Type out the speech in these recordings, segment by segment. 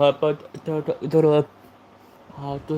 apa itu itu berapa satu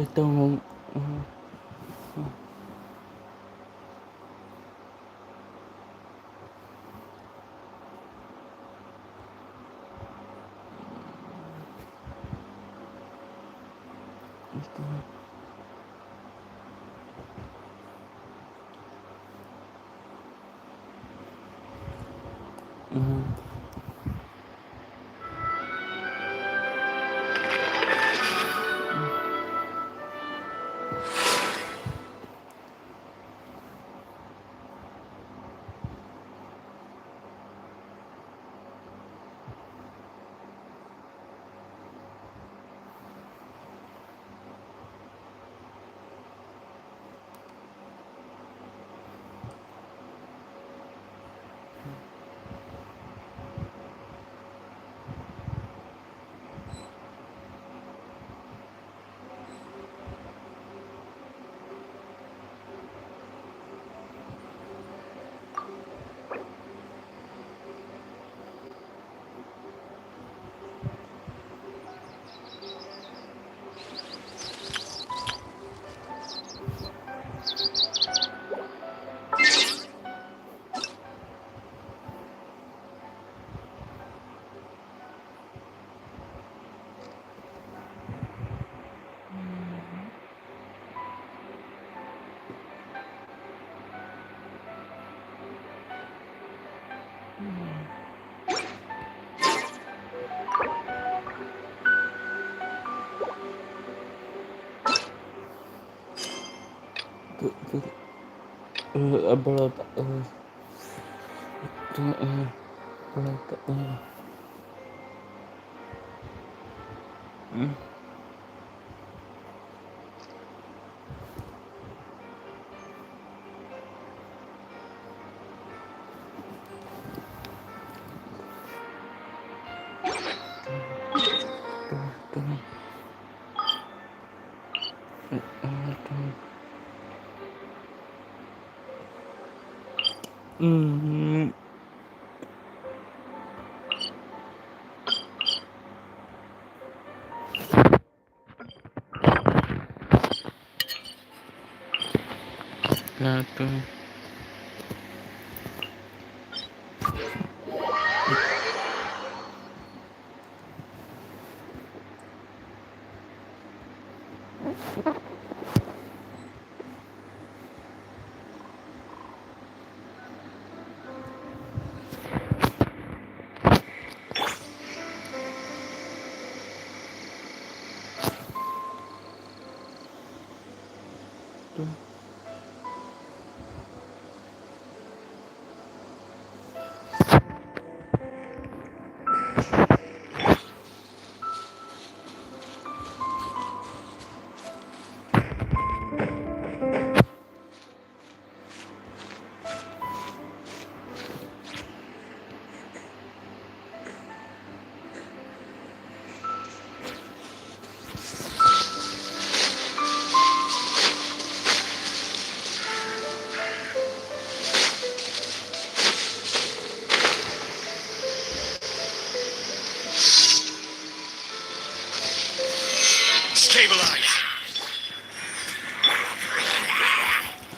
Stabilize.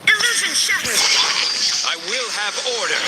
Illusion shattered. I will have order.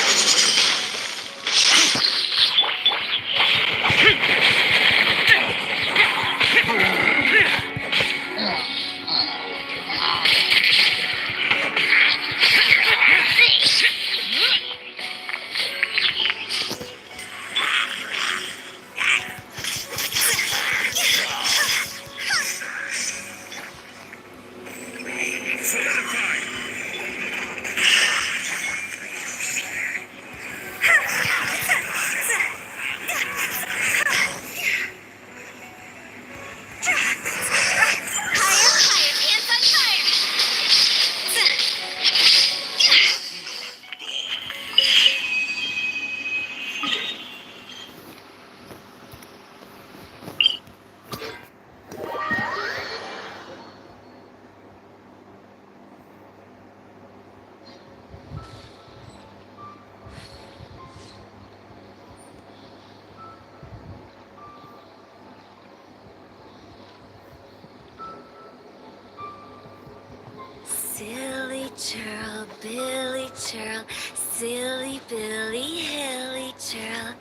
churl, Billy churl, silly Billy, hilly churl.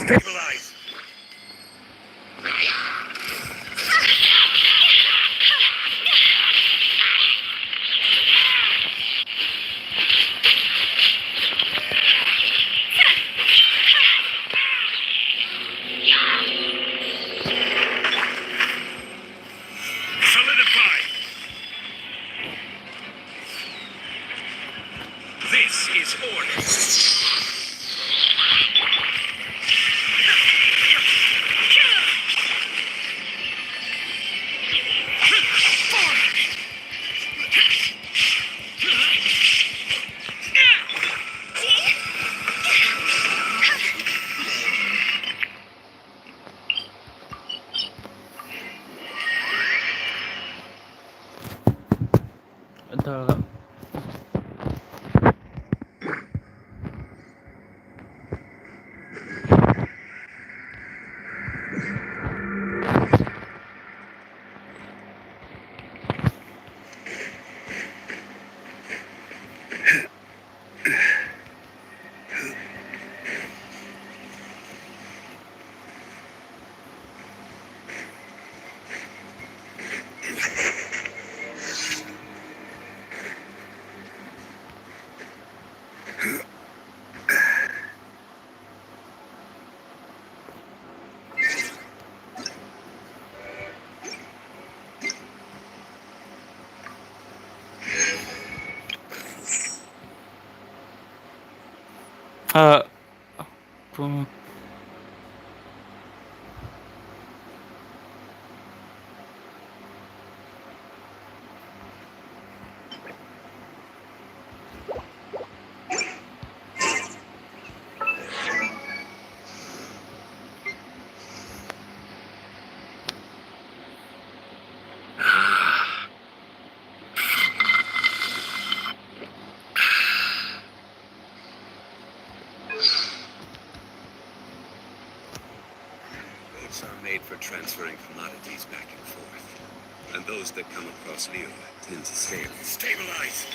Stabilize! Solidify! This is order. Ito. Apa? Boats are made for transferring commodities back and forth. And those that come across Leo tend to sail. Stabilize!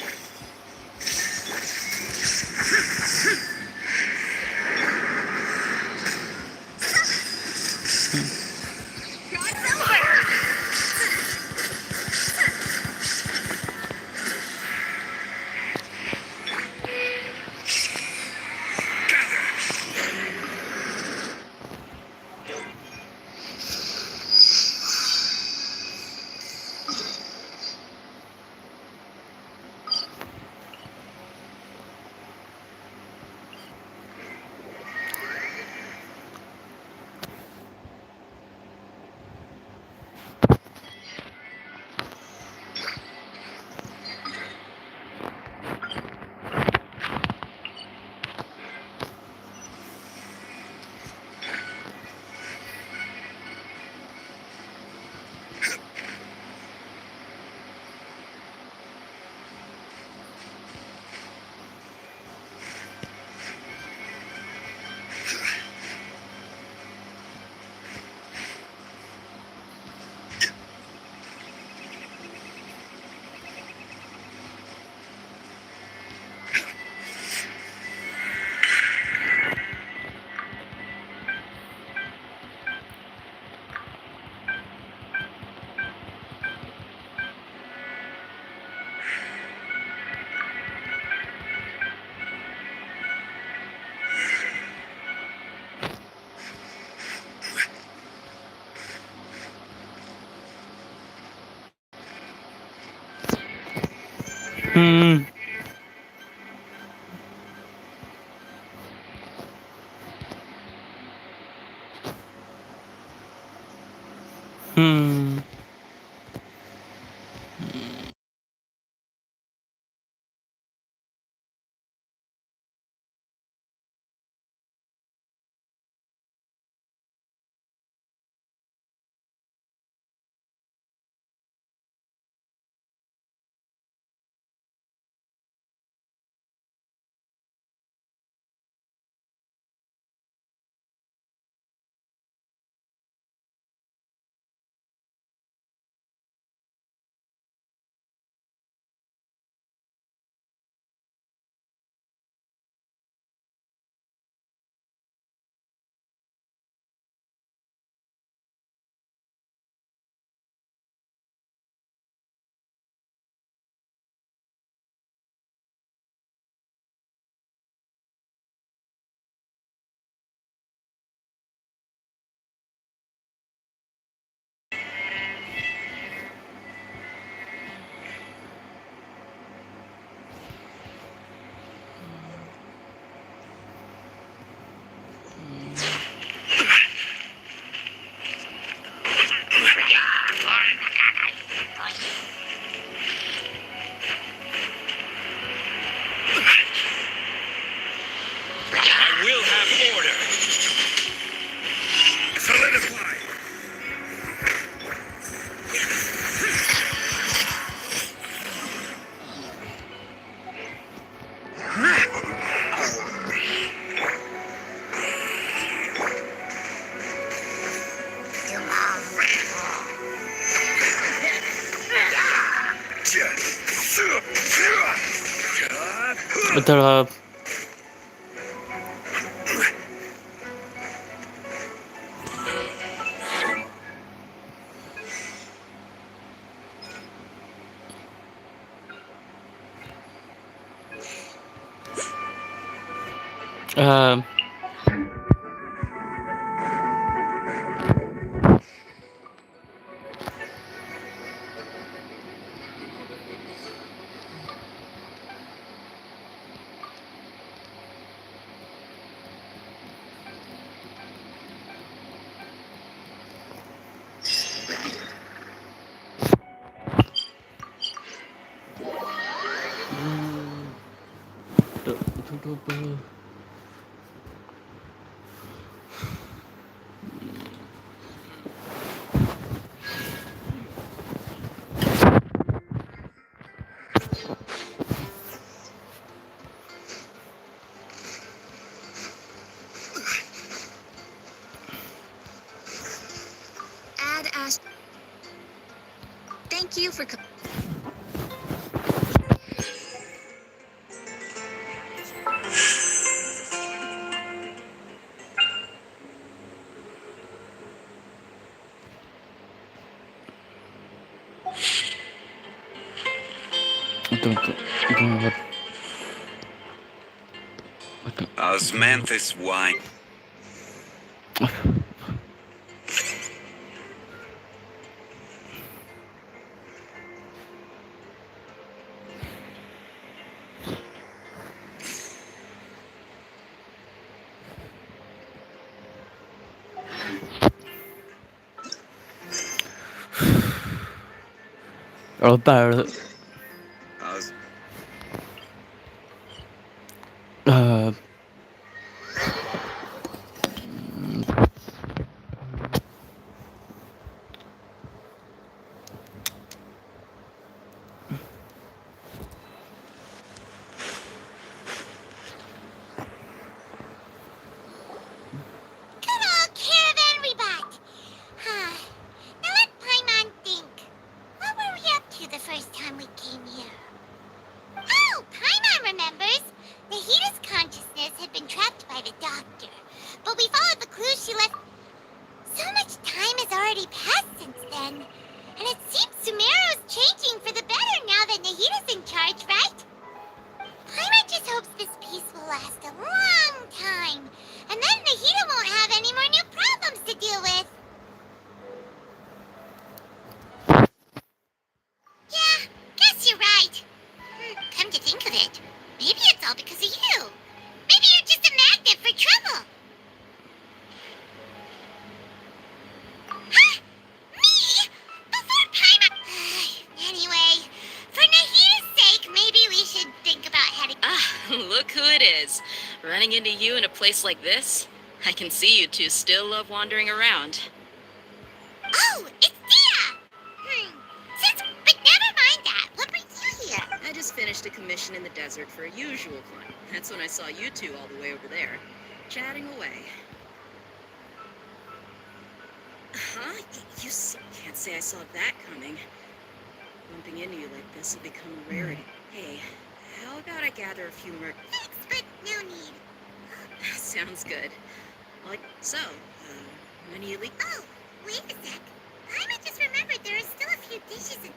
Hmm. Hmm. I will have order. Solidify. Betul. Um. Ad Ash. Thank you for. Itu. Osmanthus wine. Apa? Os- Uh. Good old caravan rebut. Now let Paimon think. What were we up to the first time we came here? Oh, Paimon remembers. Nahita's consciousness had been trapped by the doctor, but we followed the clues she left. So much time has already passed since then, and it seems Sumeru's changing for the better now that Nahita's in charge, right? Paimon just hopes this peace will last a long time, and then Nahita won't have any more new problems to deal with. Yeah, guess you're right. Running into you in a place like this? I can see you two still love wandering around. Oh, it's Tia! But never mind that. What brings you here? I just finished a commission in the desert for a usual client. That's when I saw you two all the way over there, chatting away. Huh? You can't say I saw that coming. Bumping into you like this will become a rarity. Hey, how about I gather a few more... Thanks, but no need. Sounds good. So, when do you leave? Oh, wait a sec. I just remembered there are still a few dishes in...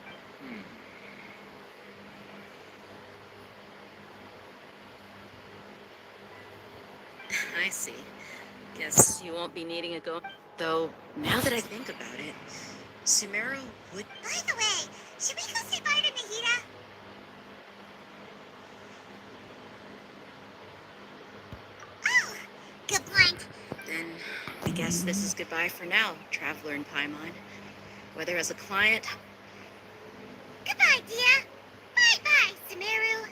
I see. Guess you won't be needing a go. Though, now that I think about it, Sumeru would... By the way, should we go say bye to Nahida? Oh, good point. Then, I guess this is goodbye for now, Traveler in Paimon. Whether as a client... Goodbye, dear. Bye-bye, Sumeru.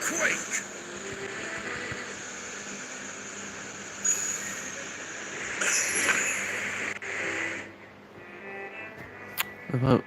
Quake! About...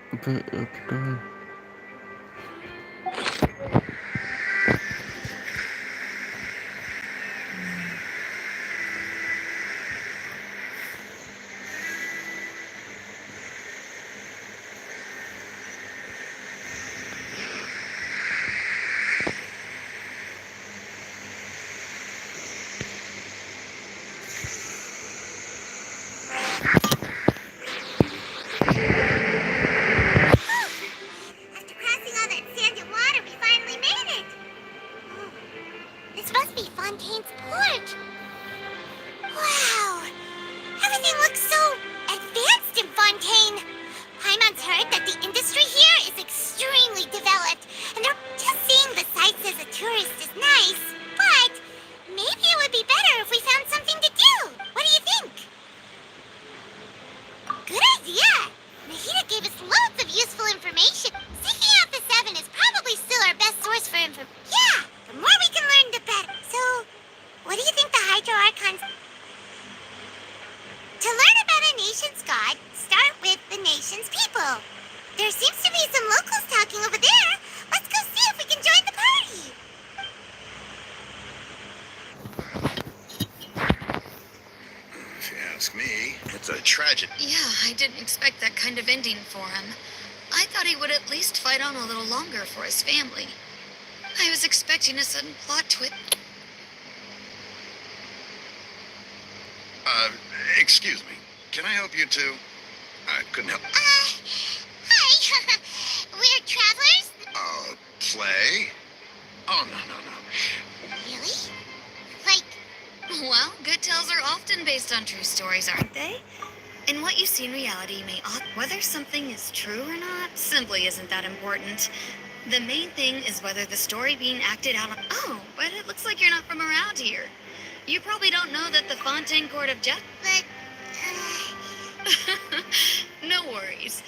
After crossing all that sand and water, we finally made it! Oh, this must be Fontaine's port! Wow! Everything looks so advanced in Fontaine! Paimon's heard that the industry here is extremely developed, and they're just seeing the sights as a tourist is nice, but maybe it would be better if we found something to do! What do you think? Good idea! Nahida gave us loads of useful information. Seeking out the Seven is probably still our best source for information. Yeah, the more we can learn, the better. So, what do you think the Hydro Archons... To learn about a nation's god, start with the nation's people. There seems to be some locals talking over there. Let's go see if we can join the party. If you ask me, it's a tragedy. Yeah, I expect that kind of ending for him. I thought he would at least fight on a little longer for his family. I was expecting a sudden plot twist. Excuse me. Can I help you too? I couldn't help. Hi. We're travelers? Play? Oh, no. Really? Like, Well, good tales are often based on true stories, aren't they? And what you see in reality may whether something is true or not simply isn't that important. The main thing is whether the story being acted out on... Oh, but it looks like you're not from around here. You probably don't know that the Fontaine Court of Justice... but, No worries.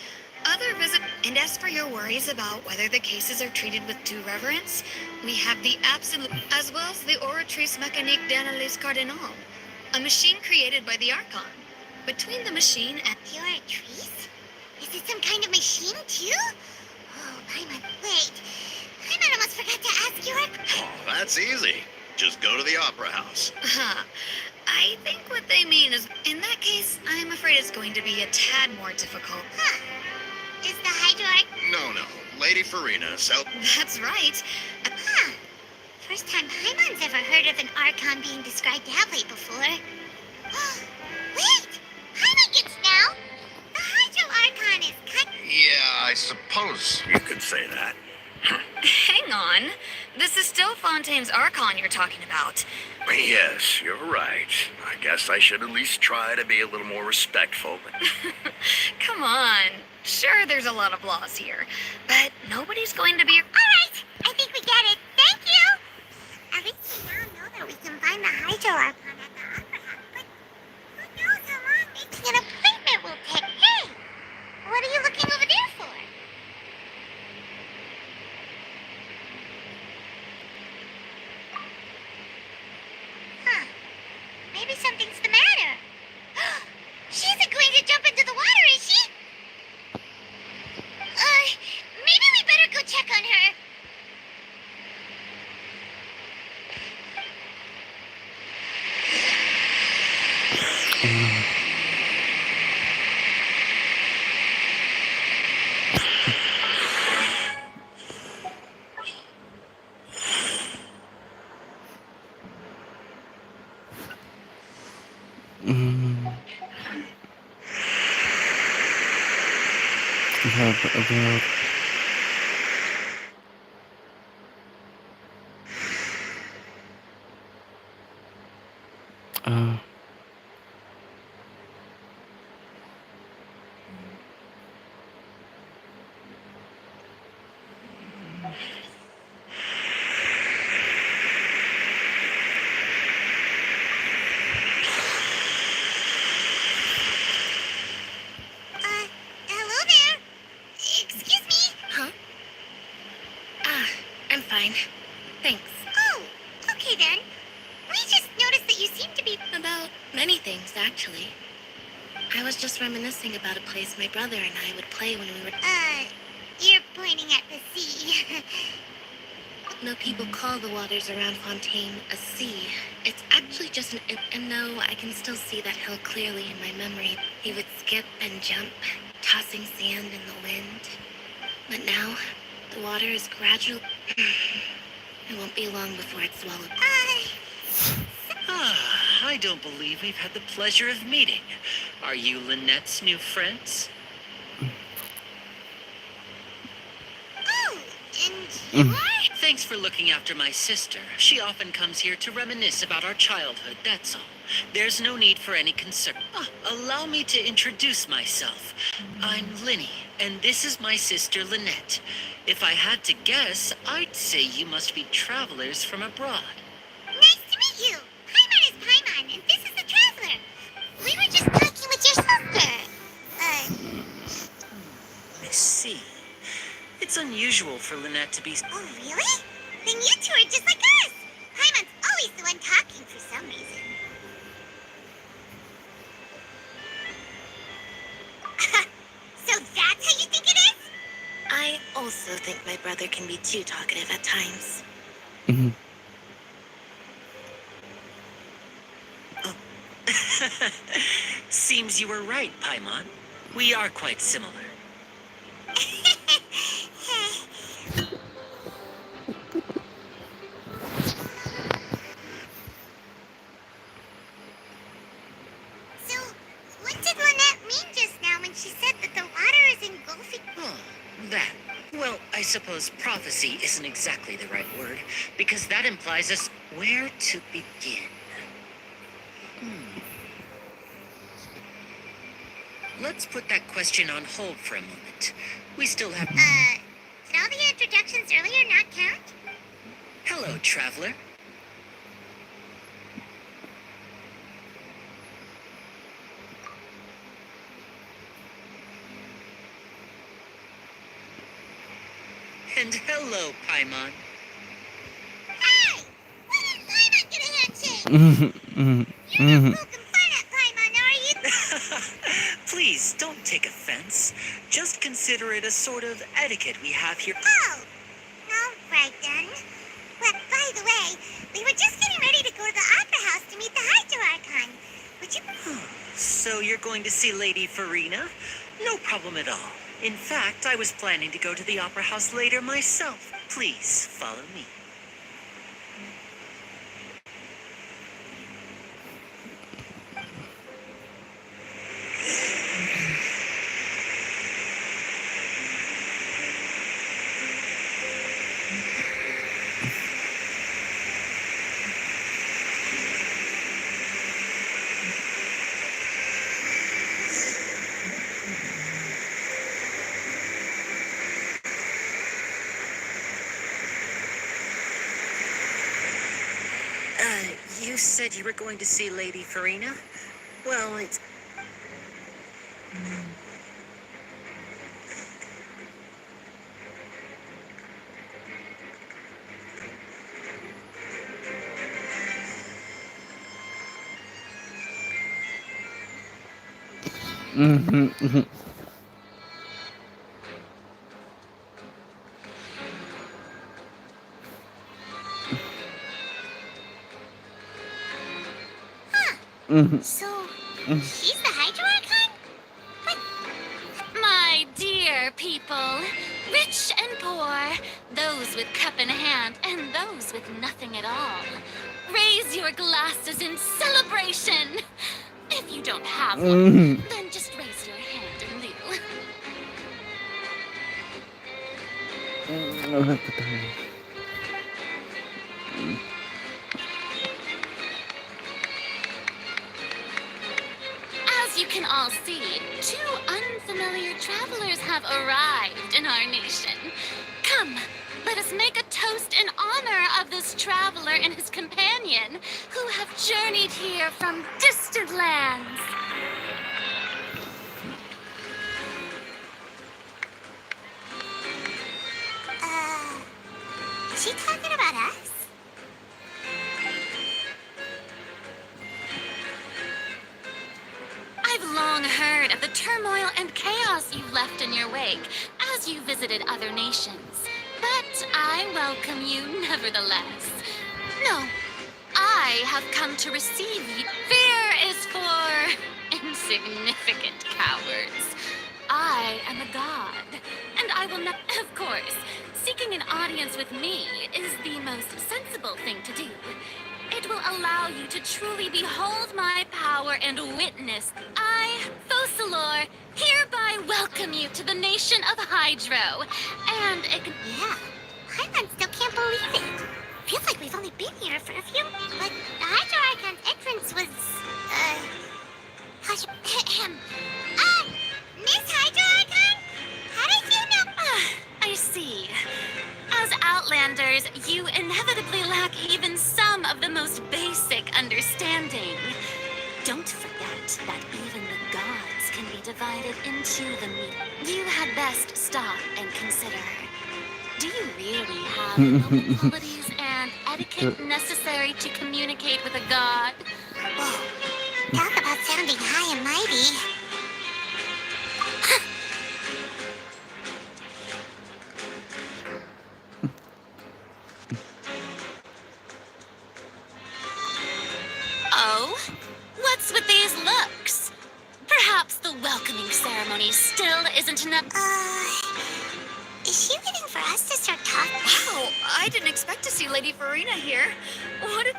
Other visit... And as for your worries about whether the cases are treated with due reverence, we have the absolute... as well as the Oratrice Mécanique d'Analyse Cardinal, a machine created by the Archon. Between the machine and... you're a trees? Is it some kind of machine, too? Oh, Paimon, wait. Paimon almost forgot to ask you a... Oh, that's easy. Just go to the opera house. I think what they mean is... In that case, I'm afraid it's going to be a tad more difficult. Huh. Is the Hydroarch... No. Lady Farina, That's right. Huh. First time Paimon's ever heard of an Archon being described that way before. Wait! Paimon gets now! The Hydro Archon is cut... Yeah, I suppose you could say that. Hang on. This is still Fontaine's Archon you're talking about. Yes, you're right. I guess I should at least try to be a little more respectful. Come on. Sure, there's a lot of laws here, but nobody's going to be... Alright! I think we get it. Thank you! At least we now know that we can find the Hydro Archon at the Opera House, but who knows how long making an appointment will take. Hey! What are you looking over there for? Huh. Maybe something's the matter. She isn't going to jump into the water, is she? Maybe we better go check on her. About Hello there. Excuse me. Huh? I'm fine. Thanks. Oh, okay then. We just noticed that you seem to be... About many things, actually. I was just reminiscing about a place my brother and I would play when we were... You're pointing at the sea. No people call the waters around Fontaine a sea. It's actually just an... And no, I can still see that hill clearly in my memory. He would skip and jump, tossing sand in the wind. But now, the water is gradually... It won't be long before it's swallowed. I don't believe we've had the pleasure of meeting. Are you Lynette's new friends? Oh, and you are? Thanks for looking after my sister. She often comes here to reminisce about our childhood, that's all. There's no need for any concern. Allow me to introduce myself. I'm Linny, and this is my sister Lynette. If I had to guess, I'd say you must be travelers from abroad. Nice to meet you. Paimon is Paimon, and this is the Traveler. We were just talking with your sister. I see. It's unusual for Lynette to be... Oh, really? Then you two are just like us. Paimon's always the one talking for some reason. So that's how you think it is? I also think my brother can be too talkative at times. Seems you were right, Paimon. We are quite similar. So, what did Lynette mean just now when she said that the water is engulfing? Oh, that. Well, I suppose prophecy isn't exactly the right word, because that implies us where to begin. Let's put that question on hold for a moment. We still have... Did all the introductions earlier not count? Hello, traveler. And hello, Paimon. Hey! When is Paimon gonna handshake? You're not poking fun at Paimon, are you? Please, don't take offense. Just consider it a sort of etiquette we have here. Oh! All right then. Well, by the way, we were just getting ready to go to the Opera House to meet the Hydro Archon. Would you... So you're going to see Lady Farina? No problem at all. In fact, I was planning to go to the Opera House later myself. Please, follow me. You said you were going to see Lady Farina? Well, it's... So, he's the Hydro Archon? What? My dear people, rich and poor, those with cup in hand and those with nothing at all, raise your glasses in celebration. If you don't have one, then just raise your hand in lieu. As you can all see, two unfamiliar travelers have arrived in our nation. Come, let us make a toast in honor of this traveler and his companion who have journeyed here from distant lands. Is she talking about us? I've long heard of the turmoil and chaos you left in your wake as you visited other nations. But I welcome you nevertheless. No, I have come to receive you. Fear is for insignificant cowards. I am a god, and I will not, of course, seeking an audience with me is the most sensible thing to do. It will allow you to truly behold my power and witness. I, Fosalor, hereby welcome you to the nation of Hydro, and Yeah, Paimon still can't believe it. Feels like we've only been here for a few... But the Hydro Archon's entrance was... Miss Hydro Archon? How did you know... I see. As Outlanders, you inevitably lack even some of the most basic understanding. Don't forget that even the gods can be divided into the meat. You had best stop and consider. Do you really have the noble qualities and etiquette necessary to communicate with a god? Whoa. Talk about sounding high and mighty. Oh? What's with these looks? Perhaps the welcoming ceremony Lenny, still isn't enough. Is she waiting for us to start talking? Wow, I didn't expect to see Lady Farina here.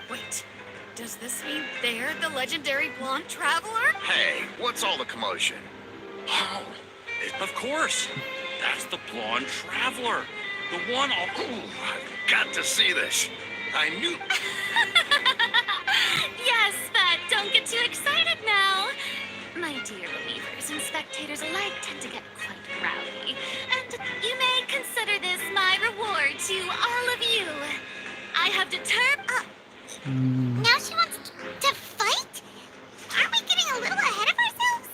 Wait, does this mean they're the legendary blonde traveler? Hey, what's all the commotion? Oh, of course. That's the blonde traveler. The one all... Ooh, I've got to see this. I knew... Yes, but don't get too excited now. My dear believers and spectators alike tend to get quite rowdy. And you may consider this my reward to all of you. I have determined... Now she wants to fight? Aren't we getting a little ahead of ourselves?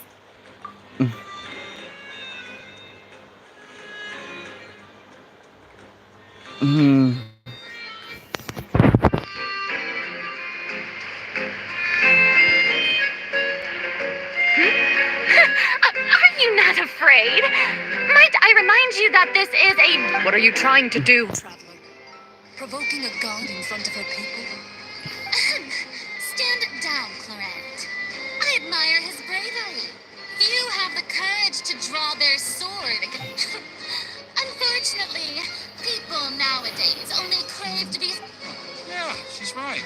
Are you not afraid? Might I remind you that this is a... What are you trying to do? Traveler, provoking a god in front of her people? Stand down, Clarent. I admire his bravery. Few have the courage to draw their sword. Unfortunately, people nowadays only crave to be... Yeah, she's right.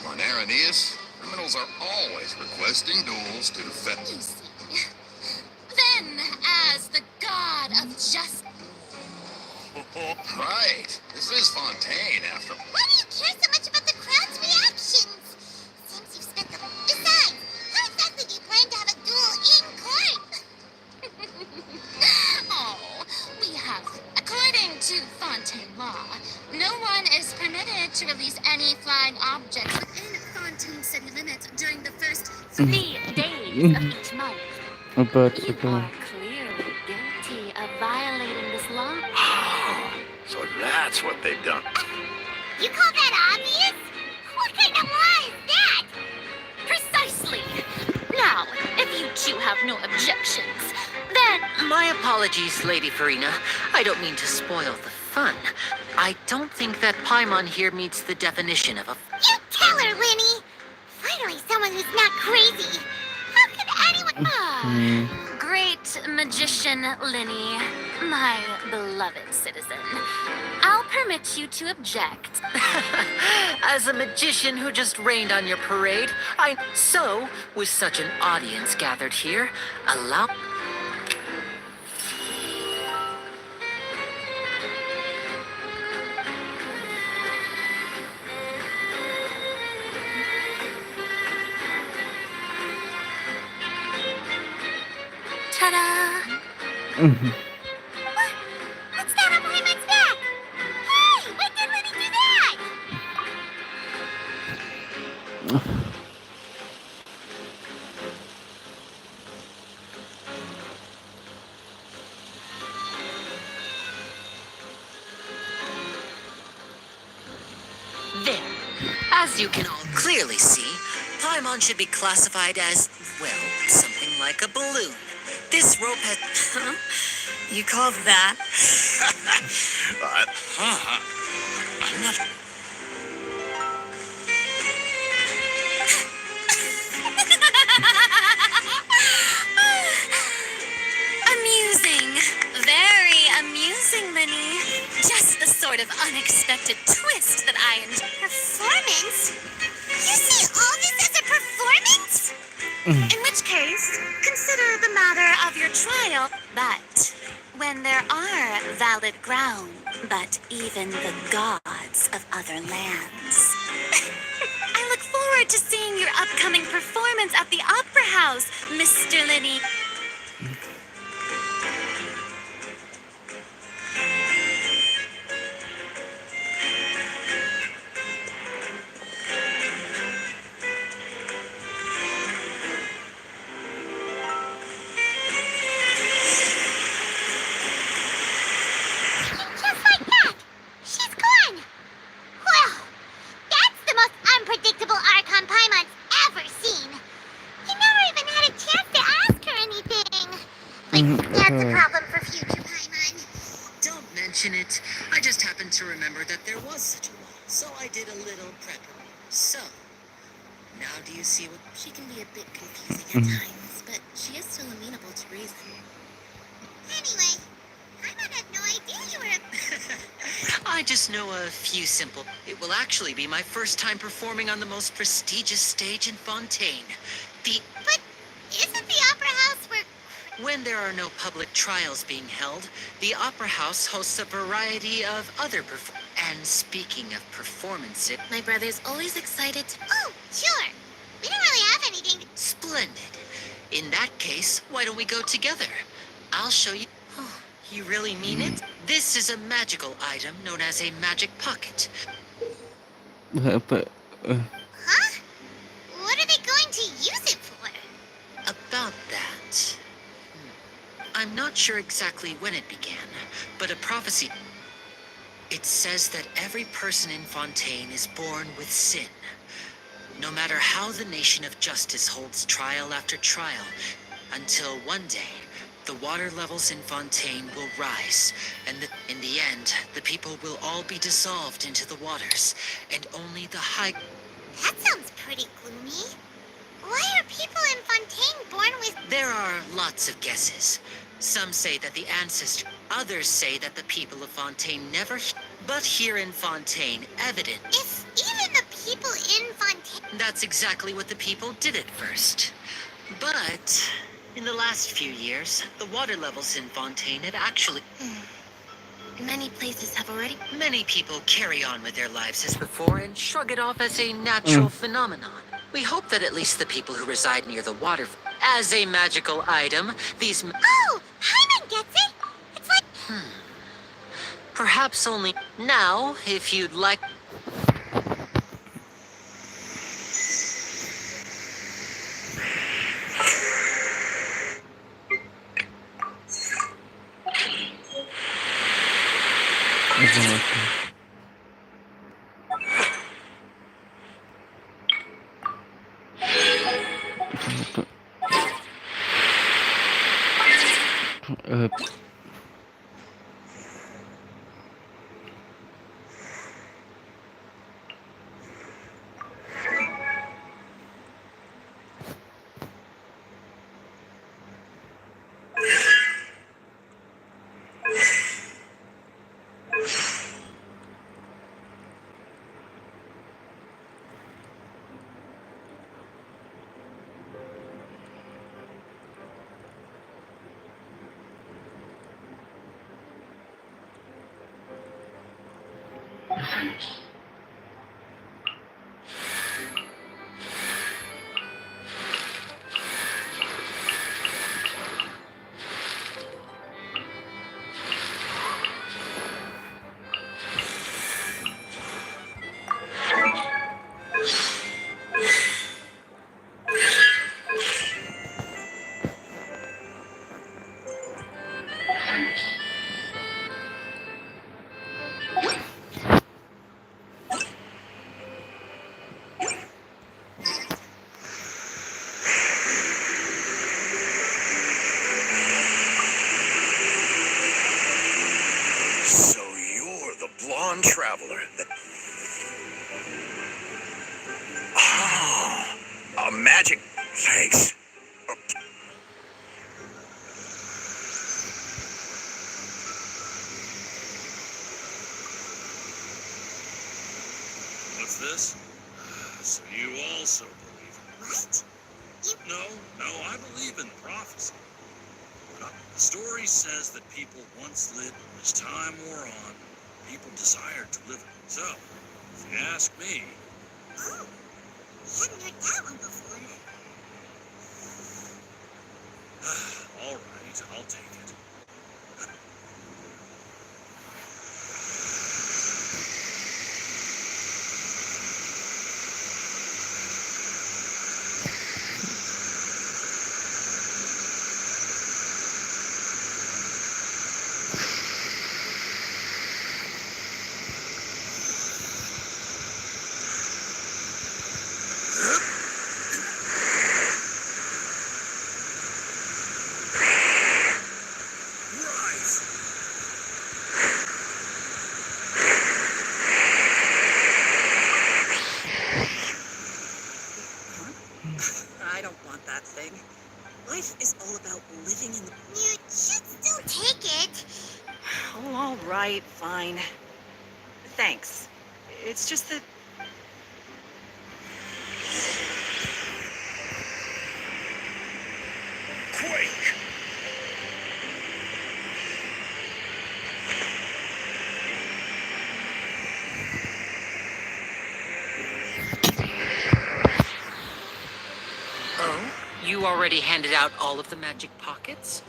On Araneus, criminals are always requesting duels to defend. You see. Then, as the god of justice... Right. This is Fontaine, after all. Why do you care so much about the crowd's reactions? Seems you've spent the... Besides, how exactly do you plan to have a duel in court? Oh, we have... According to Fontaine law, no one is permitted to release any flying objects within Fontaine city limits during the first 3 days of each month. But You are clearly guilty of violating this law. So that's what they've done. You call that obvious? What kind of law is that? Precisely. Now, if you two have no objections, then... My apologies, Lady Farina. I don't mean to spoil the fun. I don't think that Paimon here meets the definition of a... You tell her, Winnie! Finally, someone who's not crazy. How could anyone... Great magician, Linny. My beloved citizen. I'll permit you to object. As a magician who just rained on your parade, So, with such an audience gathered here, allow... Ta-da! What's that on Raymond's back? Hey, when did Linny do that? There. As you can all clearly see, Paimon should be classified as, well, something like a balloon. This rope has... Huh? You call that? I'm not... Amusing. Very amusing, Linny. Just the sort of unexpected twist that I enjoy. Performance? You see all this as a performance? In which case, consider the matter of your trial. But when there are valid grounds, but even the gods of other lands. I look forward to seeing your upcoming performance at the Opera House, Mr. Linny. Just like that, she's gone. Well, that's the most unpredictable Archon Paimon's ever seen. You never even had a chance to ask her anything. Like, that's a problem for future Paimon. Don't mention it. I just happened to remember that there was such a law, so I did a little prepping. So, now do you see what... She can be a bit confusing at times, but she is still amenable to reason. Anyway, Paimon had no idea you were a... I just know a few simple. It will actually be my first time performing on the most prestigious stage in Fontaine. But isn't the Opera House where... When there are no public trials being held, the Opera House hosts a variety of other And speaking of performances... My brother's always excited to... Oh, sure. We don't really have anything... Splendid. In that case, why don't we go together? I'll show you... Oh, you really mean it? This is a magical item known as a magic pocket. Apa? Huh? What are they going to use it for? About that... I'm not sure exactly when it began, but a prophecy... It says that every person in Fontaine is born with sin. No matter how the nation of justice holds trial after trial, until one day, the water levels in Fontaine will rise, and in the end, the people will all be dissolved into the waters, and only the high... That sounds pretty gloomy. Why are people in Fontaine born with... There are lots of guesses. Some say that the ancestors... Others say that the people of Fontaine never... But here in Fontaine, evident... If even the people in Fontaine... That's exactly what the people did at first. But... in the last few years, the water levels in Fontaine have actually... Many places have already... Many people carry on with their lives as before and shrug it off as a natural phenomenon. We hope that at least the people who reside near the water... As a magical item, these... Oh! Paimon gets it! It's like... Perhaps only... Now, if you'd like... Traveler. Ah, a magic. Thanks. What's this? So you also believe in What? No, I believe in prophecy. The story says that people once lived, as time wore on, people desired to live. So, if you ask me... Oh, we hadn't heard that one before. All right, I'll take it. All right, fine. Thanks. It's just that... Quake! Oh? You already handed out all of the magic pockets?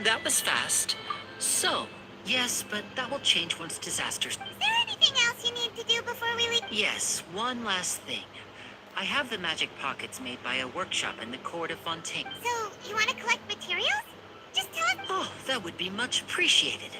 That was fast. So, yes, but that will change once disasters... Is there anything else you need to do before we leave? Yes, one last thing. I have the magic pockets made by a workshop in the court of Fontaine. So, you want to collect materials? Just tell us. Oh, that would be much appreciated.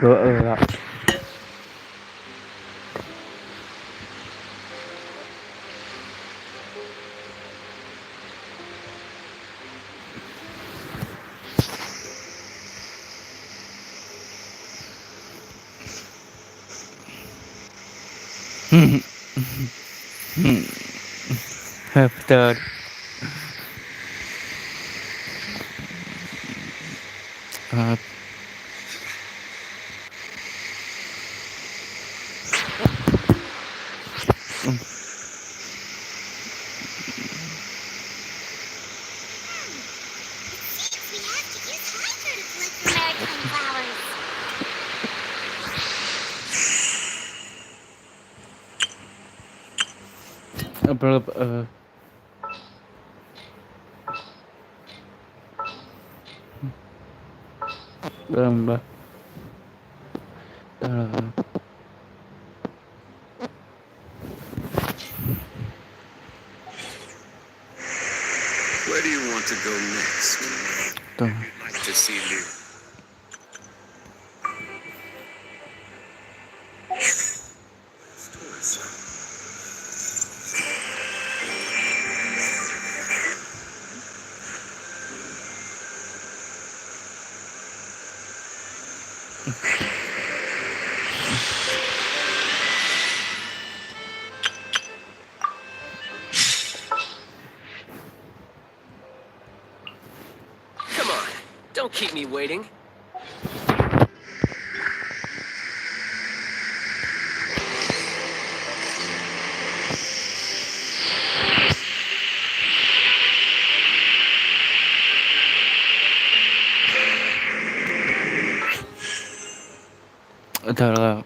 Đỡ ạ. After Seems we have to use Hydra to collect the maritime flowers. Where do you want to go next? I'd like to see Liu. Come on, don't keep me waiting. thật là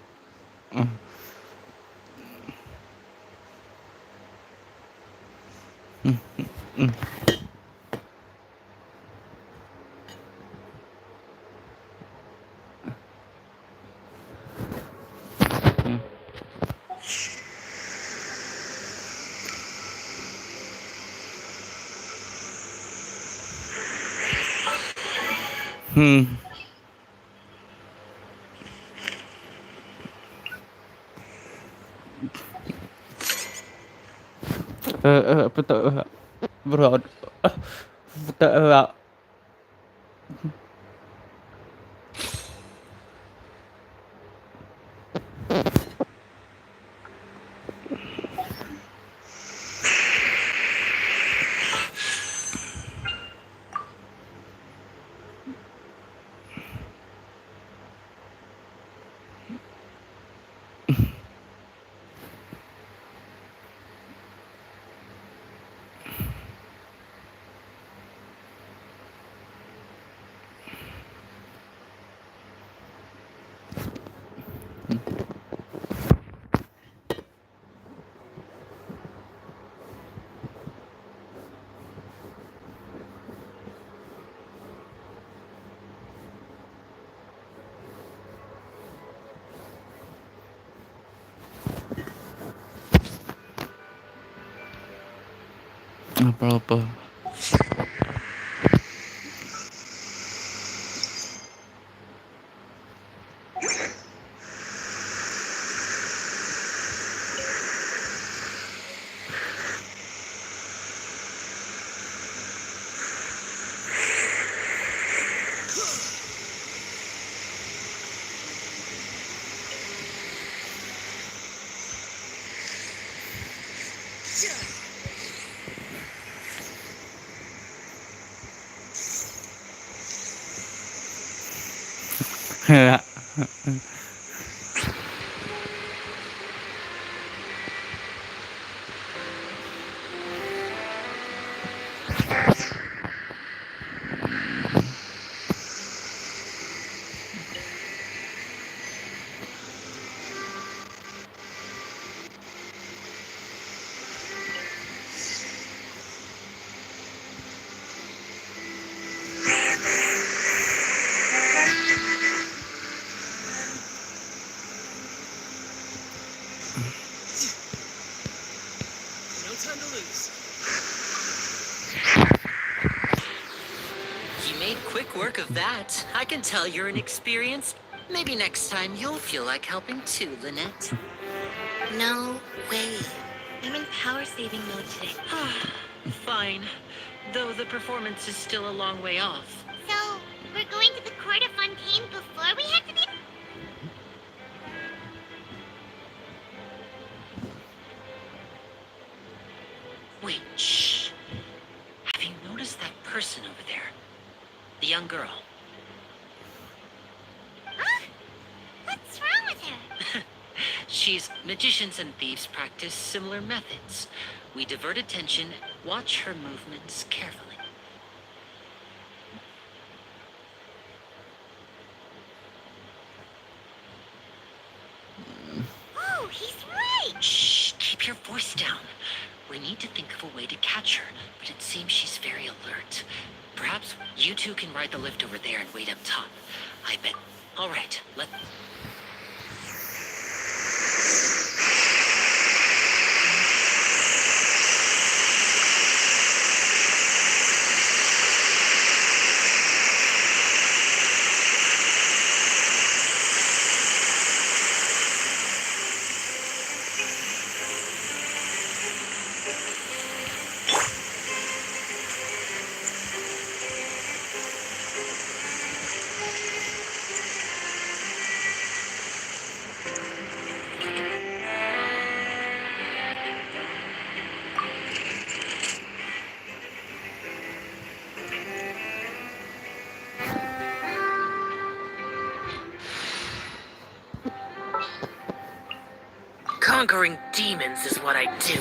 betul bro betul apa-apa. No time to lose. You made quick work of that. I can tell you're inexperienced. Maybe next time you'll feel like helping too, Lynette. No way. I'm in power saving mode today. Fine. Though the performance is still a long way off. So, we're going to the court of Fontaine before we head to the... Wait, shh. Have you noticed that person over there? The young girl. Huh? What's wrong with her? Magicians and thieves practice similar methods. We divert attention, watch her movements carefully. Oh, he's right! Shh, keep your voice down. We need to think of a way to catch her, but it seems she's very alert. Perhaps you two can ride the lift over there and wait up top. I bet. All right, let... Conquering demons is what I do.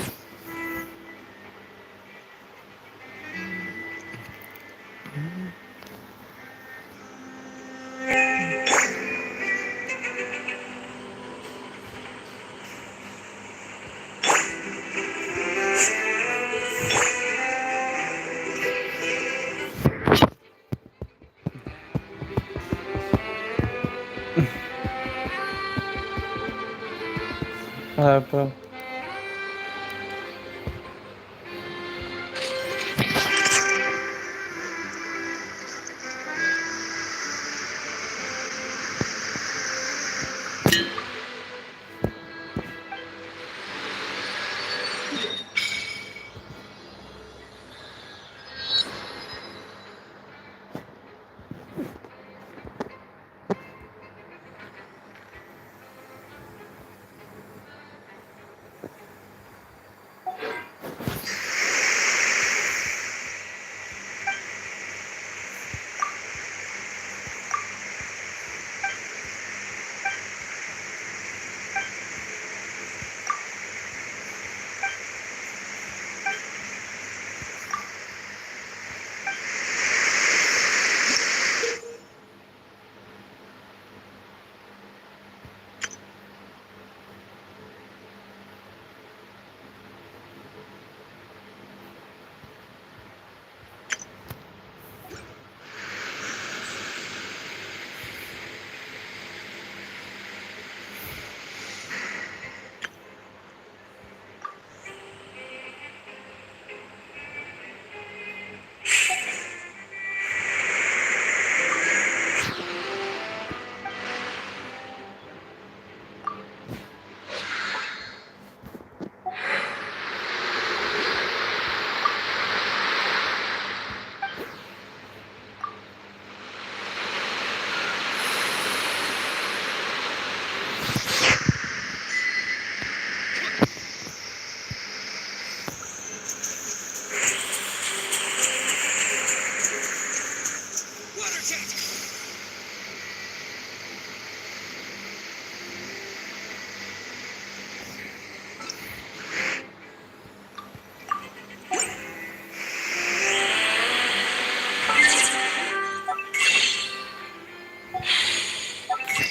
Apa?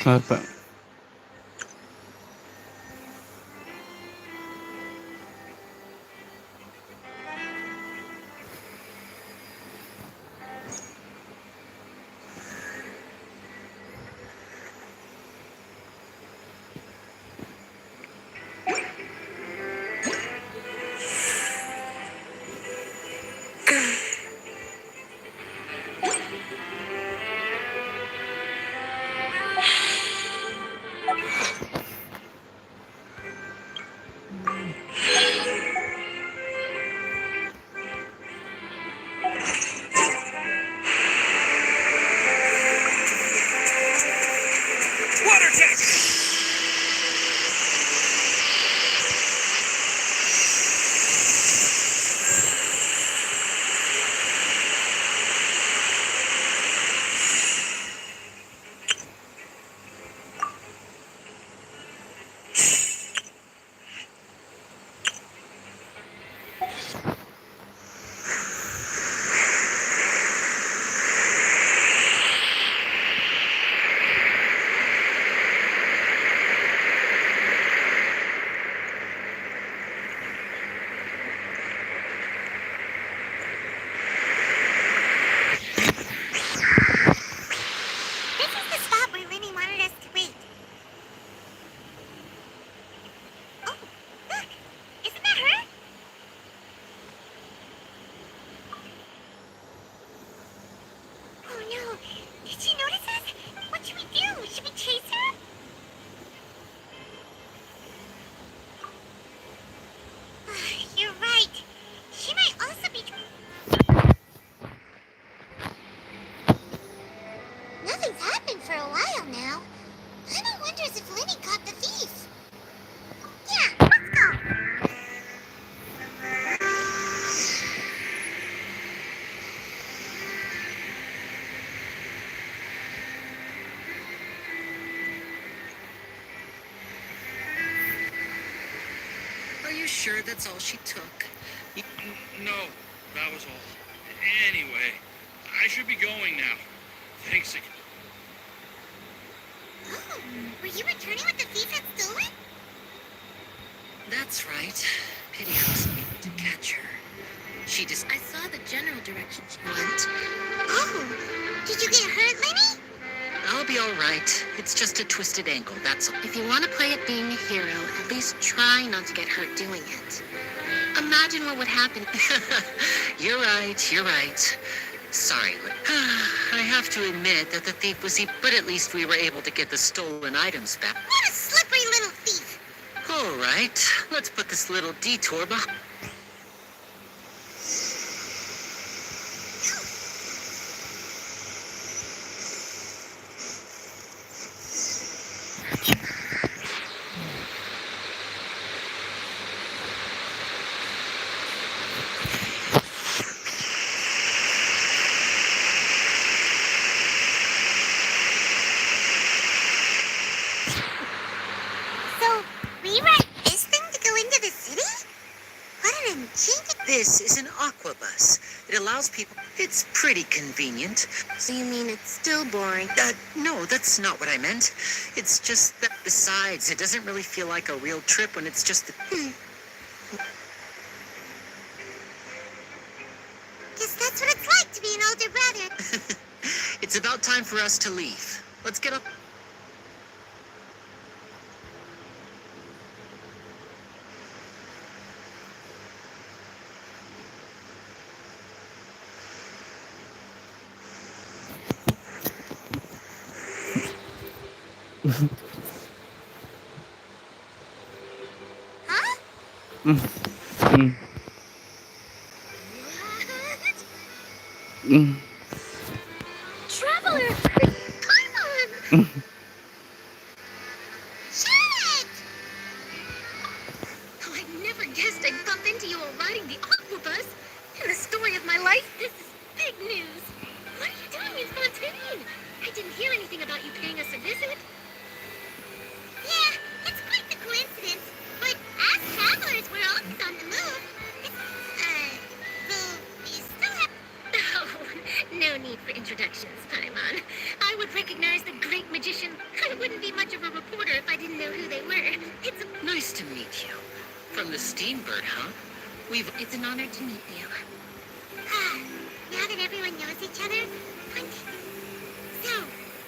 Apa? Water test! This is the spot where Lenny wanted us to wait. Oh, look! Isn't that her? Oh no! Did she notice us? What should we do? Should we chase her? You're right. She might also be... Nothing's happened for a while now. Hannah wonders if Lenny caught the thief. Yeah, let's go. Are you sure that's all she took? No, that was all. Anyway, I should be going now. Thanks again. Oh, were you returning what the thief had stolen? That's right. Pity I wasn't able to catch her. She just... I saw the general direction she went. Oh, did you get hurt, Lenny? I'll be all right. It's just a twisted ankle, that's all. If you want to play at being a hero, at least try not to get hurt doing it. Imagine what would happen. You're right. Sorry, I have to admit that the thief was he, but at least we were able to get the stolen items back. What a slippery little thief. All right, let's put this little detour behind. So, we ride this thing to go into the city? What an enchanted... This is an aqua bus. It allows people... It's pretty convenient. So you mean it's still boring? No, that's not what I meant. It's just that besides, it doesn't really feel like a real trip when it's just... Guess that's what it's like to be an older brother. It's about time for us to leave. Let's get up. Huh? Mm. Mm. What? Mm. Traveler! Paimon! Mm. Shit! Oh, I never guessed I'd bump into you while riding the aqua bus. In the story of my life, this is big news. What are you doing in Fontaine? I didn't hear anything about you paying us a visit. Yeah, it's quite the coincidence. But as travelers, we're always on the move. Though we still have... Oh, no need for introductions, Paimon. I would recognize the great magician I wouldn't be much of a reporter if I didn't know who they were. It's a... Nice to meet you. From the Steambird, huh? It's an honor to meet you. Now that everyone knows each other, so,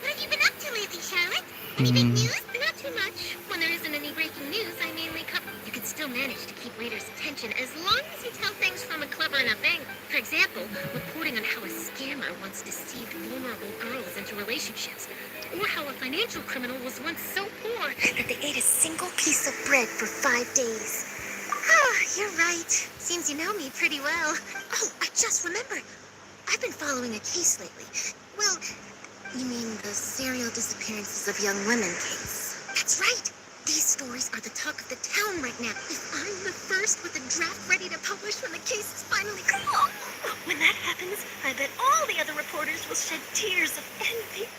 what have you been up to lately, Charlotte? Any big news? Not too much. When there isn't any breaking news, I mainly cover... You can still manage to keep readers' attention as long as you tell things from a clever enough angle. For example, reporting on how a scammer once deceived vulnerable girls into relationships. Or how a financial criminal was once so poor that they ate a single piece of bread for 5 days. Ah, you're right. Seems you know me pretty well. Oh, I just remembered. I've been following a case lately. Well, you mean the serial disappearances of young women case? That's right. These stories are the talk of the town right now. If I'm the first with a draft ready to publish when the case is finally closed. When that happens, I bet all the other reporters will shed tears of envy.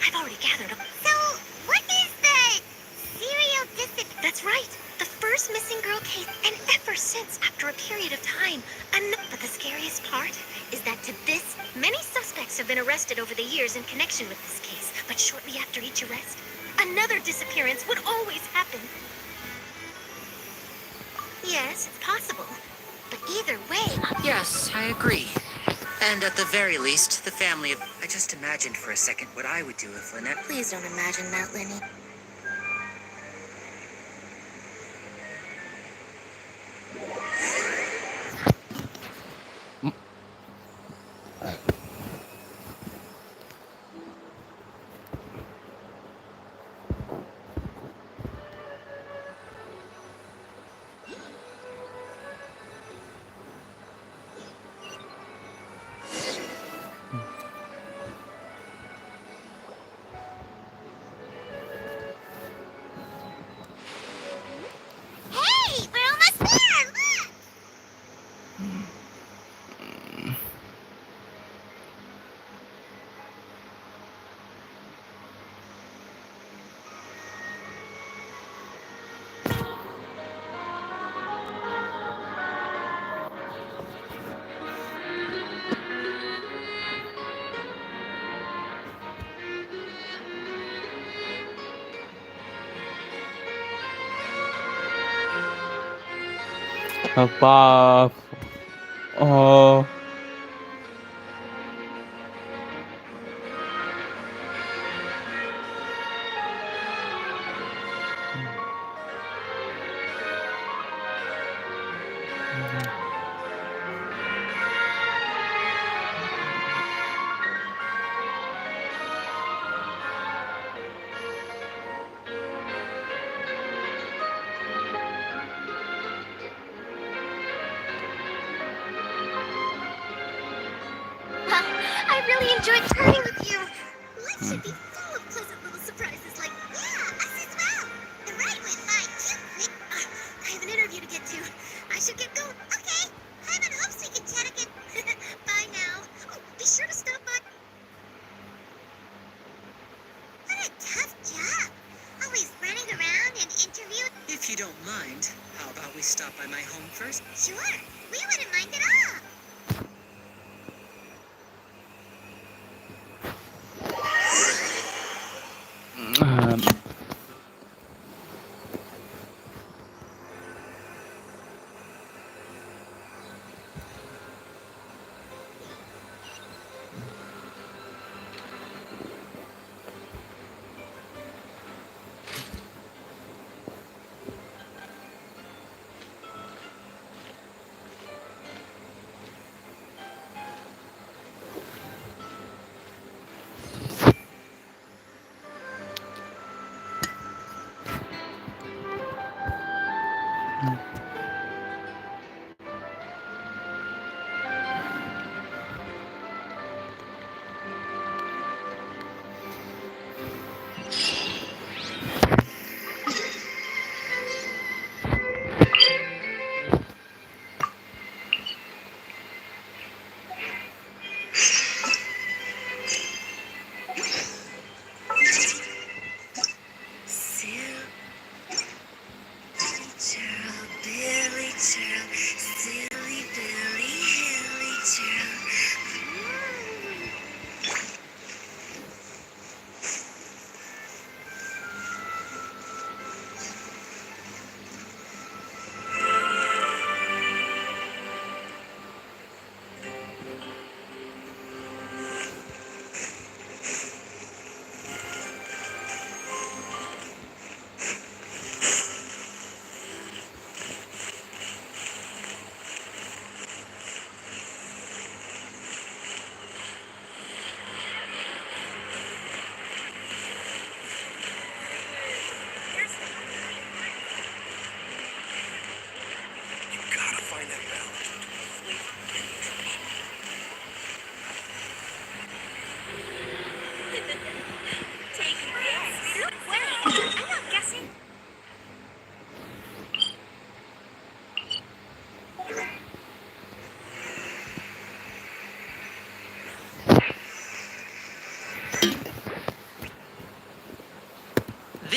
I've already gathered up. So, what is the serial disappearance? That's right. The first missing girl case, and ever since, after a period of time. But the scariest part is that to this, many suspects have been arrested over the years in connection with this case. But shortly after each arrest, another disappearance would always happen. Yes, it's possible. But either way... Yes, I agree. And at the very least, the family of... I just imagined for a second what I would do if Lynette... Please don't imagine that, Lenny. Hey, we're almost there! Look! Apa? Oh. I really enjoyed playing with you. Life should be full of pleasant little surprises like, yeah, us as well. The ride went by too quick. I have an interview to get to. I should get going. Okay. Hyman hopes we can chat again. Bye now. Oh, be sure to stop by. What a tough job. Always running around and interviewing. If you don't mind, how about we stop by my home first? Sure. We wouldn't mind at all.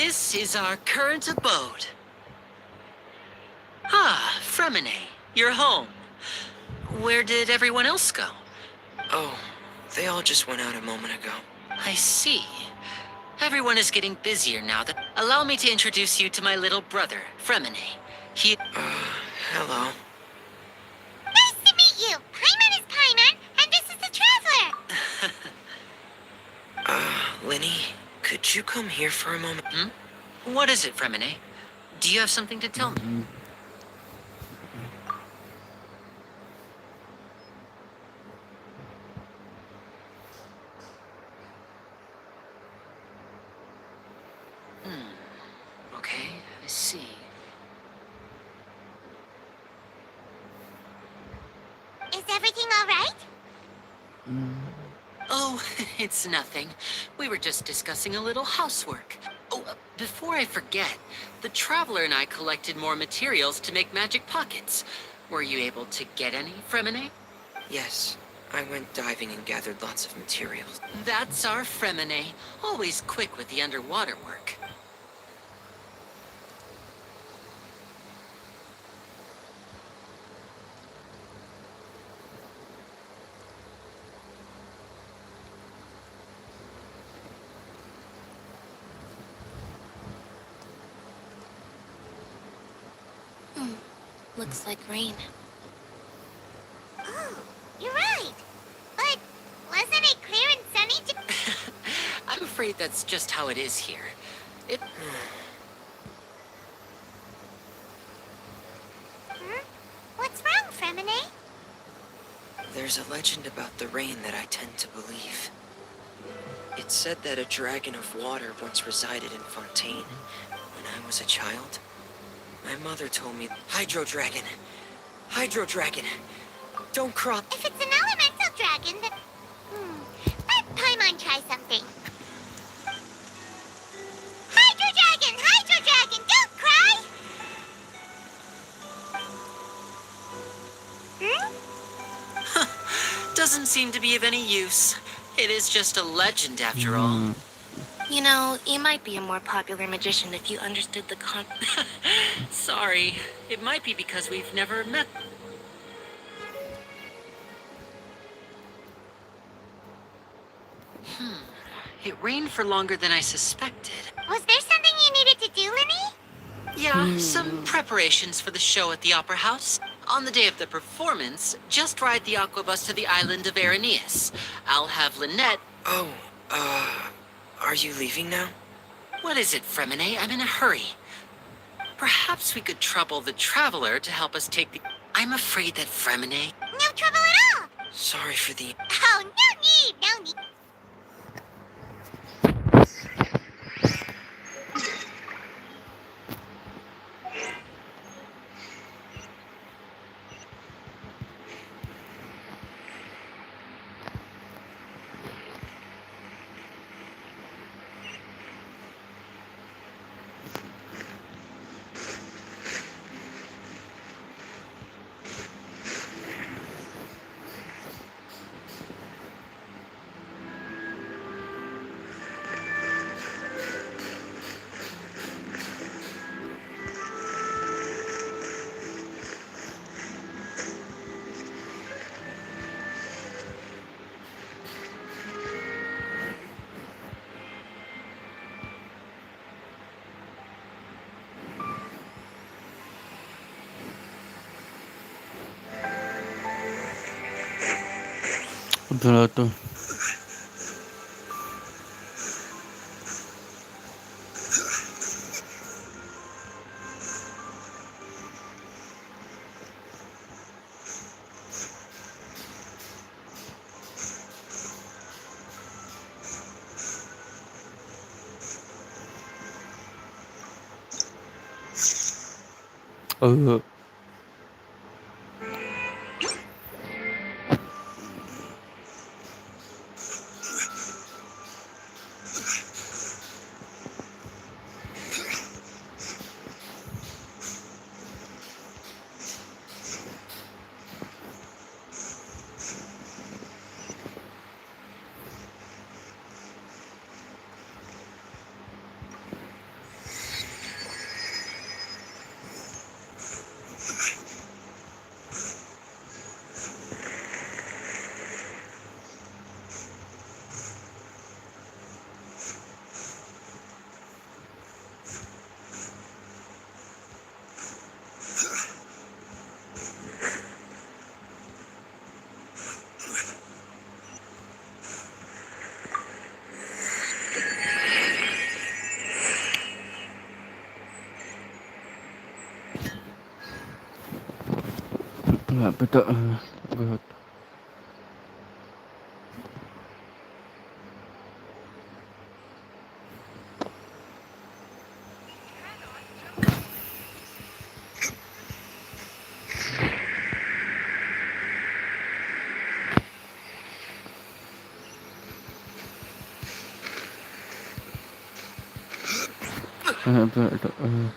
This is our current abode. Ah, Fremine, you're home. Where did everyone else go? Oh, they all just went out a moment ago. I see. Everyone is getting busier now. Allow me to introduce you to my little brother, Fremine. He... Hello. Nice to meet you. Paimon is Paimon, and this is the Traveler. Lenny, could you come here for a moment? What is it, Fremine? Do you have something to tell me? Okay, I see. Is everything all right? Oh, it's nothing. We were just discussing a little housework. Oh, before I forget, the Traveler and I collected more materials to make magic pockets. Were you able to get any, Fremine? Yes, I went diving and gathered lots of materials. That's our Fremine, always quick with the underwater work. Looks like rain. Oh, you're right. But wasn't it clear and sunny? I'm afraid that's just how it is here. What's wrong, Fremine? There's a legend about the rain that I tend to believe. It said that a dragon of water once resided in Fontaine when I was a child. My mother told me, Hydro Dragon, don't cry. If it's an elemental dragon, then... Let Paimon try something. Hydro Dragon, don't cry! Doesn't seem to be of any use. It is just a legend after all. You know, you might be a more popular magician if you understood the Sorry. It might be because we've never met. It rained for longer than I suspected. Was there something you needed to do, Lenny? Yeah, some preparations for the show at the Opera House. On the day of the performance, just ride the aquabus to the island of Aeneas. I'll have Lynette... Oh, are you leaving now? What is it, Fremine? I'm in a hurry. Perhaps we could trouble the Traveler to help us take the... I'm afraid that Fremine... No trouble at all! Sorry for the... Oh, no need. Betul tuh. betul. Good. Betul.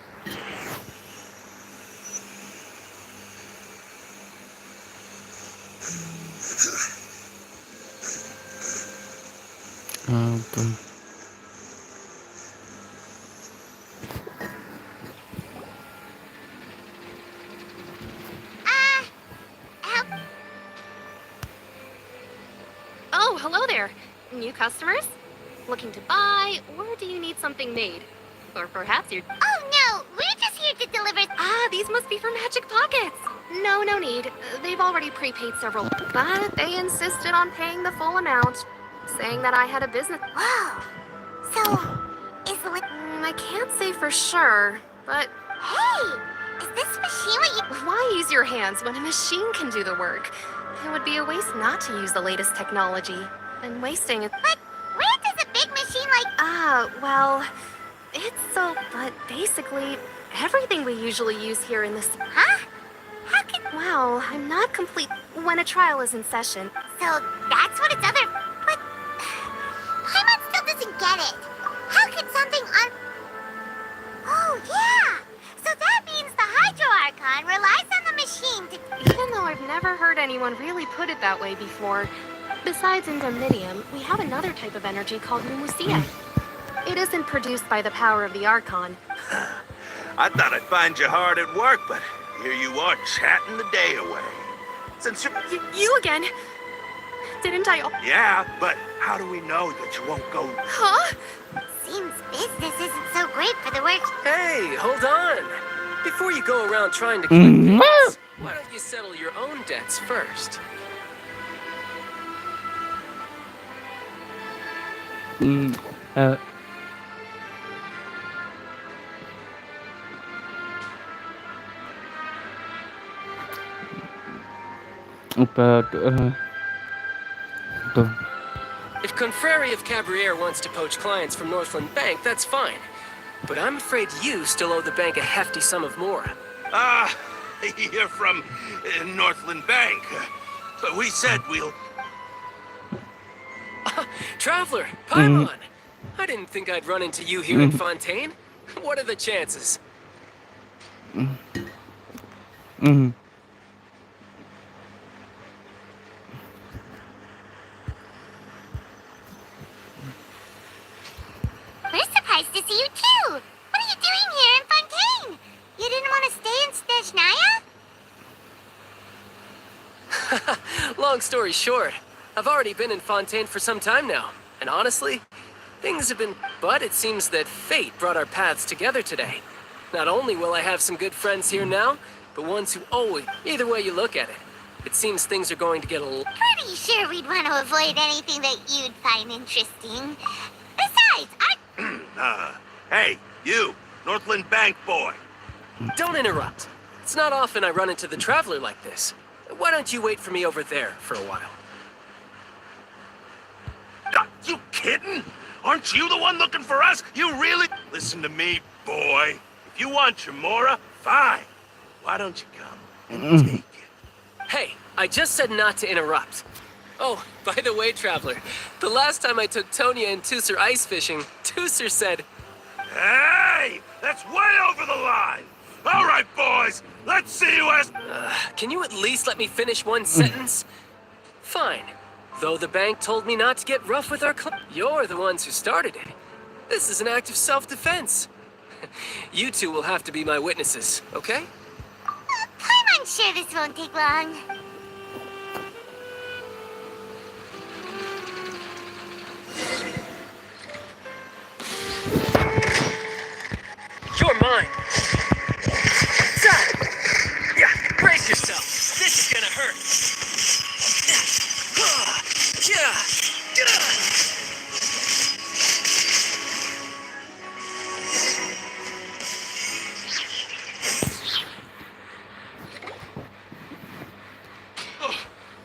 Apa? Help. Oh, hello there. New customers? Looking to buy, or do you need something made? Or perhaps you're... Oh no, we're just here to deliver. Ah, these must be for Magic Pockets. No need. They've already prepaid several, but they insisted on paying the full amount, saying that I had a business. Whoa. So, is the I can't say for sure, but... Hey, is this machine what you... Why use your hands when a machine can do the work? It would be a waste not to use the latest technology. And wasting it... But where does a big machine like... Well... It's so... But basically, everything we usually use here in this... Huh? How can... Well, I'm not complete... When a trial is in session. So, that's what it's other... But... Paimon still doesn't get it. How could something Oh, yeah! So that means the Hydro Archon relies on the machine to... Even though I've never heard anyone really put it that way before, besides Indemnium, we have another type of energy called Numusia. It isn't produced by the power of the Archon. I thought I'd find you hard at work, but here you are chatting the day away. Since you're... You again? Didn't I... Yeah, but how do we know that you won't go... Huh? Seems business isn't so great for the work... Hey, hold on. Before you go around trying to collect debts, why don't you settle your own debts first? If Confrere of Cabriere wants to poach clients from Northland Bank, that's fine. But I'm afraid you still owe the bank a hefty sum of Mora. You're from Northland Bank. But we said we'll... Traveler, Paimon! I didn't think I'd run into you here in Fontaine. What are the chances? We're surprised to see you too! What are you doing here in Fontaine? You didn't want to stay in Snezhnaya? Long story short, I've already been in Fontaine for some time now. And honestly, things have been... But it seems that fate brought our paths together today. Not only will I have some good friends here now, but ones who always... Either way you look at it, it seems things are going to get a little... Pretty sure we'd want to avoid anything that you'd find interesting. Besides, Hey, you, Northland Bank boy. Don't interrupt. It's not often I run into the Traveler like this. Why don't you wait for me over there for a while? You kidding? Aren't you the one looking for us? You really... Listen to me, boy. If you want your Mora, fine. Why don't you come and take it? Hey, I just said not to interrupt. Oh, by the way, Traveler, the last time I took Tonya and Tusser ice fishing, Tusser said... Hey! That's way over the line! All right, boys, let's see who has... Can you at least let me finish one sentence? Fine. Though the bank told me not to get rough with our You're the ones who started it. This is an act of self-defense. You two will have to be my witnesses, okay? I'm sure this won't take long. You're mine. Yeah, brace yourself. This is gonna hurt.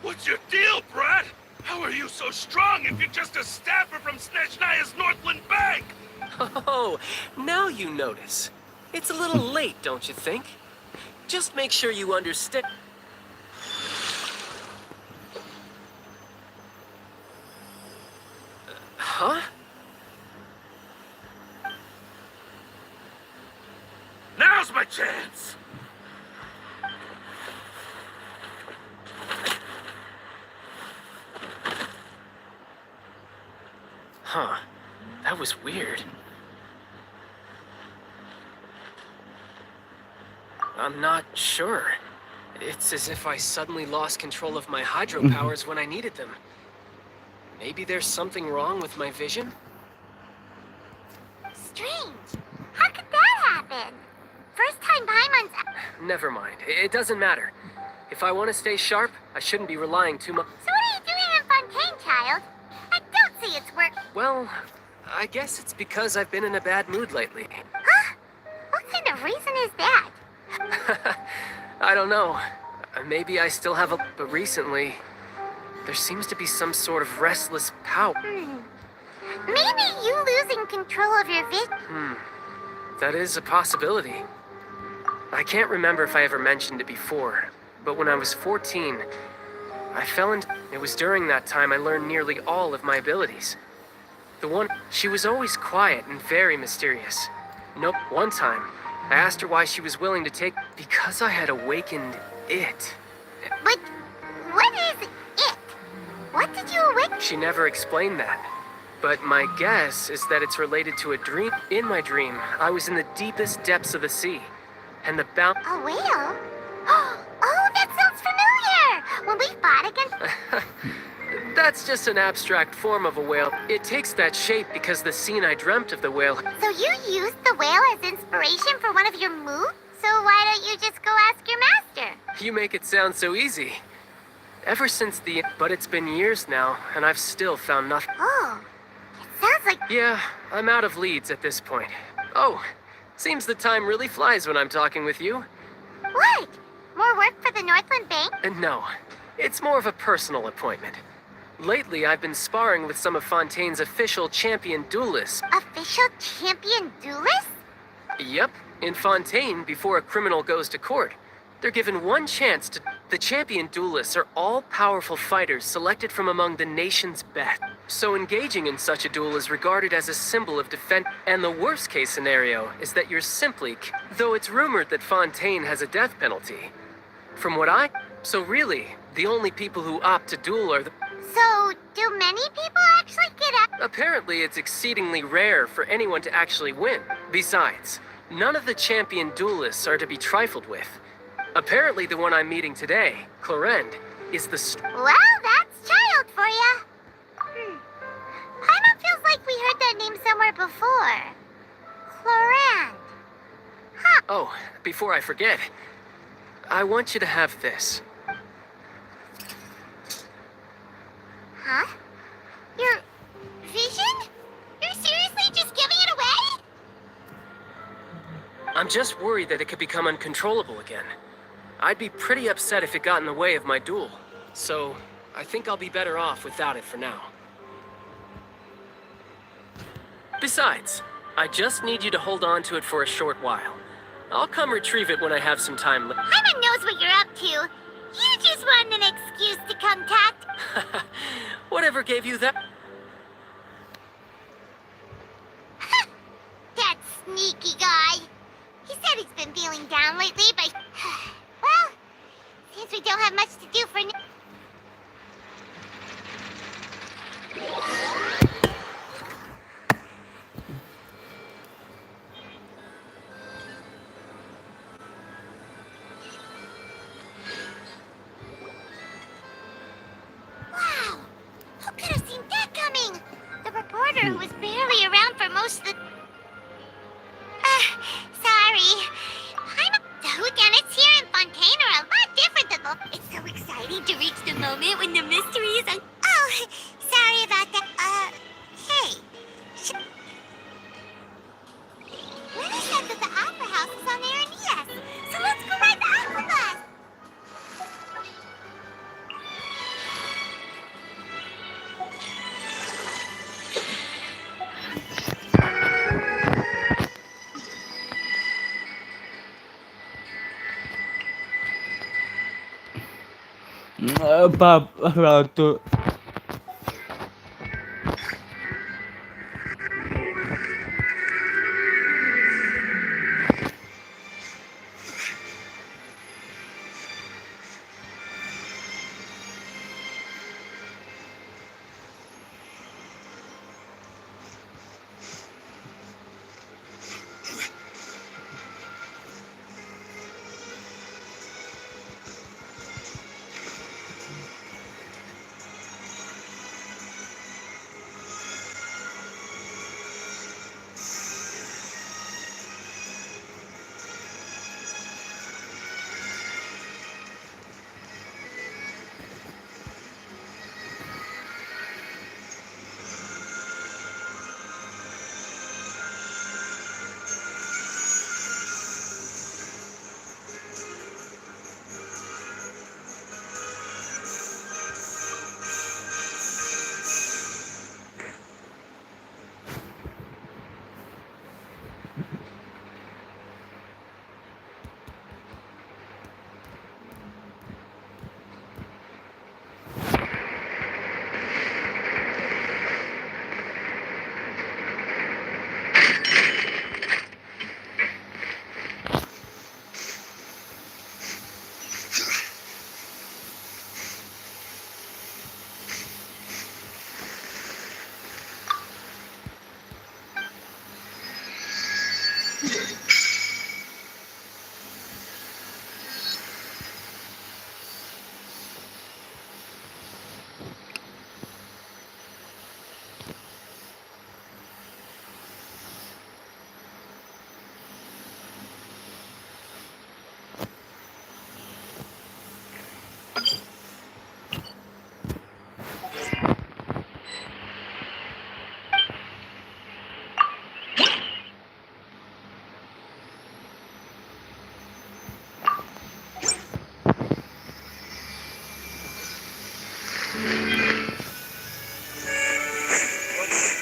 What's your deal, Brad? How are you so strong if you're just a staffer from Snezhnaya's Northland Bank? Oh, now you notice. It's a little late, don't you think? Just make sure you understand. Huh? Now's my chance! Huh. That was weird. I'm not sure. It's as if I suddenly lost control of my hydro powers when I needed them. Maybe there's something wrong with my vision? Strange. How could that happen? First time Paimon's... Never mind. It doesn't matter. If I want to stay sharp, I shouldn't be relying too much. So what are you doing in Fontaine, child? I don't see it's work... Well, I guess it's because I've been in a bad mood lately. Huh? What kind of reason is that? I don't know. Maybe I still have a... But recently, there seems to be some sort of restless power. Maybe you losing control of your vision. That is a possibility. I can't remember if I ever mentioned it before, but when I was 14, I fell into... It was during that time I learned nearly all of my abilities. The one... She was always quiet and very mysterious. Nope, one time, I asked her why she was willing to take... Because I had awakened it. But what is it? What did you awaken? She never explained that. But my guess is that it's related to a dream. In my dream, I was in the deepest depths of the sea. And the bound... A whale? Oh, that sounds familiar! When we fought against... That's just an abstract form of a whale. It takes that shape because the scene I dreamt of the whale... So you used the whale as inspiration for one of your moves? So why don't you just go ask your master? You make it sound so easy. Ever since the... But it's been years now, and I've still found nothing. Oh, it sounds like... Yeah, I'm out of leads at this point. Oh, seems the time really flies when I'm talking with you. What? More work for the Northland Bank? And no, it's more of a personal appointment. Lately, I've been sparring with some of Fontaine's official champion duelists. Official champion duelists? Yep, in Fontaine, before a criminal goes to court, they're given one chance to... The champion duelists are all powerful fighters selected from among the nation's best. So engaging in such a duel is regarded as a symbol of defense. And the worst case scenario is that you're simply... Though it's rumored that Fontaine has a death penalty. From what I... So really, the only people who opt to duel are the... So, do many people actually get out? Apparently, it's exceedingly rare for anyone to actually win. Besides, none of the champion duelists are to be trifled with. Apparently, the one I'm meeting today, Clorend, is the... Well, that's child for ya. Paimon feels like we heard that name somewhere before. Clorend. Huh. Oh, before I forget, I want you to have this. Huh? Your vision? You're seriously just giving it away? I'm just worried that it could become uncontrollable again. I'd be pretty upset if it got in the way of my duel. So, I think I'll be better off without it for now. Besides, I just need you to hold on to it for a short while. I'll come retrieve it when I have some time. Paimon knows what you're up to. You just want an excuse to contact. Whatever gave you that? That sneaky guy. He said he's been feeling down lately, but... Well, since we don't have much to do for now... Wow! Who could have seen that coming? The reporter who was barely around for most of the... Sorry. The whodunits here in Fontaine are a lot different than the... It's so exciting to reach the moment when the mystery is un... Oh, sorry about that. Hey. Lily said that the opera house is on Aranea, so let's go ride the aqua bus. Apa tuh?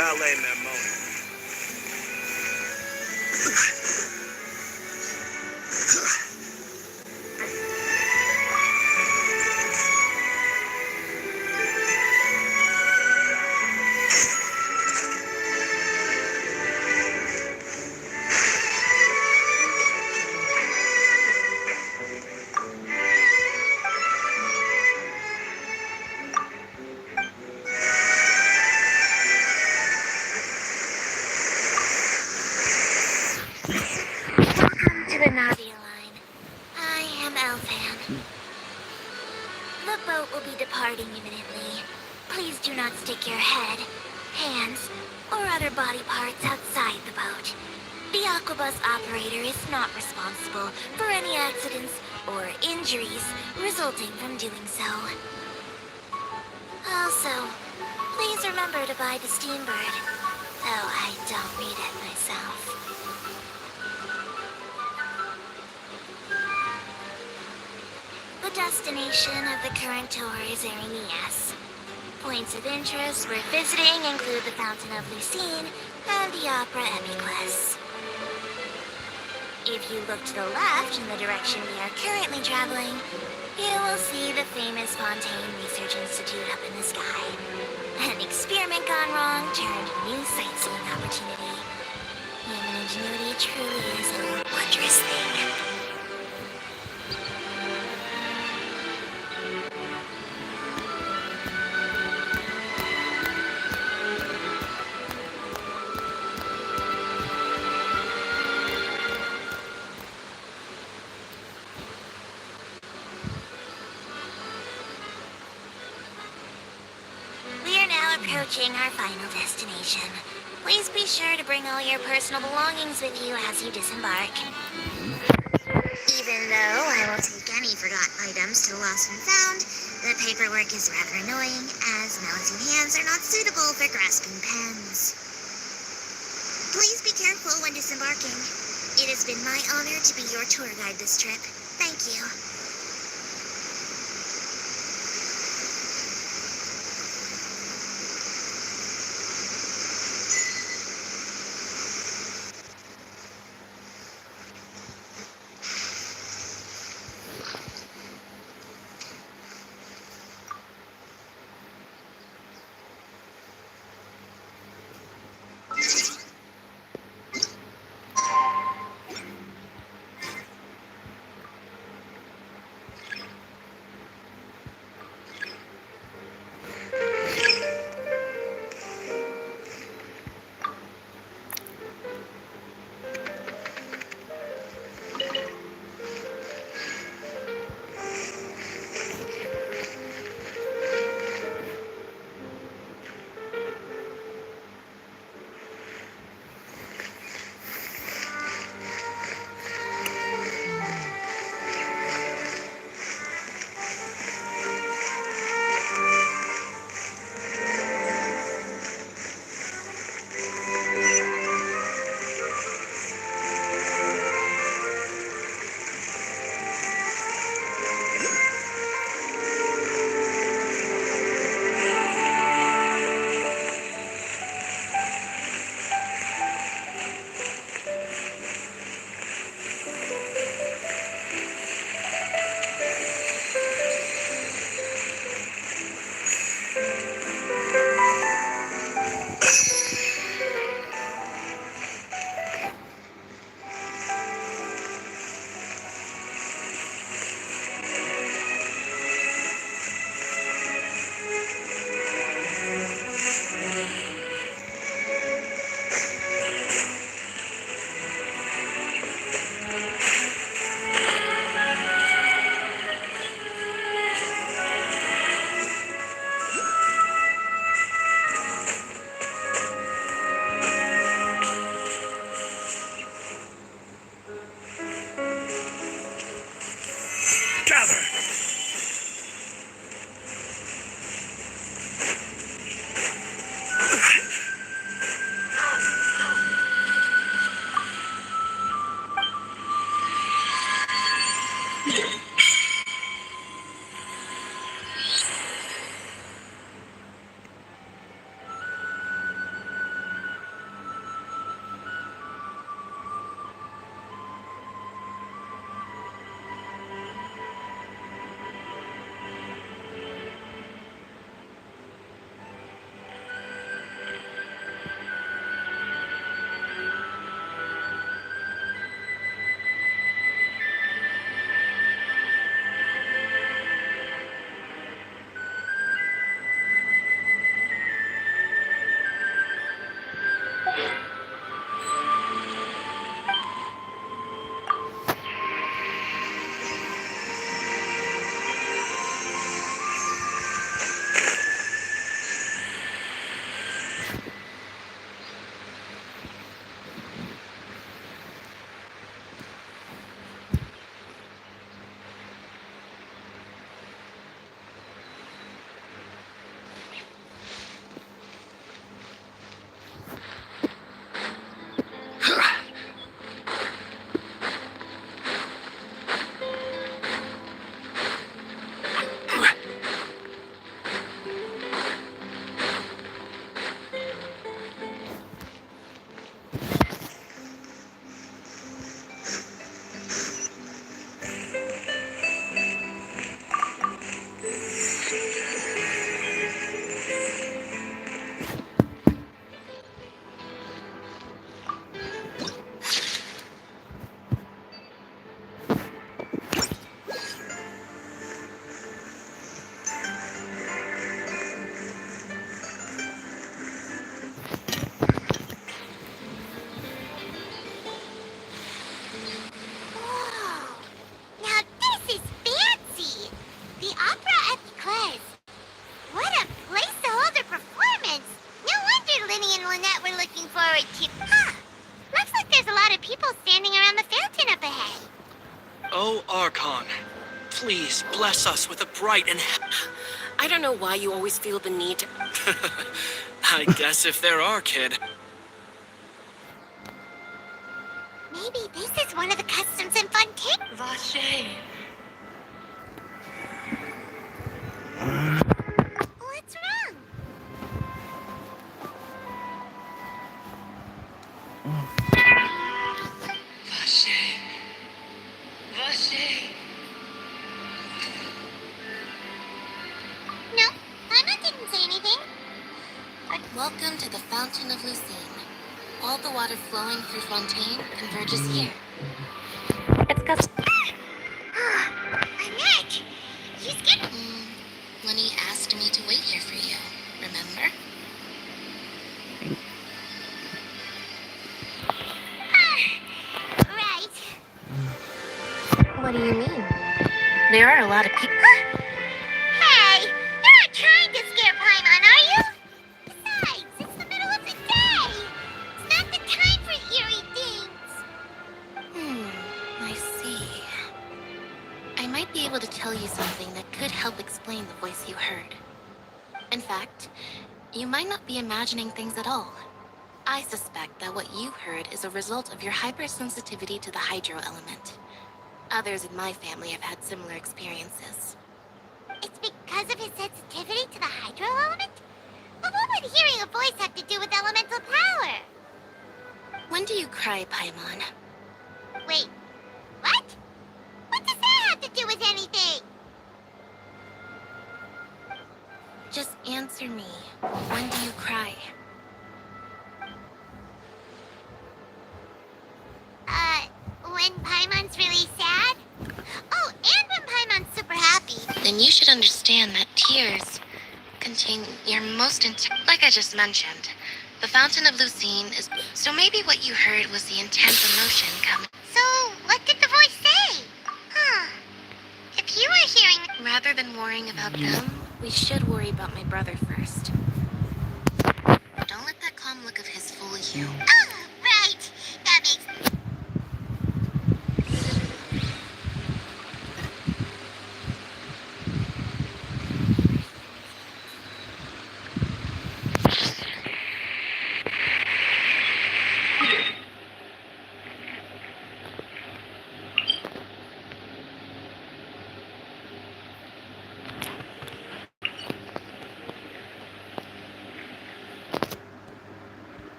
Valet Mamona. To the Navia line. I am Elfan. The boat will be departing imminently. Please do not stick your head, hands, or other body parts outside the boat. The Aquabus operator is not responsible for any accidents or injuries resulting from doing so. Also, please remember to buy the Steambird, though I don't read it myself. The destination of the current tour is Erinias. Points of interest worth visiting include the Fountain of Lucine and the Opera Epiclese. If you look to the left in the direction we are currently traveling, you will see the famous Fontaine Research Institute up in the sky. An experiment gone wrong turned new sightseeing opportunity. Human ingenuity truly is a wondrous thing. Approaching our final destination. Please be sure to bring all your personal belongings with you as you disembark. Even though I will take any forgotten items to the lost and found, the paperwork is rather annoying, as mousing hands are not suitable for grasping pens. Please be careful when disembarking. It has been my honor to be your tour guide this trip. Thank you. please bless us with a bright and... I don't know why you always feel the need to... I guess if there are, kid. Maybe this is one of the customs in Fontaine. Vache. What's wrong? Vache. Vache. No, Anna didn't say anything. Welcome to the Fountain of Lucine. All the water flowing through Fontaine converges here. It's custom. Annette, she's getting... Lenny asked me to wait here for you, remember? Right. What do you mean? There are a lot of people. Hey, you're not trying to scare Paimon, are you? Besides, it's the middle of the day. It's not the time for eerie things. I see. I might be able to tell you something that could help explain the voice you heard. In fact, you might not be imagining things at all. I suspect that what you heard is a result of your hypersensitivity to the hydro element. Others in my family have had similar experiences. It's because of his sensitivity to the hydro element? But what would hearing a voice have to do with elemental power? When do you cry, Paimon? Wait, what? What does that have to do with anything? Just answer me. When do you cry? When Paimon's really sad? Oh, and when Paimon's super happy. Then you should understand that tears contain your most like I just mentioned. The Fountain of Lucine is... So maybe what you heard was the intense emotion coming... So, what did the voice say? If you were hearing... Rather than worrying about them, we should worry about my brother first. Don't let that calm look of his fool you. Oh, right. That makes...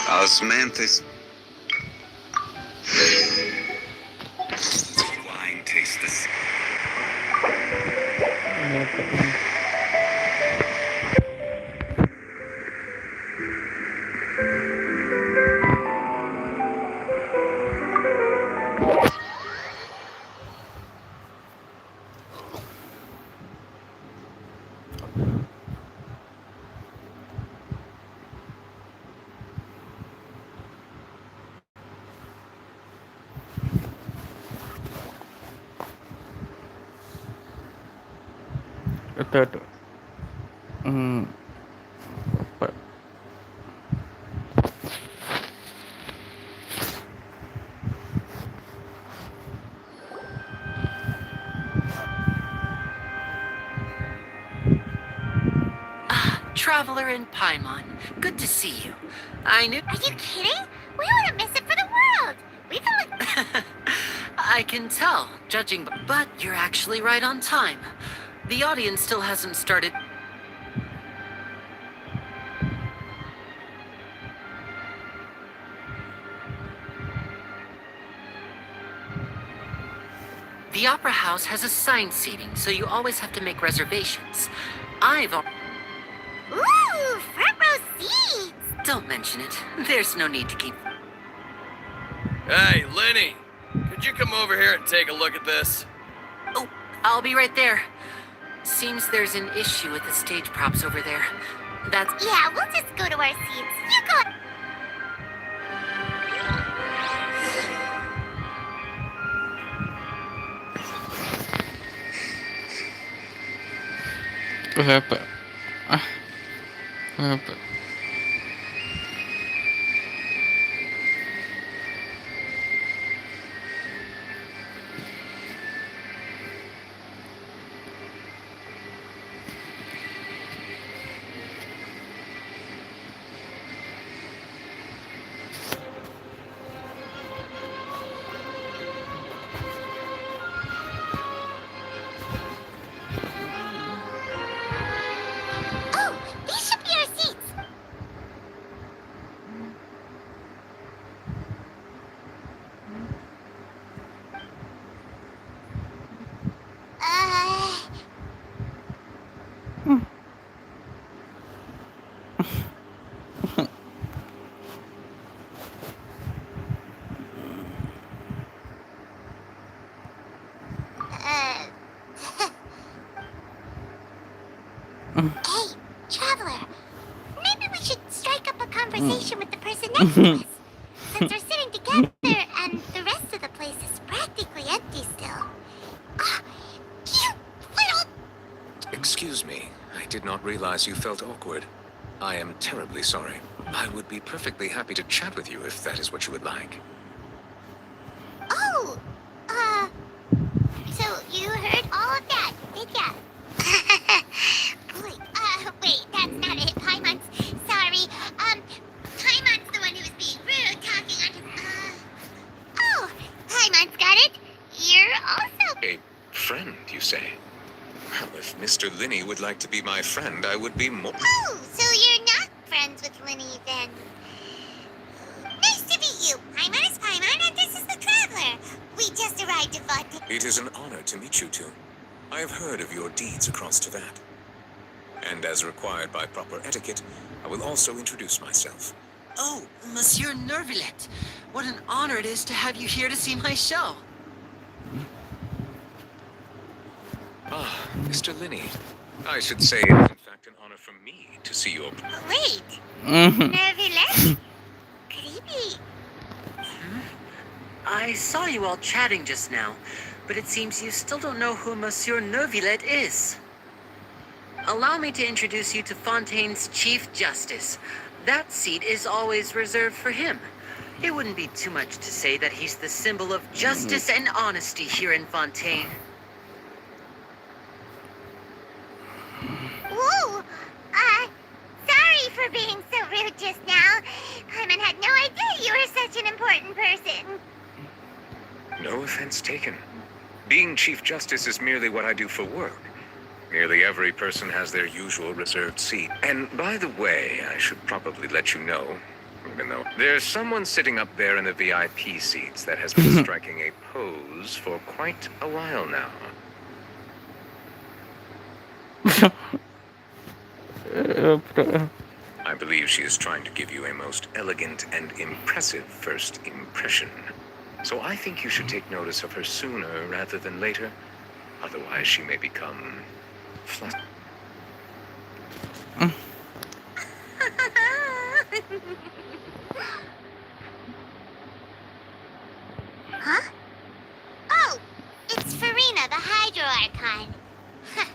Osmanthus. Wine tastes the same. Itu. Apa? Traveler in Paimon. Good to see you. I knew... Are you kidding? We wouldn't miss it for the world. We've only... I can tell, judging... But you're actually right on time. The audience still hasn't started... The The Opera House has assigned seating, so you always have to make reservations. I've... Ooh, front row seats! Don't mention it. There's no need to keep... Hey, Lenny! Could you come over here and take a look at this? Oh, I'll be right there. Seems there's an issue with the stage props over there. That's... Yeah, we'll just go to our seats. You go... Apa? Apa? Oh, these should be our seats. Hey, traveler. Maybe we should strike up a conversation with the person next to us. Since we're sitting together and the rest of the place is practically empty still. Ah, you little... Excuse me. I did not realize you felt awkward. I am terribly sorry. I would be perfectly happy to chat with you if that is what you would like. Oh, so you heard all of that, did ya? Boy, wait, that's not it, Paimon's. Sorry, Paimon's the one who was being rude, talking on oh, Paimon's got it. You're also... A friend, you say? Well, if Mr. Linney would like to be my friend, I would be more... Oh, so you're not friends with Linny, then? Nice to meet you. Paimon is Paimon, and this is the Traveler. We just arrived at Fontaine. It is an honor to meet you two. I have heard of your deeds across to that. And as required by proper etiquette, I will also introduce myself. Oh, Monsieur Nervillet. What an honor it is to have you here to see my show. Ah, Mr. Linney. I should say it is in fact an honor for me to see your... Wait, Nervillet? Creepy. I saw you all chatting just now, but it seems you still don't know who Monsieur Nervillet is. Allow me to introduce you to Fontaine's Chief Justice. That seat is always reserved for him. It wouldn't be too much to say that he's the symbol of justice and honesty here in Fontaine. Whoa! Sorry for being so rude just now. Paimon had no idea you were such an important person. No offense taken. Being Chief Justice is merely what I do for work. Nearly every person has their usual reserved seat. And by the way, I should probably let you know, even though there's someone sitting up there in the VIP seats that has been striking a pose for quite a while now. I believe she is trying to give you a most elegant and impressive first impression. So I think you should take notice of her sooner rather than later. Otherwise, she may become flustered. Huh? Oh, it's Farina, the Hydro Archon. Huh.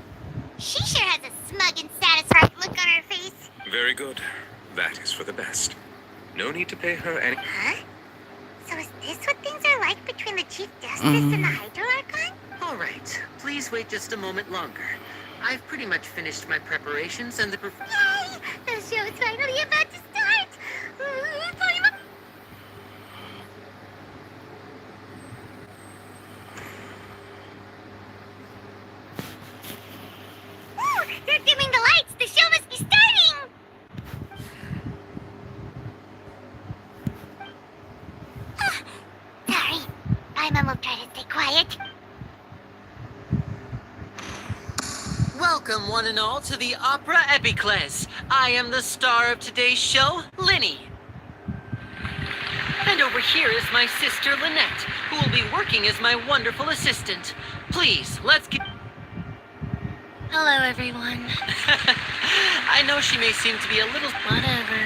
She sure has a smug and satisfied look on her face. Very good. That is for the best. No need to pay her any... Huh? So is this what things are like between the Chief Justice and the Hydro Archon? All right, please wait just a moment longer. I've pretty much finished my preparations and the... Yay! The show is finally about to start! Paimon! Ooh, they're dimming the lights! The show must be starting! Sorry. Paimon will try to stay quiet. Welcome, one and all, to the Opera Epicles. I am the star of today's show, Linny. And over here is my sister, Lynette, who will be working as my wonderful assistant. Please, let's get... Hello, everyone. I know she may seem to be a little... Whatever.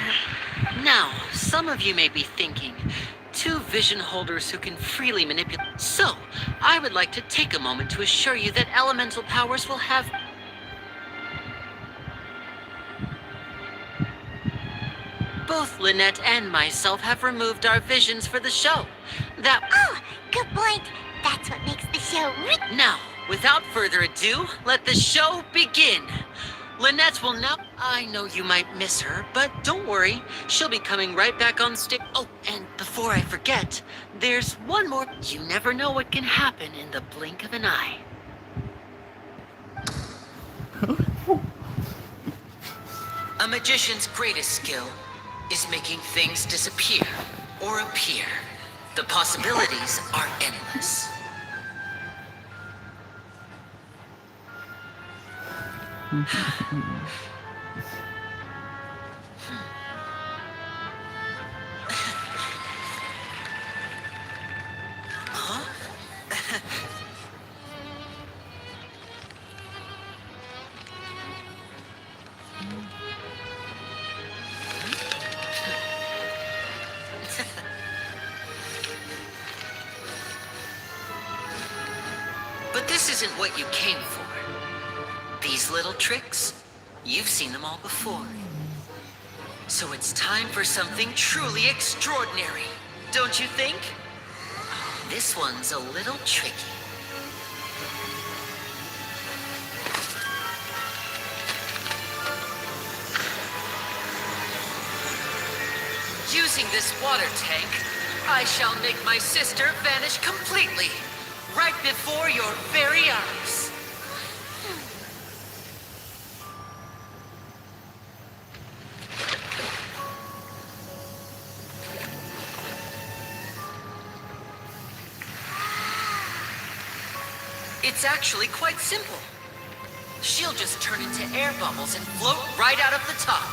Now, some of you may be thinking, two vision holders who can freely manipulate... So, I would like to take a moment to assure you that elemental powers will have... Both Lynette and myself have removed our visions for the show. Oh, good point. That's what makes the show Now, without further ado, let the show begin. Lynette will now... I know you might miss her, but don't worry. She'll be coming right back on stage. Oh, and before I forget, there's one more. You never know what can happen in the blink of an eye. A magician's greatest skill is making things disappear or appear. The possibilities are endless. But this isn't what you came for. These little tricks, you've seen them all before. So it's time for something truly extraordinary, don't you think? This one's a little tricky. Using this water tank, I shall make my sister vanish completely, right before your very eyes. It's actually quite simple. She'll just turn into air bubbles and float right out of the top.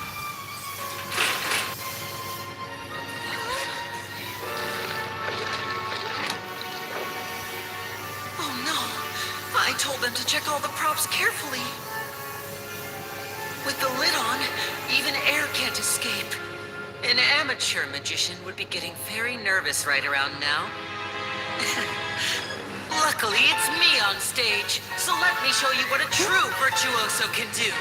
Oh no, I told them to check all the props carefully. With the lid on, even air can't escape. An amateur magician would be getting very nervous right around now. Luckily, it's me on stage, so let me show you what a true virtuoso can do.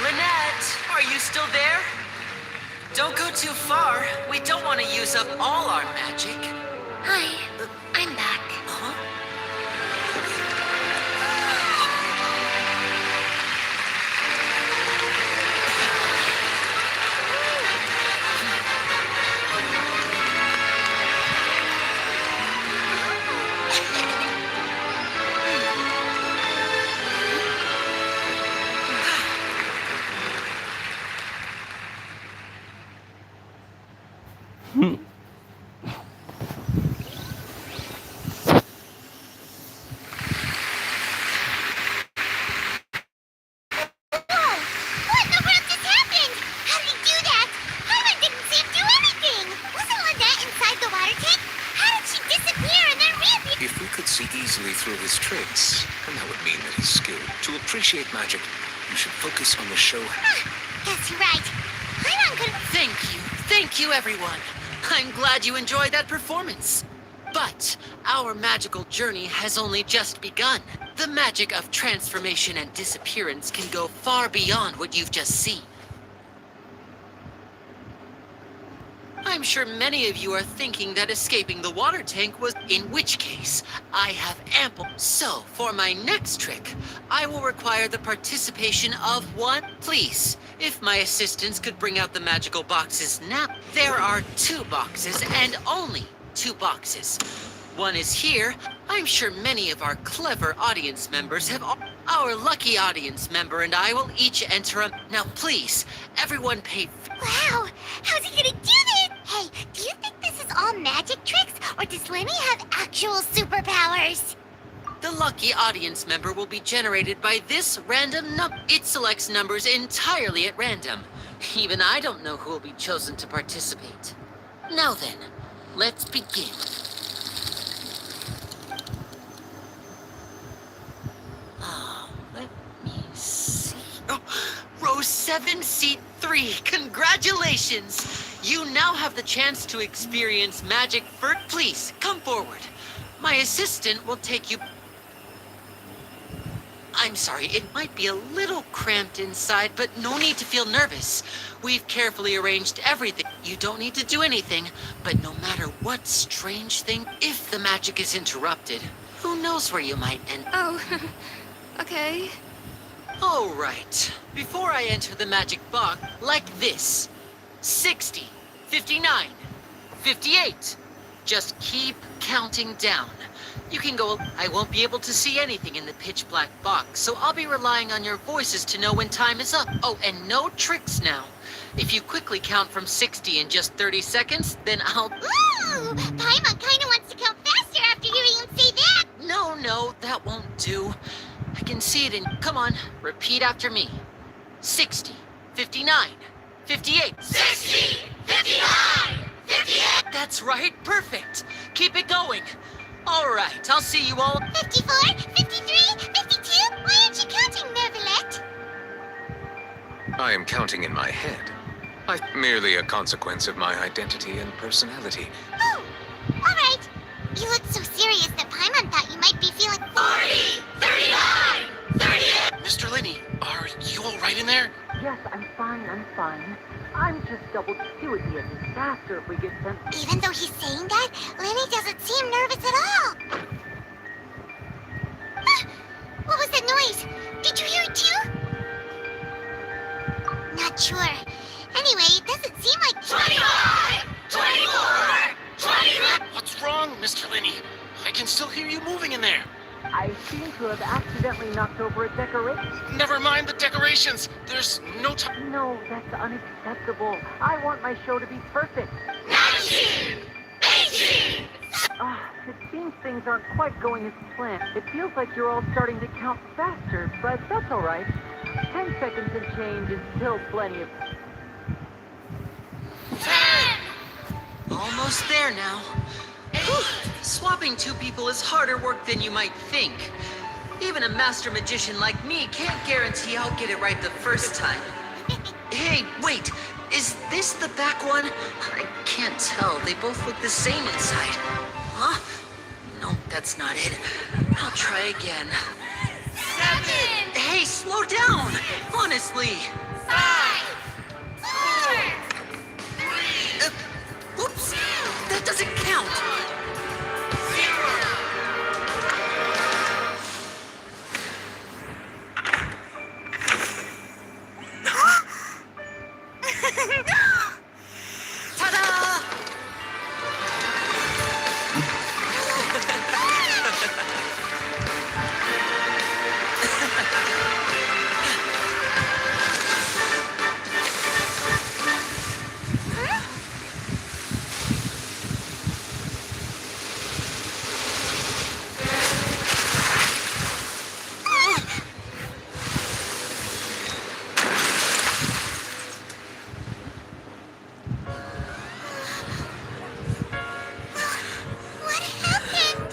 Lynette, are you still there? Don't go too far. We don't want to use up all our magic. Hi, I'm back. Huh? Through his tricks, and that would mean that he's skilled. To appreciate magic, you should focus on the show. Guess you're right. I'm good. Thank you, everyone. I'm glad you enjoyed that performance. But our magical journey has only just begun. The magic of transformation and disappearance can go far beyond what you've just seen. I'm sure many of you are thinking that escaping the water tank was, in which case, I have ample. So, for my next trick, I will require the participation of one. Please, if my assistants could bring out the magical boxes now. There are 2 boxes, and only 2 boxes. One is here. I'm sure many of our clever audience members have... Our lucky audience member and I will each enter a... Now please, everyone pay... Wow, how's he gonna do this? Hey, do you think this is all magic tricks, or does Lenny have actual superpowers? The lucky audience member will be generated by this random number. It selects numbers entirely at random. Even I don't know who will be chosen to participate. Now then, let's begin. Let me see. Oh, row 7, seat 3. Congratulations! You now have the chance to experience magic for... Please, come forward. My assistant will take you... I'm sorry, it might be a little cramped inside, but no need to feel nervous. We've carefully arranged everything. You don't need to do anything, but no matter what strange thing, if the magic is interrupted, who knows where you might end. Oh, okay. All right. Before I enter the magic box, like this. 60, 59, 58. Just keep counting down. You can go... I won't be able to see anything in the pitch black box, so I'll be relying on your voices to know when time is up. Oh, and no tricks now. If you quickly count from 60 in just 30 seconds, then I'll... Ooh! Paimon kinda wants to count faster after hearing him say that! No, that won't do. I can see it in... Come on, repeat after me. 60, 59, 58... 60! 59! 58! That's right, perfect. Keep it going. All right, I'll see you all... 54, 53, 52? Why aren't you counting, Nervalet? I am counting in my head. I'm merely a consequence of my identity and personality. Oh, all right. You look so serious that Paimon thought you might be feeling... 40, 39, 38... Mr. Lenny, are you all right in there? Yes, I'm fine. I'm just double... It would be a disaster if we get sent... Even though he's saying that, Lenny doesn't seem nervous at all. Ah, what was that noise? Did you hear it too? Not sure. Anyway, it doesn't seem like... 25! 24! 25! What's wrong, Mr. Lenny? I can still hear you moving in there. I seem to have accidentally knocked over a decoration. Never mind the decorations. There's no time. No, that's unacceptable. I want my show to be perfect. 19! 18! It seems things aren't quite going as planned. It feels like you're all starting to count faster, but that's all right. 10 seconds and change is still plenty of... 10! Almost there now. Whew. Swapping two people is harder work than you might think. Even a master magician like me can't guarantee I'll get it right the first time. Hey, wait. Is this the back one? I can't tell. They both look the same inside. Huh? No, that's not it. I'll try again. 7! Hey, slow down! Honestly. 5! 4! 3! Whoops! That doesn't count! 0! Ta-da! What happened?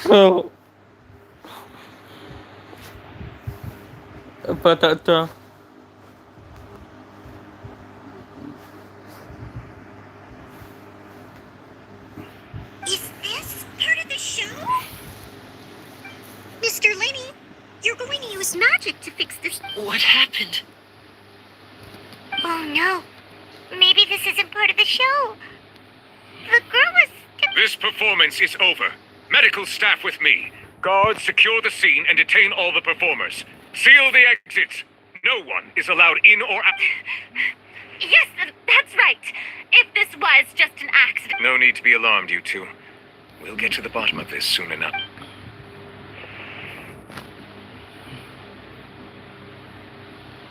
Oh. Apa tak tahu? Is this part of the show? Mr. Lenny, you're going to use magic to fix this. What happened? Oh no. Maybe this isn't part of the show. The girl was stuck This performance is over. Medical staff with me. Guards, secure the scene and detain all the performers. Seal the exits. No one is allowed in or out. Yes, that's right. If this was just an accident. No need to be alarmed, you two. We'll get to the bottom of this soon enough.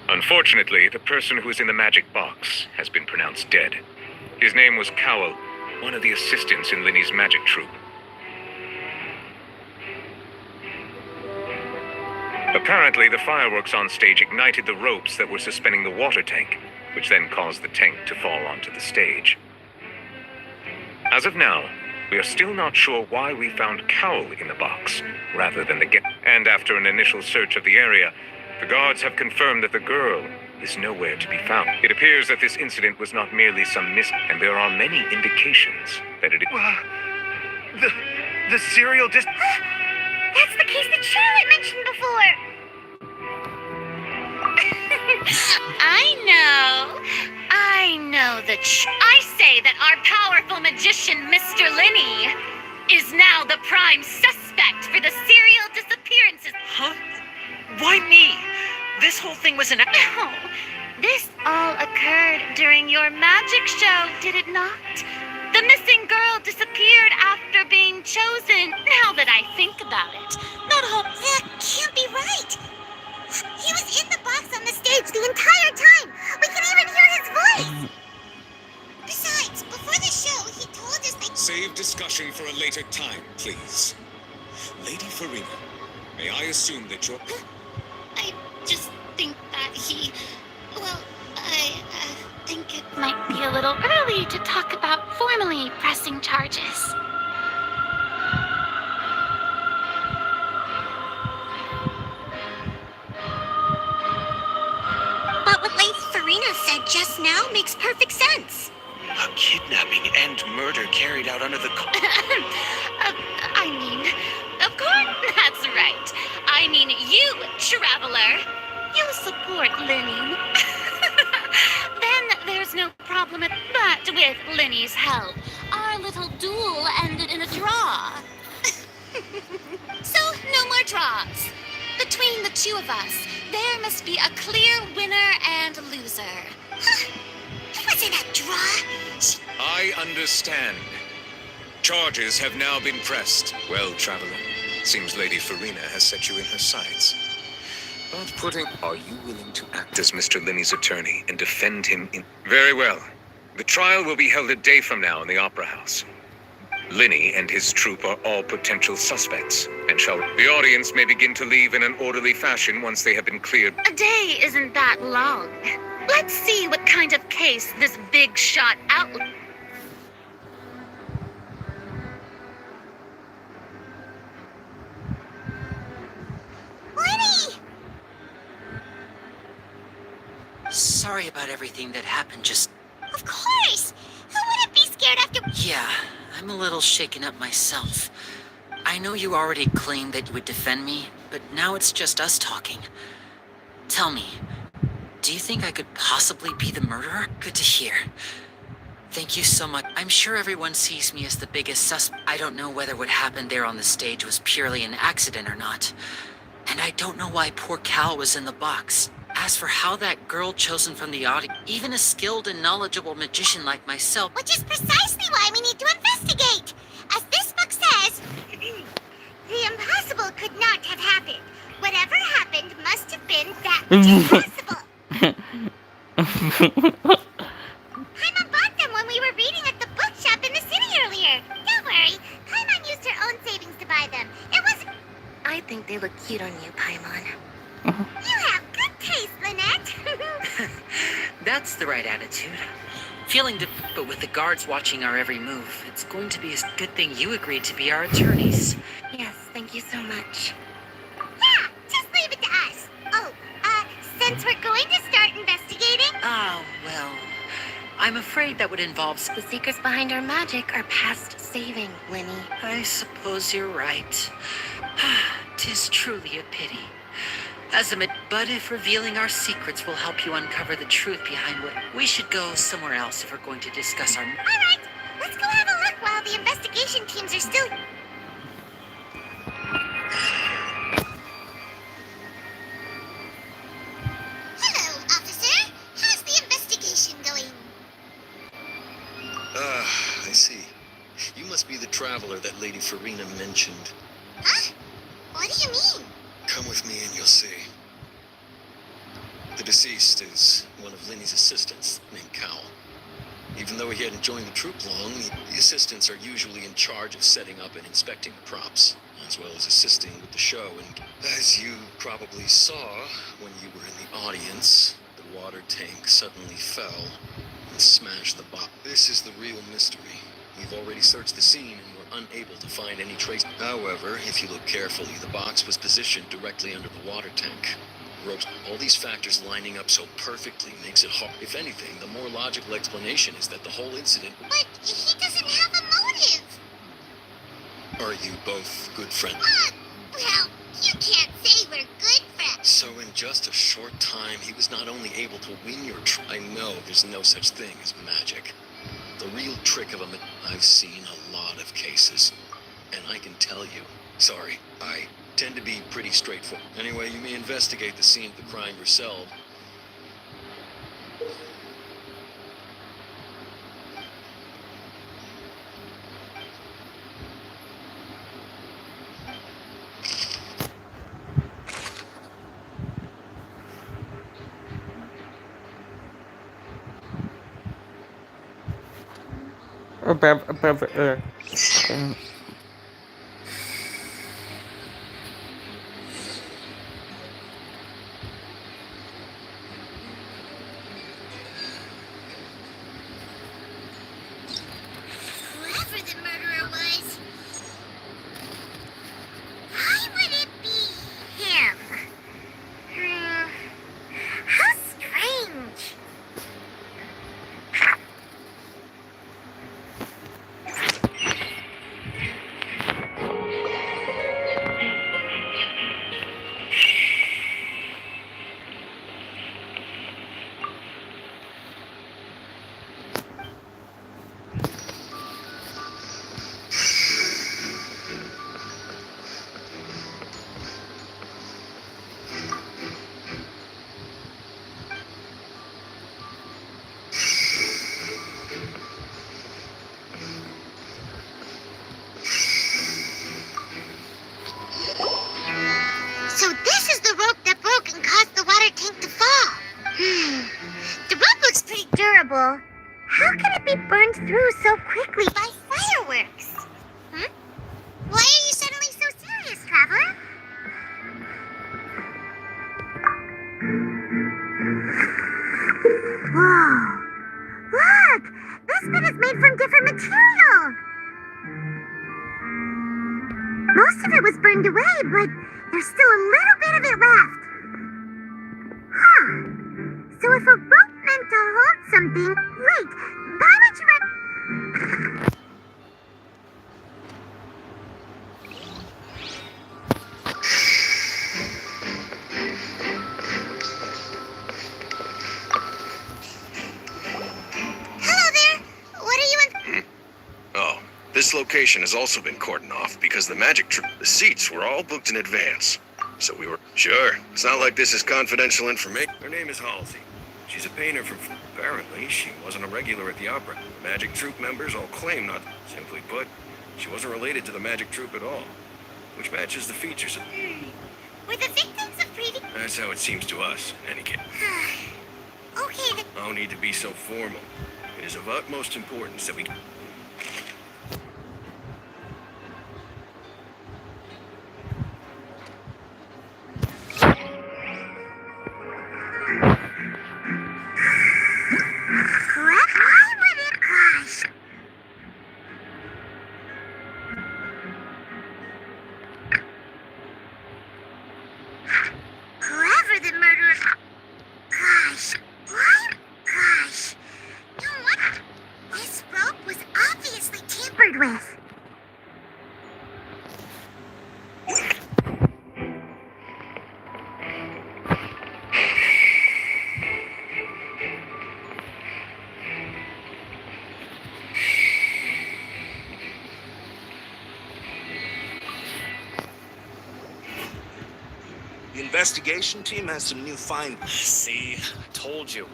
Unfortunately, the person who is in the magic box has been pronounced dead. His name was Cowell, one of the assistants in Linny's magic troupe. Apparently, the fireworks on stage ignited the ropes that were suspending the water tank, which then caused the tank to fall onto the stage. As of now, we are still not sure why we found Cowell in the box, rather than the guest. And after an initial search of the area, the guards have confirmed that the girl is nowhere to be found. It appears that this incident was not merely some and there are many indications that it is. The serial just... That's the case that Charlotte mentioned before. I know that I say that our powerful magician, Mr. Linny, is now the prime suspect for the serial disappearances. Huh? Why me? This whole thing was an... No, this all occurred during your magic show, did it not? The missing girl disappeared after being chosen. Now that I think about it, That can't be right. He was in the box on the stage the entire time. We can even hear his voice. Besides, before the show, he told us that... Save discussion for a later time, please. Lady Farina, may I assume that you're... I just think that I think it might be a little early to talk about formally pressing charges. But what Lady Farina said just now makes perfect sense. A kidnapping and murder carried out under the... Of course, that's right. I mean, you, traveler. You support Linny. Then there's no problem but with Linny's help. Our little duel ended in a draw. So, no more draws. Between the two of us, there must be a clear winner and loser. It wasn't a draw. I understand. Charges have now been pressed. Well, traveler, seems Lady Farina has set you in her sights. But are you willing to act as Mr. Linny's attorney and defend him in... Very well. The trial will be held a day from now in the Opera House. Linny and his troupe are all potential suspects, and the audience may begin to leave in an orderly fashion once they have been cleared. A day isn't that long. Let's see what kind of case this big shot outlet... Lenny! Sorry about everything that happened just... Of course! Who wouldn't be scared after... Yeah, I'm a little shaken up myself. I know you already claimed that you would defend me, but now it's just us talking. Tell me, do you think I could possibly be the murderer? Good to hear. Thank you so much. I'm sure everyone sees me as the biggest suspect. I don't know whether what happened there on the stage was purely an accident or not. And I don't know why poor Cal was in the box. As for how that girl chosen from the audience, even a skilled and knowledgeable magician like myself... Which is precisely why we need to investigate. As this book says, the impossible could not have happened. Whatever happened must have been that which is possible. Paimon bought them when we were reading at the bookshop in the city earlier. Don't worry, Paimon used her own savings to buy them. It was... I think they look cute on you, Paimon. You have good taste, Lynette. That's the right attitude. Feeling but with the guards watching our every move, it's going to be a good thing you agreed to be our attorneys. Yes, thank you so much. Yeah, just leave it to us. Oh, since we're going to start investigating... Oh, well, I'm afraid that would involve... The secrets behind our magic are past saving, Linny. I suppose you're right. 'Tis truly a pity. But if revealing our secrets will help you uncover the truth behind what... We should go somewhere else if we're going to discuss our... All right, let's go have a look while the the investigation teams are still... Hello, officer. How's the investigation going? Ah, I see. You must be the traveler that Lady Farina mentioned. Huh? What do you mean? Come with me and you'll see. The deceased is one of Linny's assistants, named Cal. Even though he hadn't joined the troop long, the assistants are usually in charge of setting up and inspecting the props, as well as assisting with the show. And as you probably saw when you were in the audience, the water tank suddenly fell and smashed the box. This is the real mystery. We've already searched the scene and were unable to find any trace. However, if you look carefully, the box was positioned directly under the water tank. Ropes, all these factors lining up so perfectly makes it hard. If anything, the more logical explanation is that the whole incident... But he doesn't have a motive. Are you both good friends? Well, you can't say we're good friends. So in just a short time, he was not only able to win your I know there's no such thing as magic. The real trick of I've seen a lot of cases, and I can tell you, sorry, I tend to be pretty straightforward. Anyway, you may investigate the scene of the crime yourself. Whoever the murderer was, why would it be him? How strange. So this is the rope that broke and caused the water tank to fall. The rope looks pretty durable. How can it be burned through so quickly by fireworks? Why are you suddenly so serious, traveler? Whoa! Look! This bit is made from different material. Most of it was burned away, but there's still a little bit of it left. Huh. So if a rope meant to hold something... Wait, why would you... Hello there! What are you in... Oh, this location has also been cordoned off because the the seats were all booked in advance. So we were... Sure, it's not like this is confidential information. Her name is Halsey. She's a painter from... Apparently, she wasn't a regular at the opera. Magic Troupe members all claim not... Simply put, she wasn't related to the Magic Troupe at all. Which matches the features of... Were the victims of previous... That's how it seems to us, in any case. Okay, then... No need to be so formal. It is of utmost importance that we... Why would it crash? Whoever the murderer... Gosh, why? Gosh. You know what? This rope was obviously tampered with. investigation team has some new findings. See, I told you.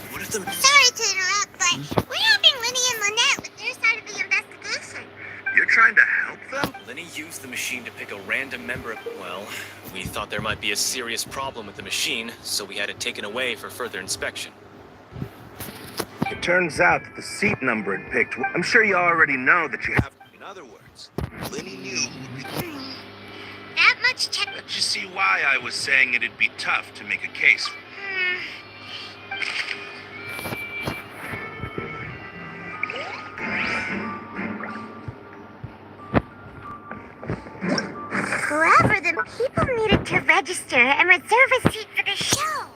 What if the... Sorry to interrupt, but we're helping Linny and Lynette with their side of the investigation. You're trying to help them? Lenny used the machine to pick a random member of... Well, we thought there might be a serious problem with the machine, so we had it taken away for further inspection. It turns out that the seat number it picked... I'm sure you already know that you have... In other words, Linny knew... That much check... Let you see why I was saying it'd be tough to make a case. Whoever the people needed to register and reserve a seat for the show.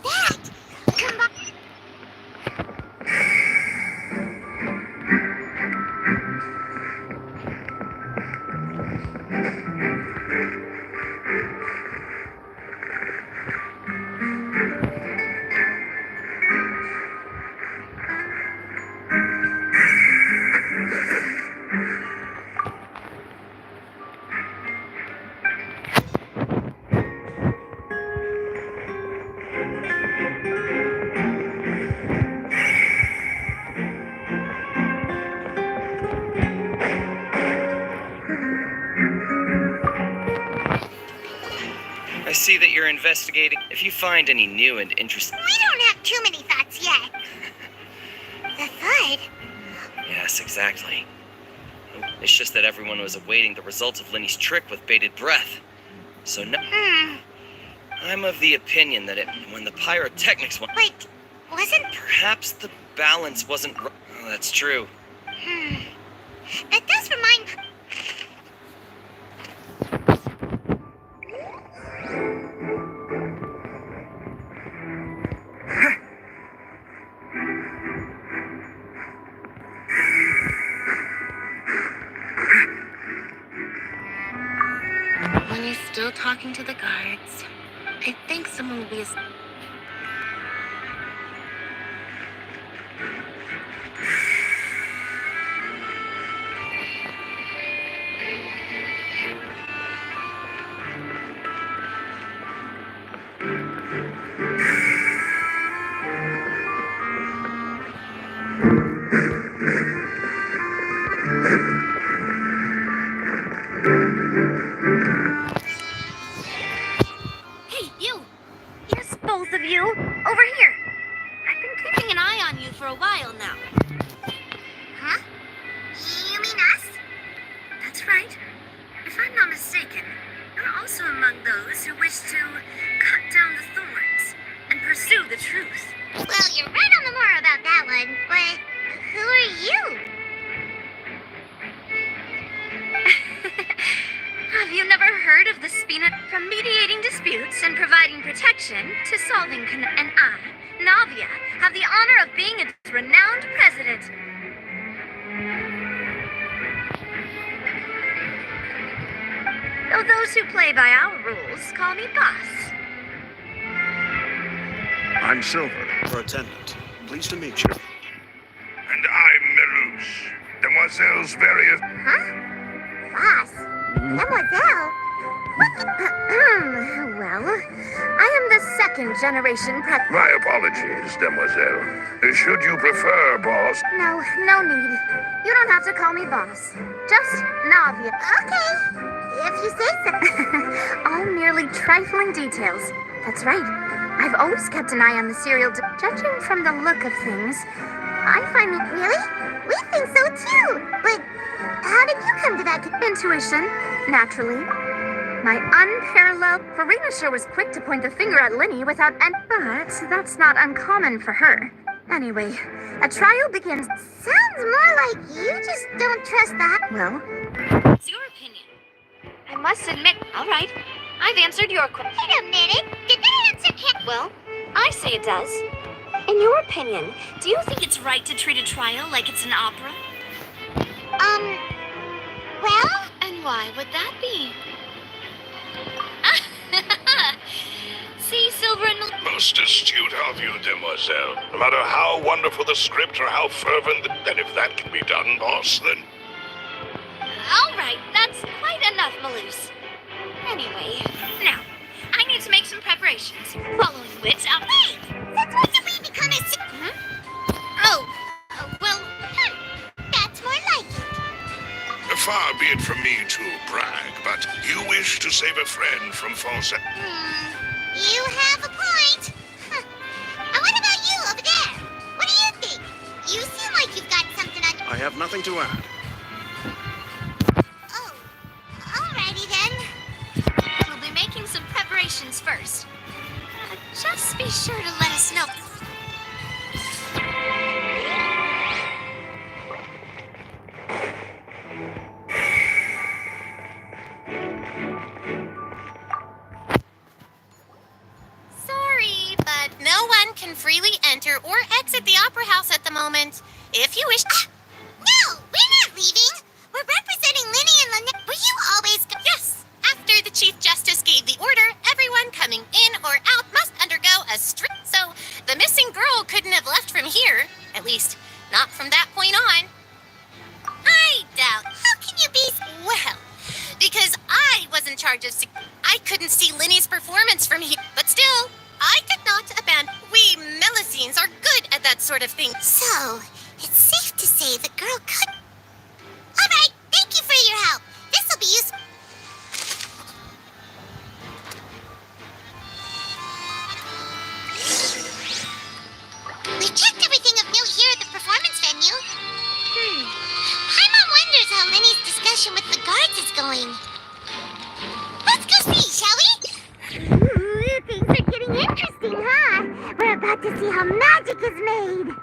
That combined... I see that you're investigating. If you find any new and interesting... We don't have too many thoughts yet. The thought? Yes, exactly. It's just that everyone was awaiting the results of Lenny's trick with bated breath. So no... I'm of the opinion that when the pyrotechnics went... Wait, wasn't... Perhaps the balance wasn't... Oh, that's true. That does remind... When you're still talking to the guards, I think someone will be... Hey, you! Yes, both of you! Over here! I've been keeping an eye on you for a while now. Huh? You mean us? That's right. If I'm not mistaken, you're also among those who wish to cut down the thorns and pursue the truth. Well, you're right on the mark about that one, but who are you? Have you never heard of the Spina? From mediating disputes and providing protection to solving and I, Navia, have the honor of being its renowned president. Though those who play by our rules call me boss. I'm Silver. For attendant. Pleased to meet you. And I'm Merouche, Demoiselle's very... Huh? Boss? Mademoiselle? Well, I am the second generation My apologies, Demoiselle. Should you prefer, boss? No need. You don't have to call me boss. Just Navia. Okay, if you say so. All merely trifling details. That's right. I've always kept an eye on the serial. Judging from the look of things, I find it... Really? We think so too. But how did you come to that Intuition, naturally. My unparalleled... Farina sure was quick to point the finger at Linny without... But that's not uncommon for her. Anyway, a trial begins... Sounds more like you just don't trust that. Well... It's your opinion. I must admit... All right. I've answered your question. Wait a minute. Did that answer Well, I say it does. In your opinion, do you think it's right to treat a trial like it's an opera? Well? And why would that be? See, Silver and... Most astute of you, Demoiselle. No matter how wonderful the script or how fervent, then if that can be done, boss, then... All right, that's quite enough, Maloose. Anyway, now, going to make some preparations. Following which, I'll... Wait! Since when did we become a that's more like it. Far be it from me to brag, but you wish to save a friend from false... You have a point. Huh. And what about you over there? What do you think? You seem like you've got something on... I have nothing to add. Oh, alrighty then. We'll be making some preparations first. Just be sure to let us know. Sorry, but no one can freely enter or exit the Opera House at the moment. If you wish... No, we're not leaving. We're representing Linny and Lynette. Were you always... Yes. After the Chief Justice gave the order, everyone coming in or out must undergo a strict... So, the missing girl couldn't have left from here. At least, not from that point on. I doubt. How can you be... Well, because I was in charge of... I couldn't see Linny's performance from here. But still, I could not abandon... We Melusines are good at that sort of thing. So, it's safe to say the girl could... Alright, thank you for your help. This'll be useful. We've checked everything of note here at the performance venue. Paimon wonders how Linny's discussion with the guards is going. Let's go see, shall we? Ooh, things are getting interesting, huh? We're about to see how magic is made.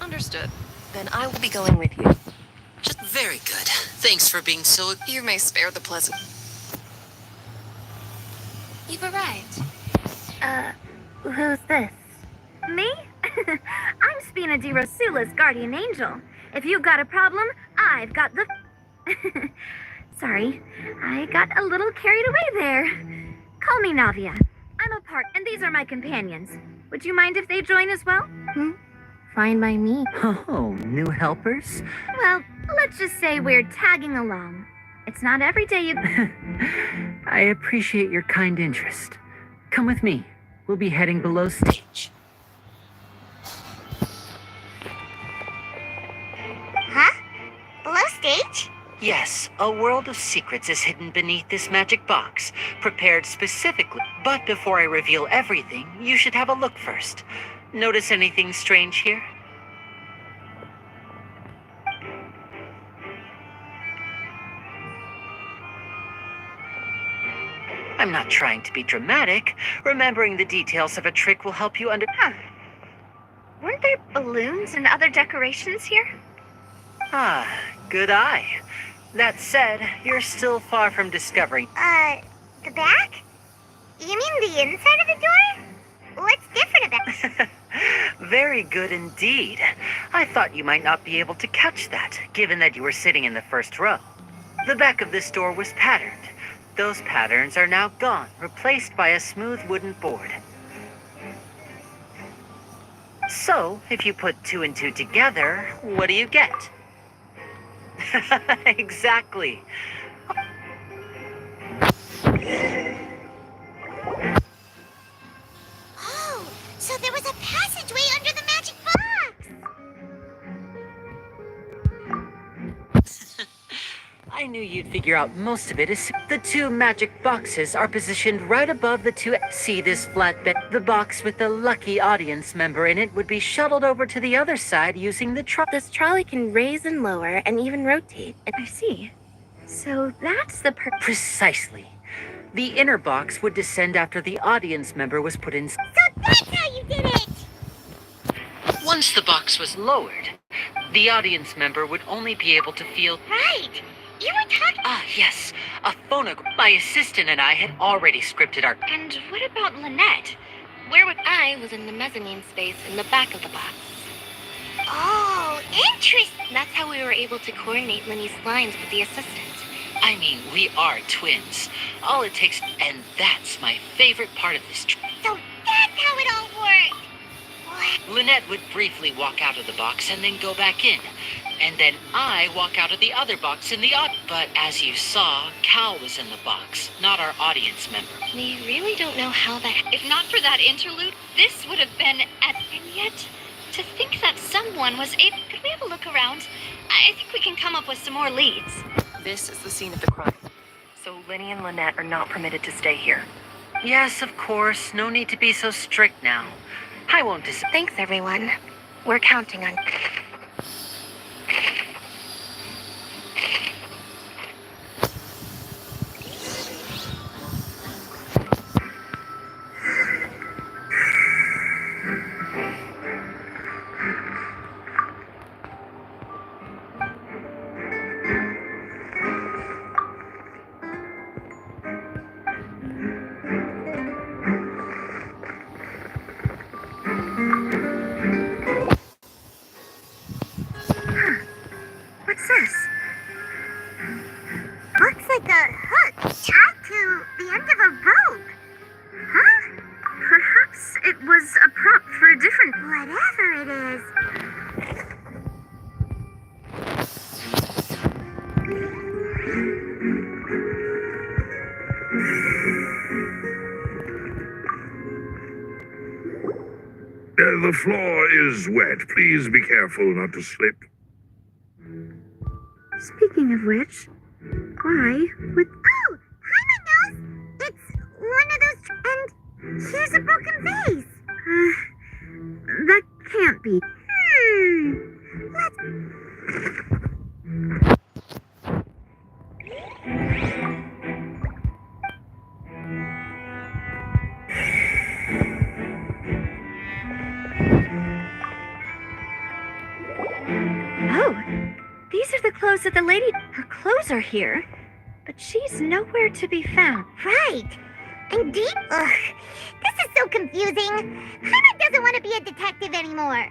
Understood. Then I will be going with you. Very good. Thanks for being so... You may spare the pleasant. You've arrived. Who's this? Me? I'm Spina di Rosula's guardian angel. If you've got a problem, I've got the... Sorry, I got a little carried away there. Call me Navia. I'm a part, and these are my companions. Would you mind if they join as well? Fine by me. Oh, new helpers? Well, let's just say we're tagging along. It's not every day you... I appreciate your kind interest. Come with me. We'll be heading below stage. Huh? Below stage? Yes, a world of secrets is hidden beneath this magic box, prepared specifically. But before I reveal everything, you should have a look first. Notice anything strange here? I'm not trying to be dramatic. Remembering the details of a trick will help you Weren't there balloons and other decorations here? Ah, good eye. That said, you're still far from discovering... The back? You mean the inside of the door? What's different about it? Very good indeed. I thought you might not be able to catch that, given that you were sitting in the first row. The back of this door was patterned. Those patterns are now gone, replaced by a smooth wooden board. So, if you put 2 and 2 together, what do you get? Exactly. Oh, so there was a passageway under the magic box! I knew you'd figure out most of it. The two magic boxes are positioned right above the two. See this flatbed? The box with the lucky audience member in it would be shuttled over to the other side using the trolley. This trolley can raise and lower and even rotate. I see. So that's the Precisely. The inner box would descend after the audience member was put in. So that's how you did it! Once the box was lowered, the audience member would only be able to feel. Right! You were talking. Ah, yes. A phonograph. My assistant and I had already scripted our. And what about Lynette? Where would I was in the mezzanine space in the back of the box. Oh, interesting. That's how we were able to coordinate Lenny's lines with the assistant. I mean, we are twins. All it takes. And that's my favorite part of this trip. So that's how it all worked. What? Lynette would briefly walk out of the box and then go back in. And then I walk out of the other box in the But as you saw, Cal was in the box, not our audience member. We really don't know how that. If not for that interlude, this would have been at. And yet, to think that someone was able. Could we have a look around? I think we can come up with some more leads. This is the scene of the crime. So Lenny and Lynette are not permitted to stay here. Yes, of course. No need to be so strict now. I won't Thanks, everyone. We're counting on. What's this? Looks like a hook tied to the end of a rope. Huh? Perhaps it was a prop for a different. Whatever it is. The floor is wet. Please be careful not to slip. Speaking of which, why would. Oh! Paimon knows! It's one of those. And here's a broken vase. That can't be. Oh, these are the clothes that the lady. Her clothes are here, but she's nowhere to be found. Right. Indeed. Ugh. This is so confusing. Paimon doesn't want to be a detective anymore.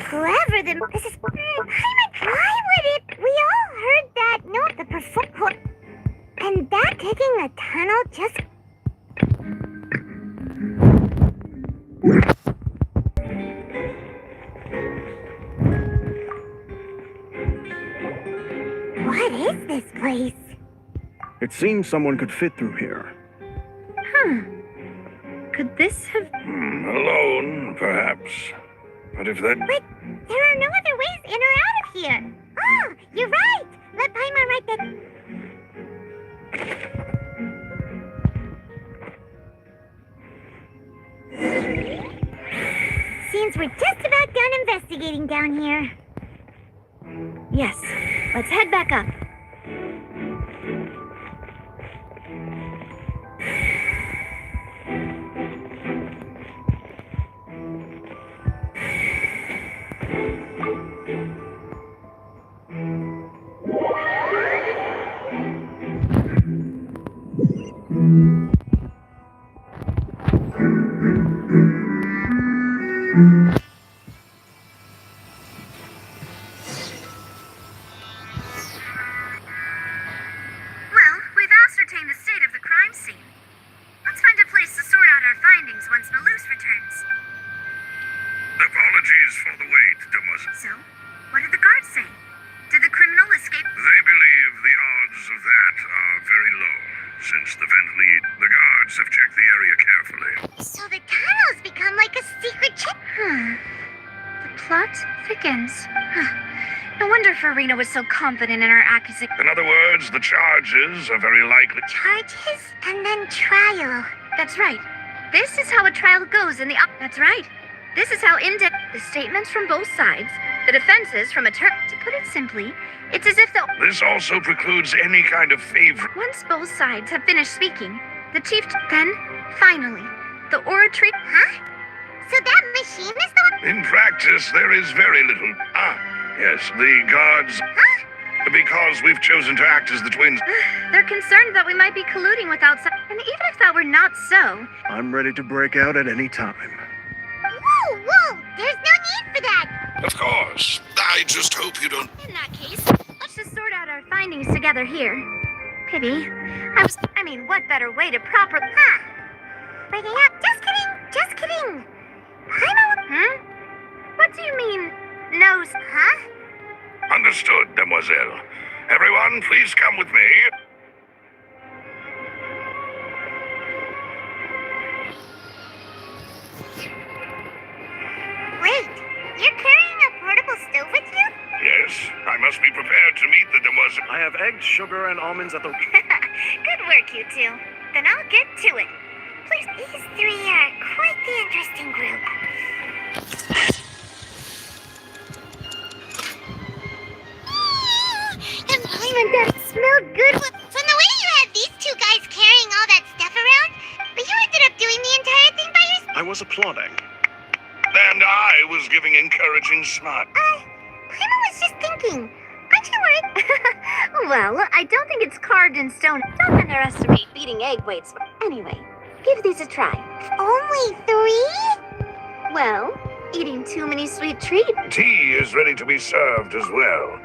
Clever than this is. Why would it? We all heard that note. The perform. And that taking a tunnel just. What is this place? It seems someone could fit through here. Could this have. Alone, perhaps. But if that... But there are no other ways in or out of here. Oh, you're right. Let Paimon write that. Seems we're just about done investigating down here. Yes, let's head back up. things once Malus returns. Apologies for the wait, Demoiselle. So, what did the guards say? Did the criminal escape? They believe the odds of that are very low. Since the vent lead, the guards have checked the area carefully. So the tunnel's become like a secret chip. The plot thickens. No wonder Farina was so confident in her accusation. In other words, the charges are very likely. Charges and then trial. That's right. This is how a trial goes in the... That's right. This is how the statements from both sides, the defenses from attorney... To put it simply, it's as if the... This also precludes any kind of favor. Once both sides have finished speaking, the chief... Then, finally, the oratory... Huh? So that machine is the one... In practice, there is very little... Yes, the guards... Huh? Because we've chosen to act as the twins. They're concerned that we might be colluding with outside... And even if that were not so... I'm ready to break out at any time. Whoa! There's no need for that! Of course. I just hope you don't... In that case, let's just sort out our findings together here. Pibby, what better way to properly... Breaking up. Just kidding. What do you mean, nose? Huh? Understood, Demoiselle. Everyone, please come with me. Wait, you're carrying a portable stove with you? Yes, I must be prepared to meet the Demoiselle. I have eggs, sugar, and almonds at the... Good work, you two. Then I'll get to it. Please, these three are quite the interesting group. The environment that smelled good. From the way you had these two guys carrying all that stuff around, but you ended up doing the entire thing by yourself. I was applauding. And I was giving encouraging smart. Paimon was just thinking. Aren't you worried? Well, I don't think it's carved in stone. Don't underestimate beating egg weights. Anyway, give these a try. Only 3? Well, eating too many sweet treats. Tea is ready to be served as well.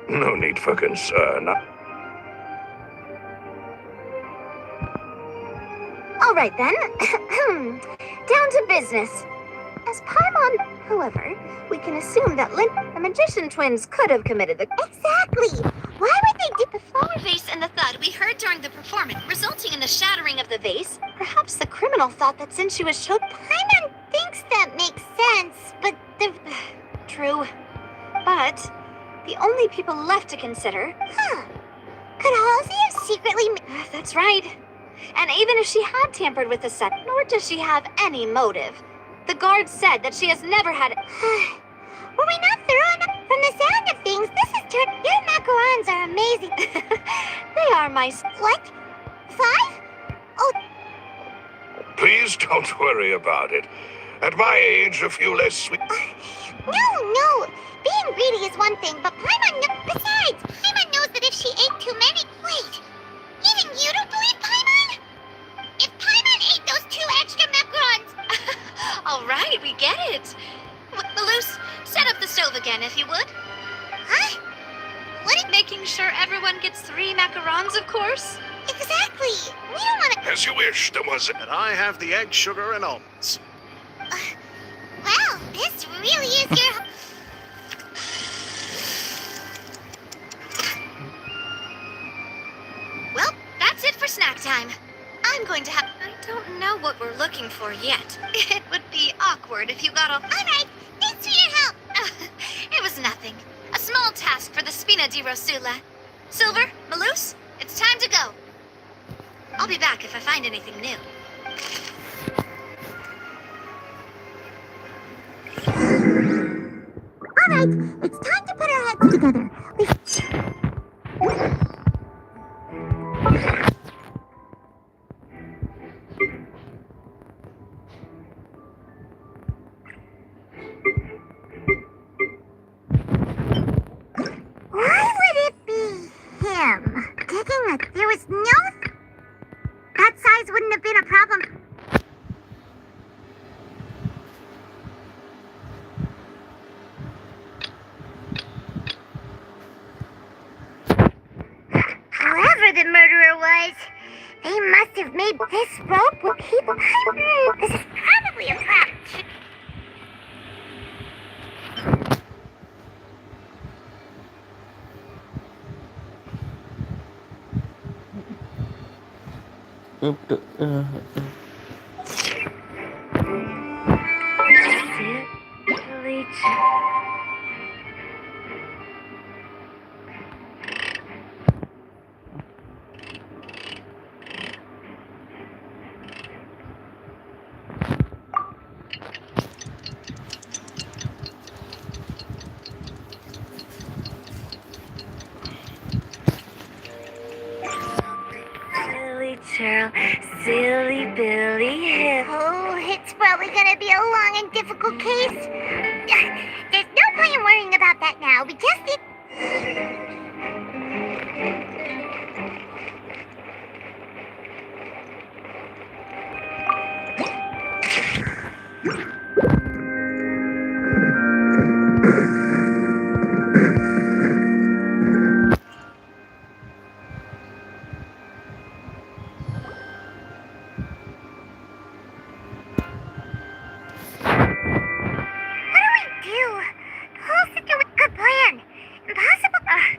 No need for concern. All right, then. Down to business. As Paimon, however, we can assume that the magician twins could have committed the... Exactly! Why would they do... The flower vase and the thud we heard during the performance, resulting in the shattering of the vase, perhaps the criminal thought that since she was choked... Paimon thinks that makes sense, but the... True. But the only people left to consider... Could Halsey have secretly... That's right. And even if she had tampered with the set, nor does she have any motive. The guard said that she has never had... Were we not thorough enough? From the sound of things, this is your macarons are amazing. They are my... What? 5? Oh... Please don't worry about it. At my age, a few less sweet... No. Being greedy is one thing, but Paimon... Besides, Paimon knows that if she ate too many... Wait, even you don't believe Paimon? If Paimon ate those 2 extra macarons... All right, we get it. Malus, set up the stove again, if you would. Huh? What? Making sure everyone gets 3 macarons, of course. Exactly. We don't want to... As you wish, Demoiselle. And I have the egg, sugar, and almonds. Wow, this really is your... Well, that's it for snack time. I'm going to have... I don't know what we're looking for yet. It would be awkward if you got off... All right, thanks for your help. It was nothing. A small task for the Spina di Rosula. Silver, Malus, it's time to go. I'll be back if I find anything new. All right, it's time to put our heads together. Why would it be him? There was no... That size wouldn't have been a problem. Whoever the murderer was, they must have made this rope will keep... This is exactly a crap. Silly Cheryl, silly Billy Hill. Oh, it's probably gonna be a long and difficult case. There's no point in worrying about that now. We just need...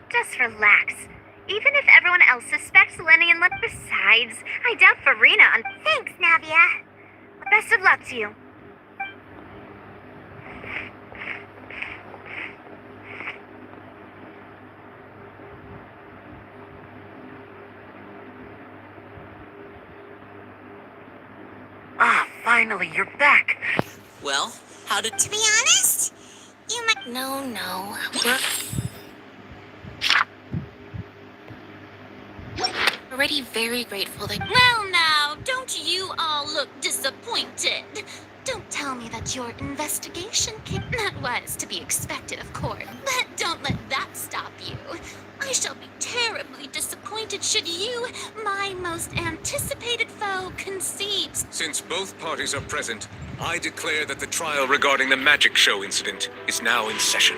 Just relax. Even if everyone else suspects Lenny and Len, besides, I doubt Farina on. Thanks, Navia. Best of luck to you. Ah, finally, you're back. Well, how did... To be honest, you might... No. Already very grateful that... Well now, don't you all look disappointed? Don't tell me that your investigation that was to be expected, of course. But don't let that stop you. I shall be terribly disappointed should you, my most anticipated foe, concede. Since both parties are present, I declare that the trial regarding the magic show incident is now in session.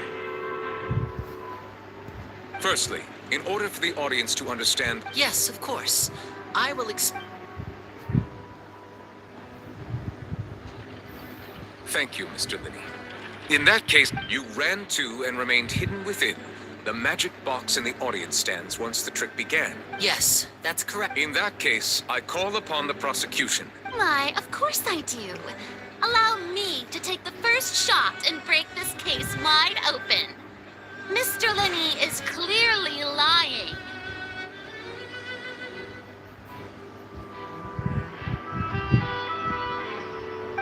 Firstly, in order for the audience to understand... Yes, of course. I will Thank you, Mr. Linney. In that case, you ran to and remained hidden within the magic box in the audience stands once the trick began. Yes, that's correct. In that case, I call upon the prosecution. Why, of course I do. Allow me to take the first shot and break this case wide open. Mr. Linney is clearly lying.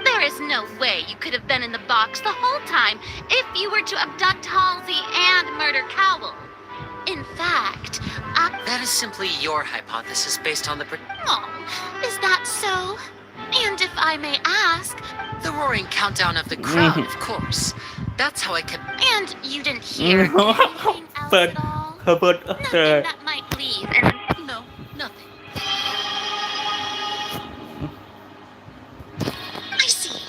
There is no way you could have been in the box the whole time if you were to abduct Halsey and murder Cowell. In fact, That is simply your hypothesis based on the... Oh, is that so? And if I may ask... The roaring countdown of the crowd, of course. That's how I kept... And you didn't hear anything else at all? Nothing that might leave and... No, nothing. I see.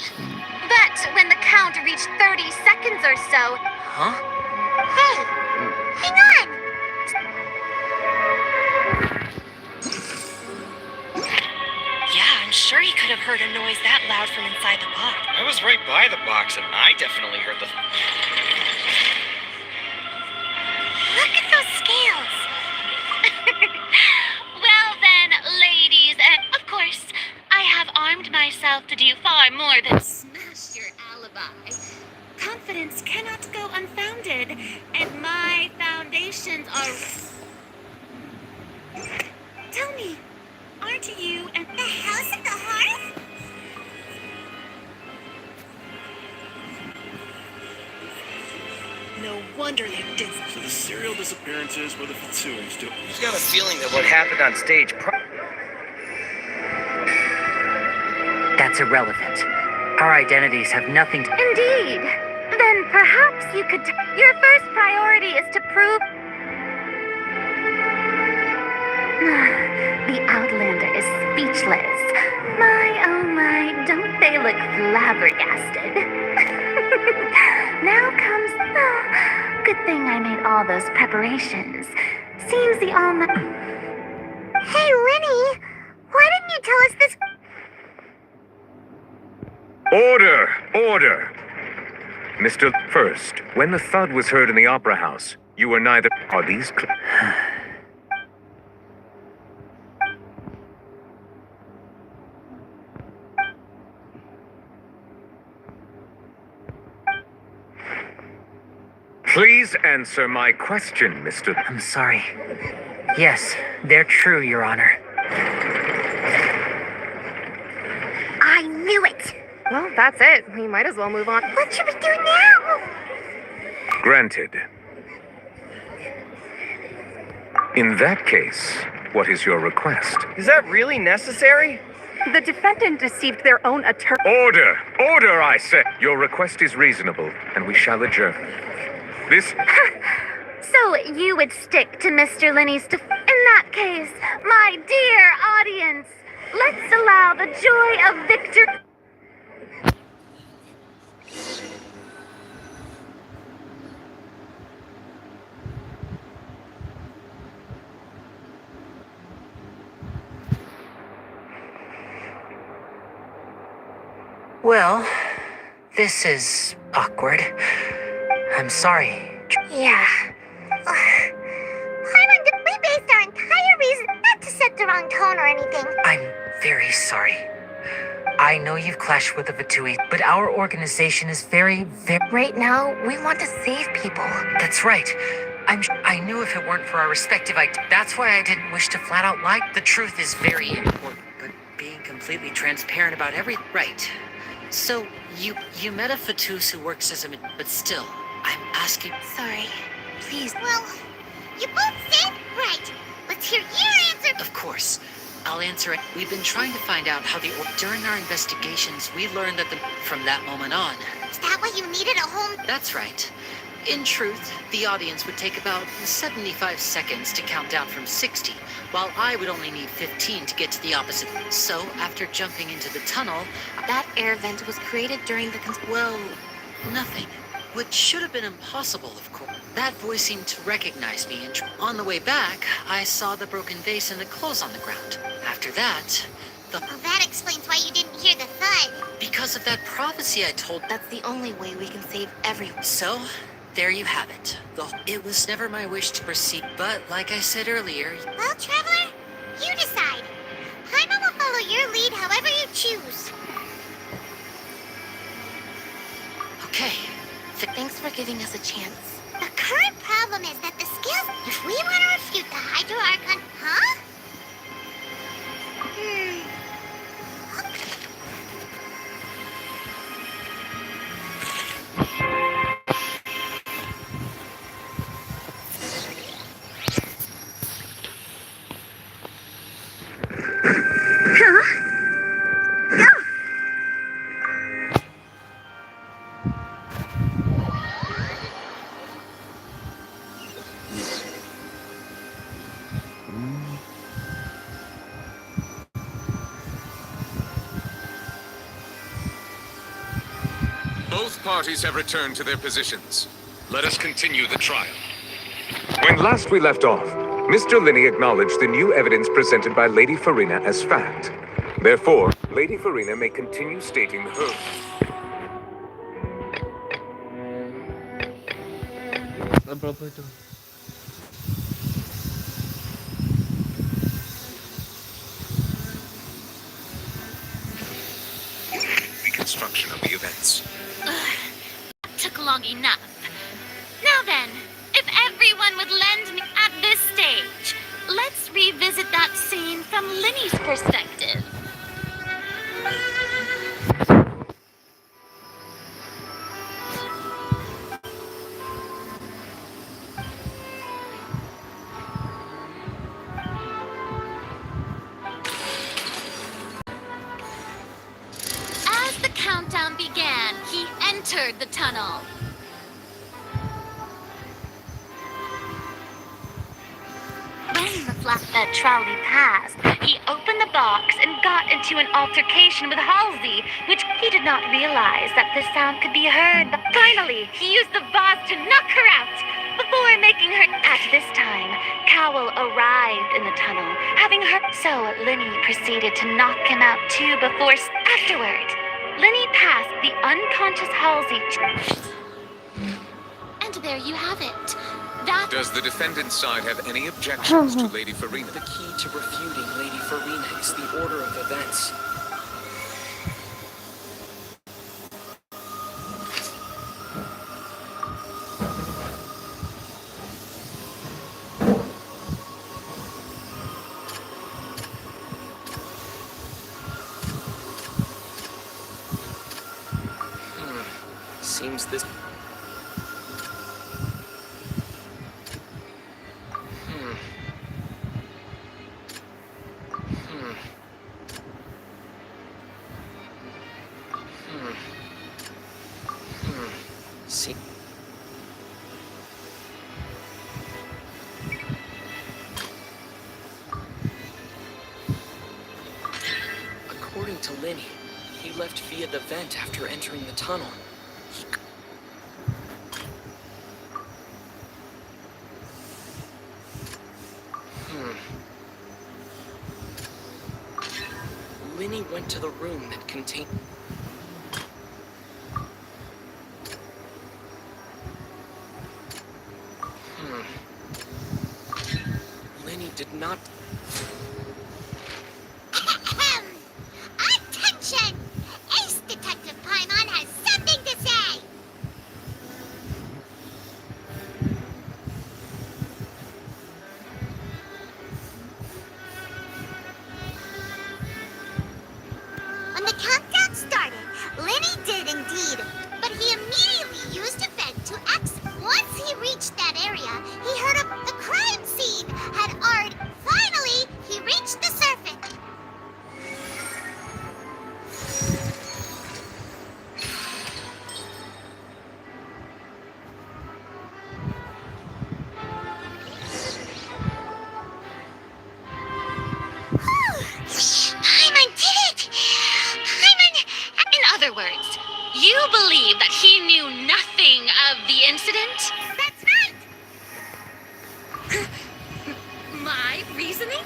But when the count reached 30 seconds or so... Huh? Hey, hang on! Yeah, I'm sure he could have heard a noise that loud from inside the box. I was right by the box, and I definitely heard the... Look at those scales! Well then, ladies, and of course, I have armed myself to do far more than smash your alibi. Confidence cannot go unfounded, and my foundations are... Tell me, aren't you and The House of the Hearth? No wonder they did. So the serial disappearances were the Fatsoons do. I've got a feeling that what happened on stage... That's irrelevant. Our identities have nothing to... Indeed. Then perhaps you could... Your first priority is to prove... The Outlander is speechless. My, oh my, don't they look flabbergasted? Now comes... Oh, good thing I made all those preparations. Seems the almighty... Hey, Lenny! Why didn't you tell us this... Order! Order! Mr. First, when the thud was heard in the Opera House, you were neither... Are these... Please answer my question, Mr. I'm sorry. Yes, they're true, Your Honor. I knew it! Well, that's it. We might as well move on. What should we do now? Granted. In that case, what is your request? Is that really necessary? The defendant deceived their own attorney. Order! Order, I say! Your request is reasonable, and we shall adjourn. This... So you would stick to Mr. Linney's In that case, my dear audience, let's allow the joy of victory. Well, this is awkward. I'm sorry. Yeah. Paimon, did we based our entire reason not to set the wrong tone or anything? I'm very sorry. I know you've clashed with the V4.5, but our organization is very... Right now, we want to save people. That's right. I knew if it weren't for our respective that's why I didn't wish to flat out lie. The truth is very important, but being completely transparent about everything... Right. So, you met a Fatus who works as a... But still, I'm asking... Sorry. Please. Well, you both said right. Let's hear your answer. Of course. I'll answer it. We've been trying to find out how during our investigations, we learned that from that moment on... Is that why you needed a home? That's right. In truth, the audience would take about 75 seconds to count down from 60, while I would only need 15 to get to the opposite. So, after jumping into the tunnel... That air vent was created during the... Well, nothing. What should have been impossible, of course. That voice seemed to recognize me, and on the way back, I saw the broken vase and the clothes on the ground. After that, Well, that explains why you didn't hear the thud. Because of that prophecy I told... That's the only way we can save everyone. So, there you have it. It was never my wish to proceed, but like I said earlier... Well, Traveler, you decide. Paimon will follow your lead however you choose. Okay. Thanks for giving us a chance. The current problem is that the skills... If we want to refute the Hydro Archon... Huh? Both parties have returned to their positions. Let us continue the trial. When last we left off, Mr. Linney acknowledged the new evidence presented by Lady Farina as fact. Therefore, Lady Farina may continue stating her... Reconstruction of the events. Took long enough. Now then, if everyone would lend me at this stage, let's revisit that scene from Linny's perspective. As the countdown began, he entered the tunnel. When the flatbed trolley passed, he opened the box and got into an altercation with Halsey, which he did not realize that the sound could be heard. Finally, he used the vase to knock her out before making her... At this time, Cowell arrived in the tunnel, having heard... So Linny proceeded to knock him out too before... Afterward, Lenny passed the unconscious Halsey. And there you have it. That Does the defendant's side have any objections to Lady Farina? The key to refuting Lady Farina is the order of events. Seems this... See... According to Lenny, he left via the vent after entering the tunnel. Lenny went to the room that contained... Lenny did not... Attention! Ace Detective Paimon has something to say! When the countdown started, Lenny did indeed, but he immediately used a vent to exit. Once he reached that area, he heard the crime scene had already... Finally, he reached the surface. Paimon did it! Paimon... In other words, you believe that he knew nothing of the incident? That's right! My reasoning?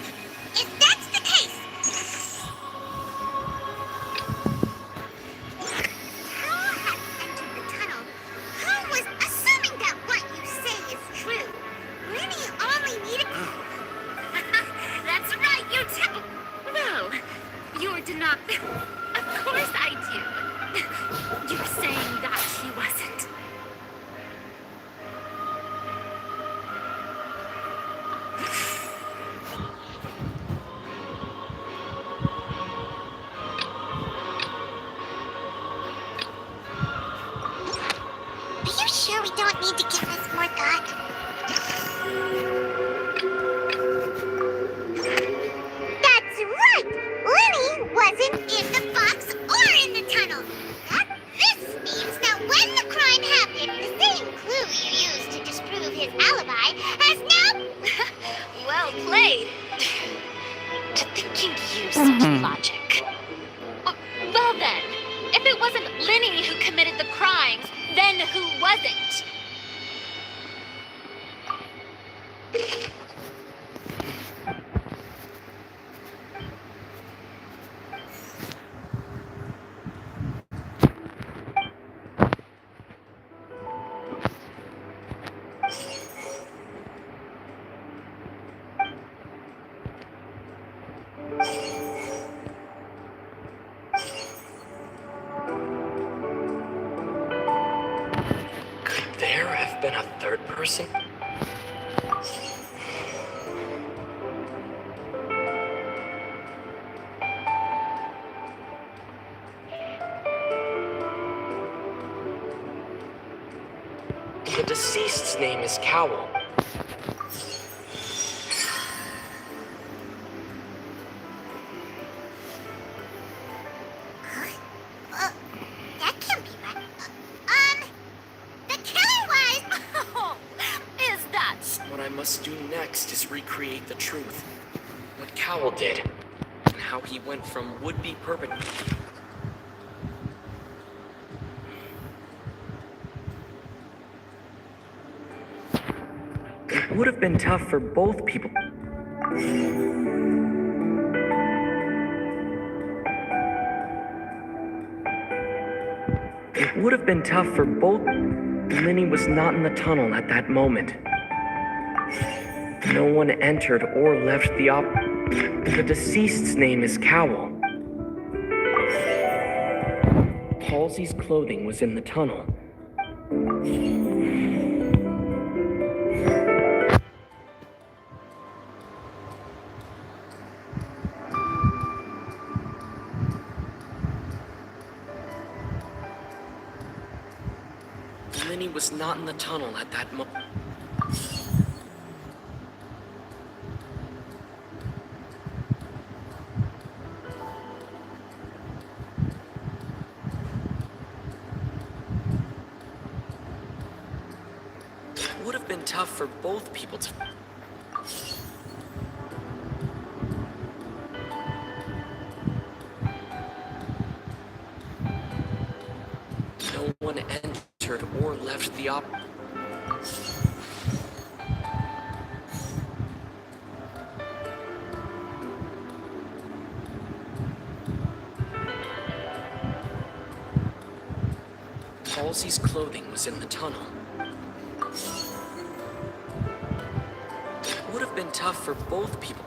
If that's the case... How had entered the tunnel? Who was assuming that what you say is true? Lenny only needed... That's right, you tell. Well, you're not. Of course I do. You're saying that he wasn't. Are you sure we don't need to give this more thought? That's right! Lenny wasn't in the box or in the tunnel. This means that when the crime happened, the same clue you used to disprove his alibi has now... Well played. To think you'd use such logic. Well then, if it wasn't Lenny who committed the crimes, then who wasn't? Could there have been a third person? The deceased's name is Cowell. That can't be right. The killer was... Is that... What I must do next is recreate the truth. What Cowell did, and how he went from would-be perpetrator. It would have been tough for both people. It would have been tough for both. Lenny was not in the tunnel at that moment. No one entered or left the The deceased's name is Cowell. Halsey's clothing was in the tunnel. Lenny was not in the tunnel at that moment. It would have been tough for both people to... No one entered or left the Halsey's clothing was in the tunnel. It would have been tough for both people.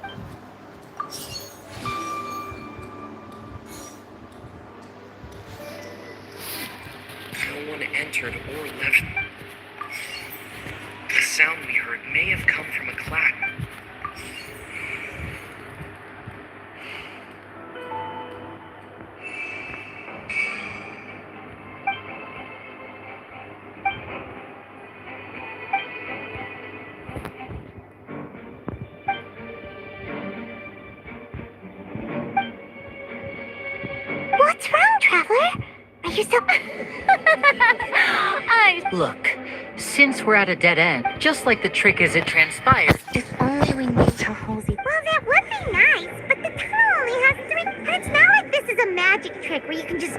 No one entered or left. The sound we heard may have come from a clap. What's wrong, Traveler? Are you so... Look, since we're at a dead end, just like the trick as it transpires, If only we knew how Halsey... Well, that would be nice, but the tunnel only has 3... And it's not like this is a magic trick where you can just...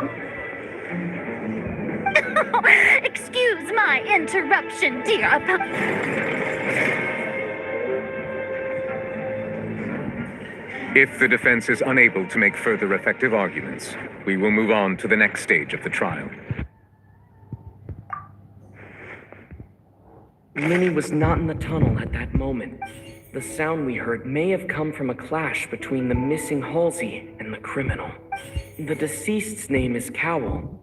Excuse my interruption, dear. If the defense is unable to make further effective arguments, we will move on to the next stage of the trial. Lenny was not in the tunnel at that moment. The sound we heard may have come from a clash between the missing Halsey and the criminal. The deceased's name is Cowell.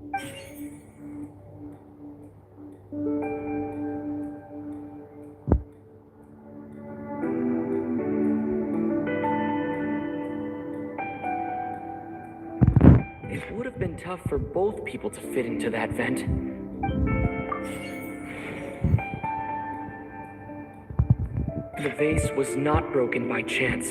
It would have been tough for both people to fit into that vent. The vase was not broken by chance.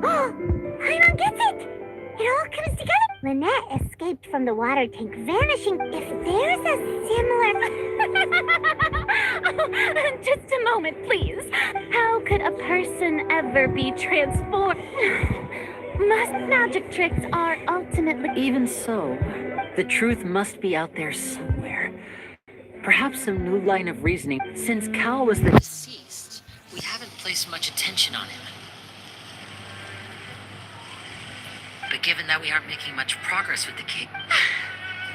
Oh, Paimon gets it! It all comes together. Lynette escaped from the water tank, vanishing. If there's a similar... Just a moment, please. How could a person ever be transformed? Most magic tricks are ultimately... even so, the truth must be out there somewhere. Perhaps some new line of reasoning. Since Cal was the deceased, we haven't placed much attention on him. But given that we aren't making much progress with the case...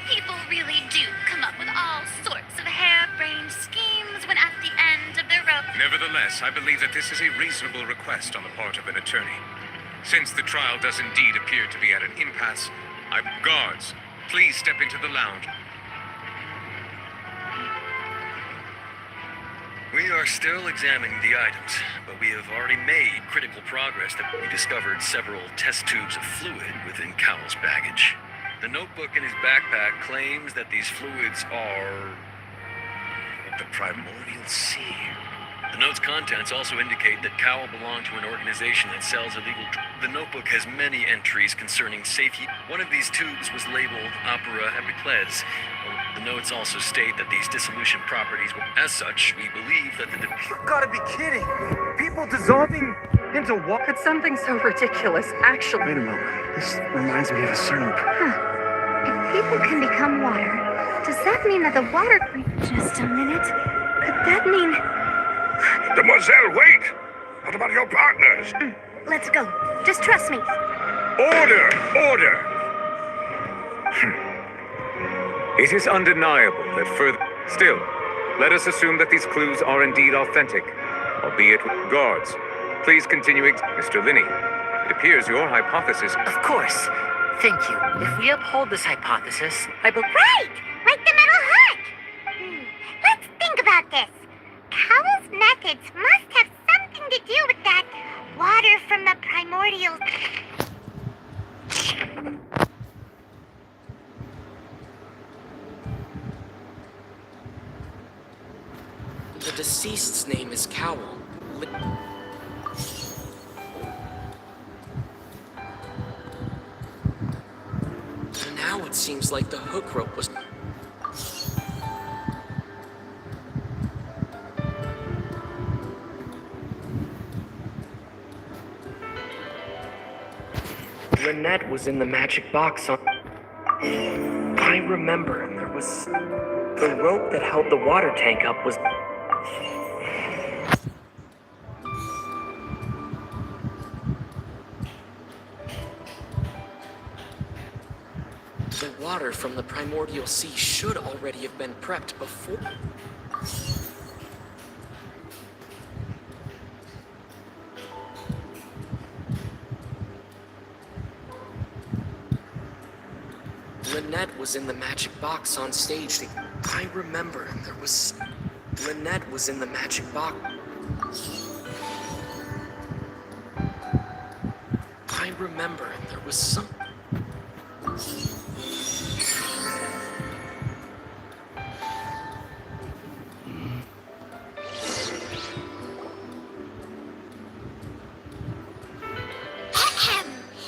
People really do come up with all sorts of harebrained schemes when at the end of their rope. Nevertheless, I believe that this is a reasonable request on the part of an attorney. Since the trial does indeed appear to be at an impasse, guards, please step into the lounge. We are still examining the items, but we have already made critical progress that we discovered several test tubes of fluid within Cowell's baggage. The notebook in his backpack claims that these fluids are the primordial seed. The note's contents also indicate that Cowell belonged to an organization that sells illegal drugs. The notebook has many entries concerning safety. One of these tubes was labeled Opera Epicles. The notes also state that these dissolution properties were... As such, we believe that the... You've got to be kidding! People dissolving into water? It's something so ridiculous, actually. Wait a moment. This reminds me of a certain... If people can become water, does that mean that the water... Just a minute. Could that mean... Demoiselle, wait! What about your partners? Let's go. Just trust me. Order! Order! It is undeniable that further... Still, let us assume that these clues are indeed authentic, albeit with guards. Please continue, Mr. Linney. It appears your hypothesis... Of course. Thank you. If we uphold this hypothesis, I believe... Right! Like the metal hook! Let's think about this. Cowell's methods must have something to do with that water from the primordial... The deceased's name is Cowell. Now it seems like the hook rope was... Lynette was in the magic box on... I remember there was... The rope that held the water tank up was... The water from the primordial sea should already have been prepped before... Lynette was in the magic box on stage. I remember there was... Lynette was in the magic box. I remember there was some...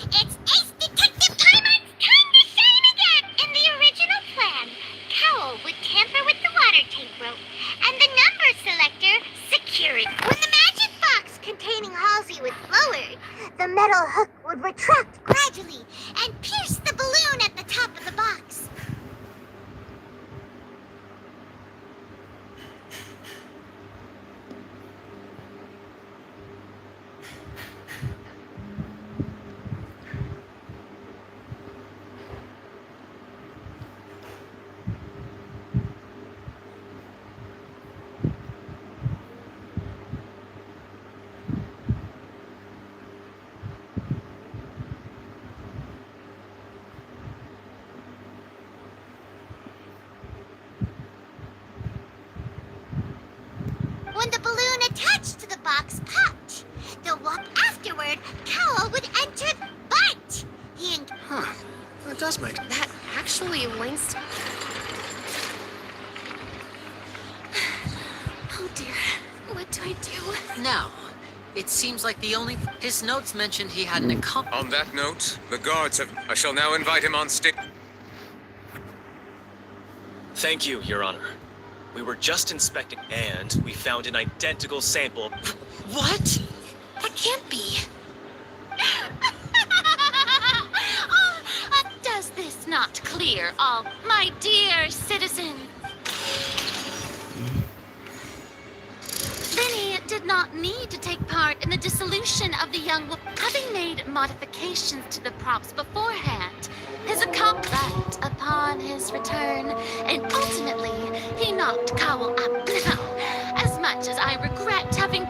It's Ace Detective Paimon's time to shine again! In the original plan, Cowell would tamper with the water tank rope, and the number selector secure it. When the magic box containing Halsey was lowered, the metal hook would retract gradually and pierce the balloon at the top of the box. When the balloon attached to the box popped, the walk afterward, Cowell would enter but he That does make... That actually links... Oh dear, what do I do? Now, it seems like the only... His notes mentioned he had an accomplice. On that note, the guards have... I shall now invite him on stage. Thank you, Your Honor. We were just inspecting, and we found an identical sample. What? That can't be. Does this not clear all, my dear citizen? Lenny did not need to take part in the dissolution of the young woman, having made modifications to the props beforehand. His account right upon his return, and ultimately he knocked Cowell up. Now, as much as I regret having...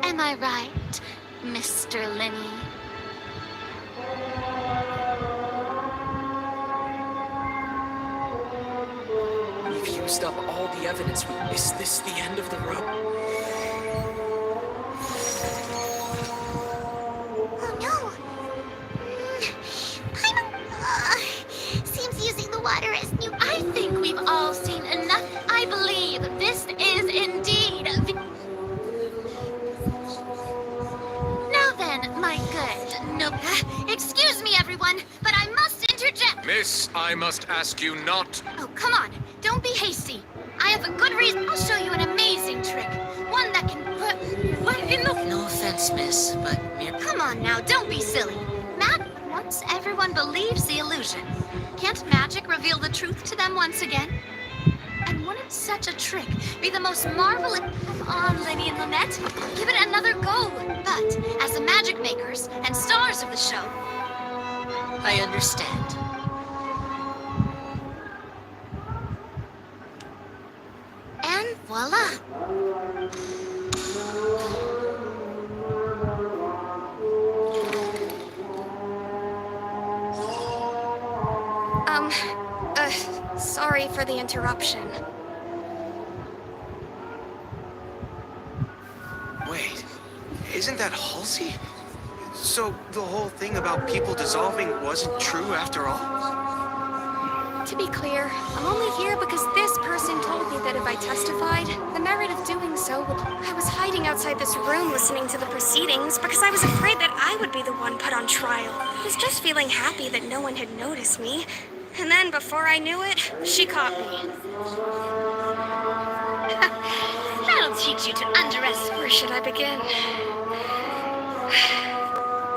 Am I right, Mr. Lenny? We've used up all the evidence. Is this the end of the rope? Oh no! Seems using the water as new. I think we've all seen enough. I believe this is indeed Now then, my good excuse me, everyone, but I must interject. Miss, I must ask you not... Oh, come on. Don't be hasty. I have a good reason. I'll show you an amazing trick. One that can... What in the... No offense, miss, but... Come on now, don't be silly. Once everyone believes the illusion, can't magic reveal the truth to them once again? And one of Such a trick. Be the most marvelous. Come on, Lenny and Lynette. Give it another go. But as the magic makers and stars of the show, I understand. And voila. Sorry for the interruption. Wait, isn't that Halsey? So the whole thing about people dissolving wasn't true after all? To be clear, I'm only here because this person told me that if I testified, the merit of doing so would... I was hiding outside this room listening to the proceedings because I was afraid that I would be the one put on trial. I was just feeling happy that no one had noticed me. And then, before I knew it, she caught me. That'll teach you to underestimate. Where should I begin?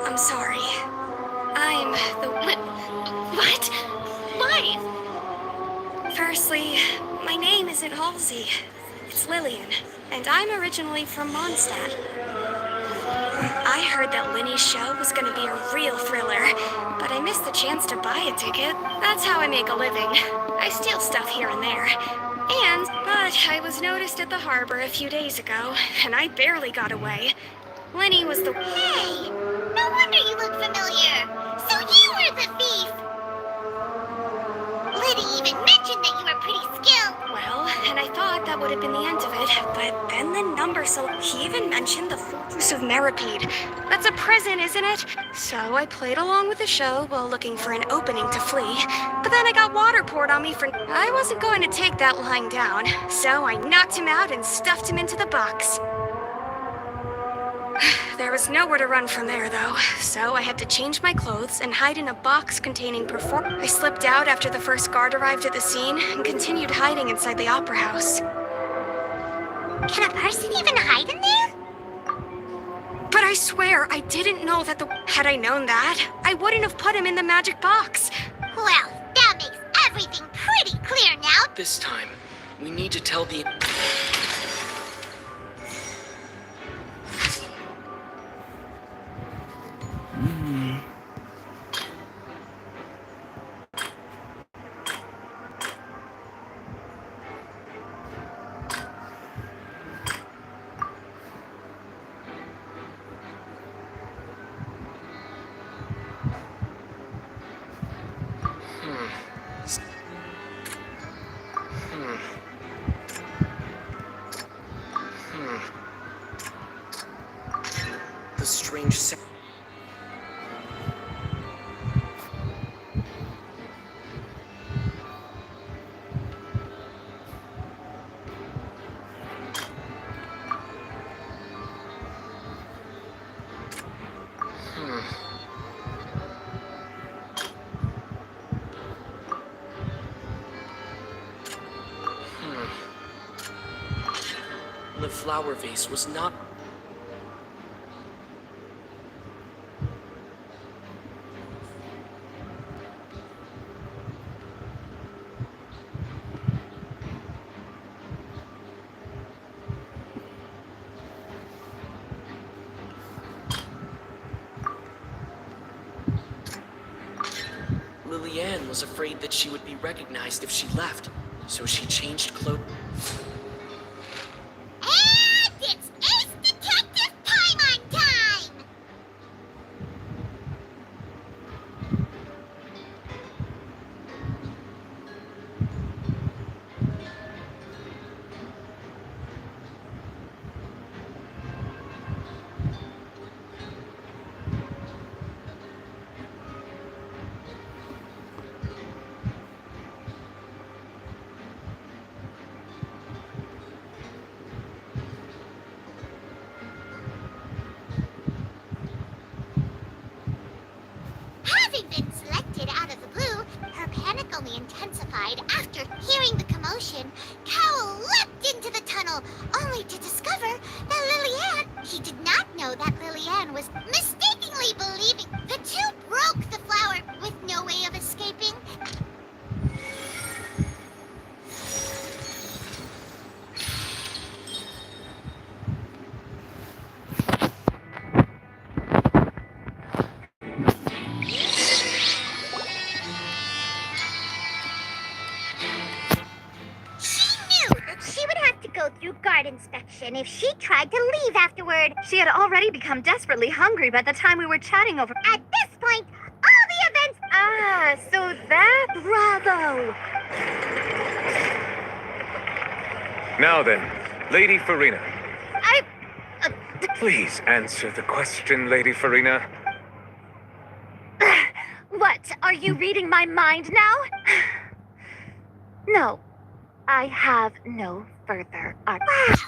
I'm sorry. I'm the... What? Why? Firstly, my name isn't Halsey. It's Lillian, and I'm originally from Mondstadt. I heard that Lenny's show was gonna be a real thriller, but I missed the chance to buy a ticket. That's how I make a living. I steal stuff here and there. But I was noticed at the harbor a few days ago, and I barely got away. Lenny was the... Hey! No wonder you look familiar! So you were the thief! Liddy even mentioned that you were pretty skilled! Well, and I thought that would have been the end of it, but then the number he even mentioned the Fortress of Meripede. That's a prison, isn't it? So I played along with the show while looking for an opening to flee, but then I got water poured on me for... I wasn't going to take that lying down, so I knocked him out and stuffed him into the box. There was nowhere to run from there, though, so I had to change my clothes and hide in a box containing I slipped out after the first guard arrived at the scene and continued hiding inside the opera house. Can a person even hide in there? But I swear, I didn't know that Had I known that, I wouldn't have put him in the magic box. Well, that makes everything pretty clear now. This time, we need to tell the... The strange sound. The flower vase was not... Lillian was afraid that she would be recognized if she left, so she changed clothes. And it's Ace Detective Paimon time! Having been selected out of the blue, her panic only intensified after hearing the commotion. Cowell leapt into the tunnel, only to discover that Lillian... He did not know that Lillian was mistakenly believing the two broke the flower with no way of escaping. inspection if she tried to leave afterward. She had already become desperately hungry by the time we were chatting over. At this point, all the events... Ah, so that... Bravo! Now then, Lady Farina. Please answer the question, Lady Farina. What? Are you reading my mind now? No. I have no further argument.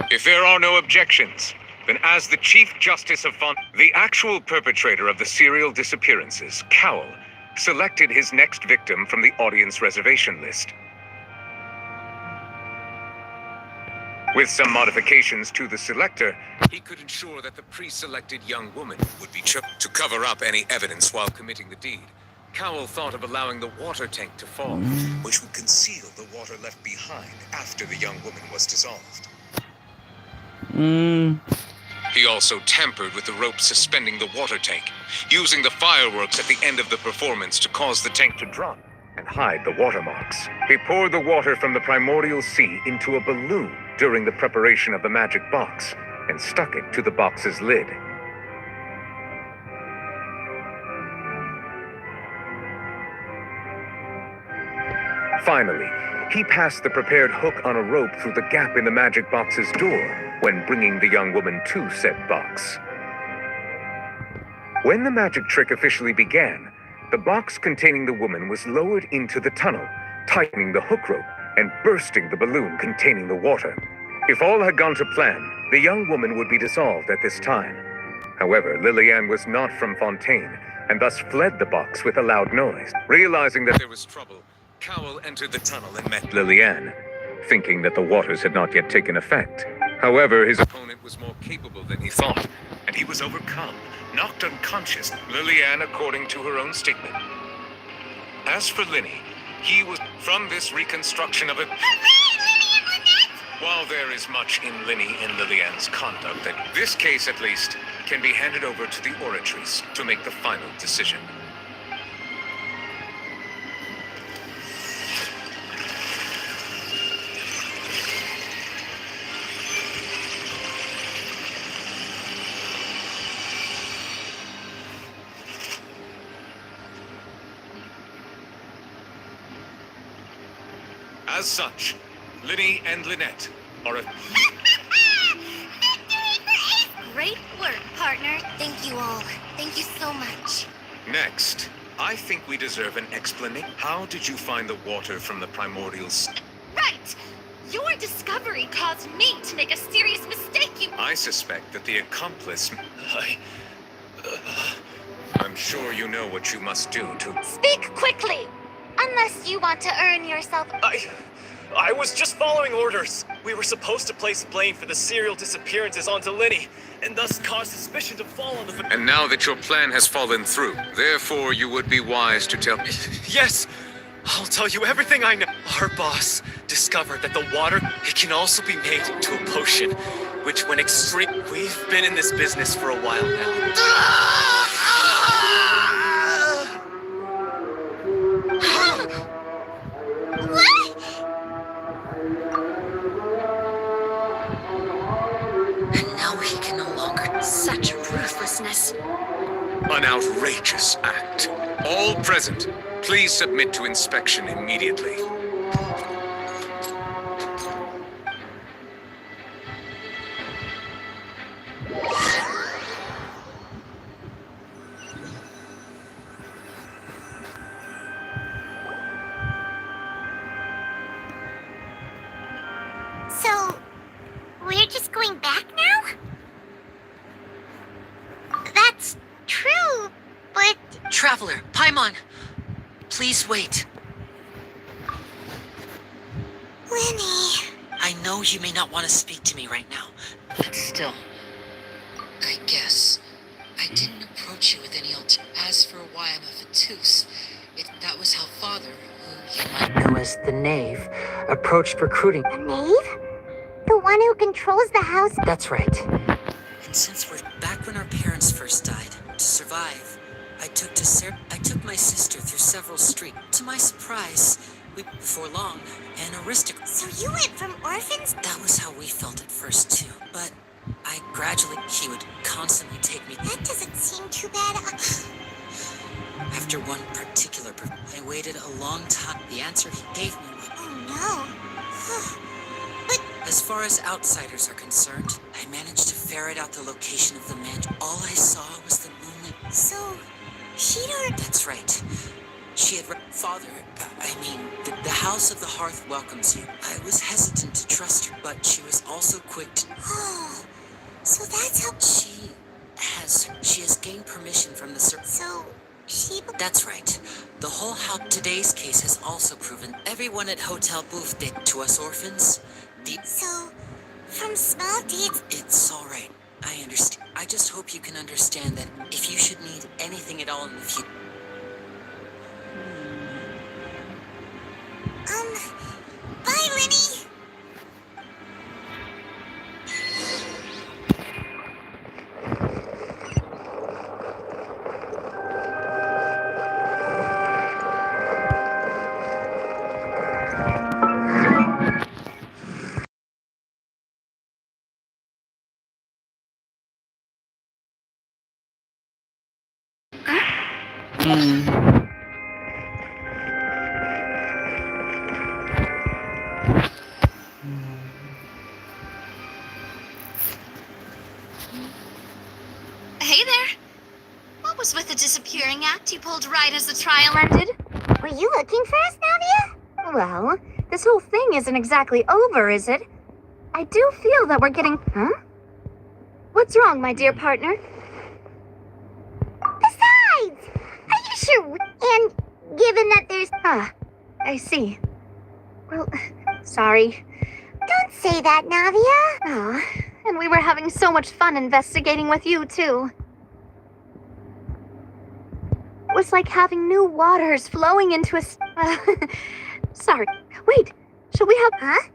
If there are no objections, then as the Chief Justice of Fontaine, the actual perpetrator of the serial disappearances, Cowell, selected his next victim from the audience reservation list. With some modifications to the selector, he could ensure that the pre-selected young woman would be chosen to cover up any evidence while committing the deed. Cowell thought of allowing the water tank to fall, which would conceal the water left behind after the young woman was dissolved. He also tampered with the rope suspending the water tank, using the fireworks at the end of the performance to cause the tank to drop and hide the watermarks. He poured the water from the primordial sea into a balloon during the preparation of the magic box and stuck it to the box's lid. Finally, he passed the prepared hook on a rope through the gap in the magic box's door when bringing the young woman to said box. When the magic trick officially began, the box containing the woman was lowered into the tunnel, tightening the hook rope and bursting the balloon containing the water. If all had gone to plan, the young woman would be dissolved at this time. However, Lillian was not from Fontaine, and thus fled the box with a loud noise. Realizing that there was trouble, Cowell entered the tunnel and met Lillian, thinking that the waters had not yet taken effect. However, his opponent was more capable than he thought, and he was overcome, knocked unconscious, Lillian according to her own statement. As for Linny, he was from this reconstruction of it. While there is much in Linny and Lillian's conduct, that this case at least can be handed over to the oratories to make the final decision. As such, Linny and Lynette are a... Great work, partner. Thank you all. Thank you so much. Next, I think we deserve an explanation. How did you find the water from the primordials? Right! Your discovery caused me to make a serious mistake, I suspect that the accomplice... I'm sure you know what you must do to... Speak quickly! Unless you want to earn yourself... I was just following orders. We were supposed to place blame for the serial disappearances onto Linny, and thus cause suspicion to fall on the... And now that your plan has fallen through, therefore you would be wise to tell... Yes! I'll tell you everything I know. Our boss discovered that the water, it can also be made into a potion, which when extreme... We've been in this business for a while now. Such ruthlessness. An outrageous act. All present, please submit to inspection immediately. So, we're just going back now? That's true, but... Traveler, Paimon, please wait. Linny... I know you may not want to speak to me right now, but still. I guess I didn't approach you with any As for why I'm a Fatus, that was how Father, who you might Known as the Knave, approached recruiting. The Knave? The one who controls the house? That's right. And since we're back when our parents first died, to survive, I took my sister through several streets. To my surprise, Before long, an aristocrat. So you went from orphans? That was how we felt at first, too. But I gradually, he would constantly take me. That doesn't seem too bad. After one particular, I waited a long time. The answer he gave me was, Oh no. as far as outsiders are concerned, I managed to ferret out the location of the mansion. All I saw was the moonlit. So, she'd already... That's right. She had... Father, the House of the Hearth welcomes you. I was hesitant to trust her, but she was also quick to... Oh, so that's how... She has gained permission from the So, she... That's right. The whole house... Today's case has also proven everyone at Hotel Booth did to us orphans. So, from small deeds... It's all right. I understand. I just hope you can understand that if you should need anything at all in the future... Bye, Lenny! Hey there. What was with the disappearing act you pulled right as the trial ended? Were you looking for us, Navia? Well, this whole thing isn't exactly over, is it? I do feel that we're getting... Huh? What's wrong, my dear partner? Besides, are you sure? And given that there's... I see. Well, sorry. Don't say that, Navia. Oh, and we were having so much fun investigating with you, too. It was like having new waters flowing into a... Sorry. Wait, should we have... Huh?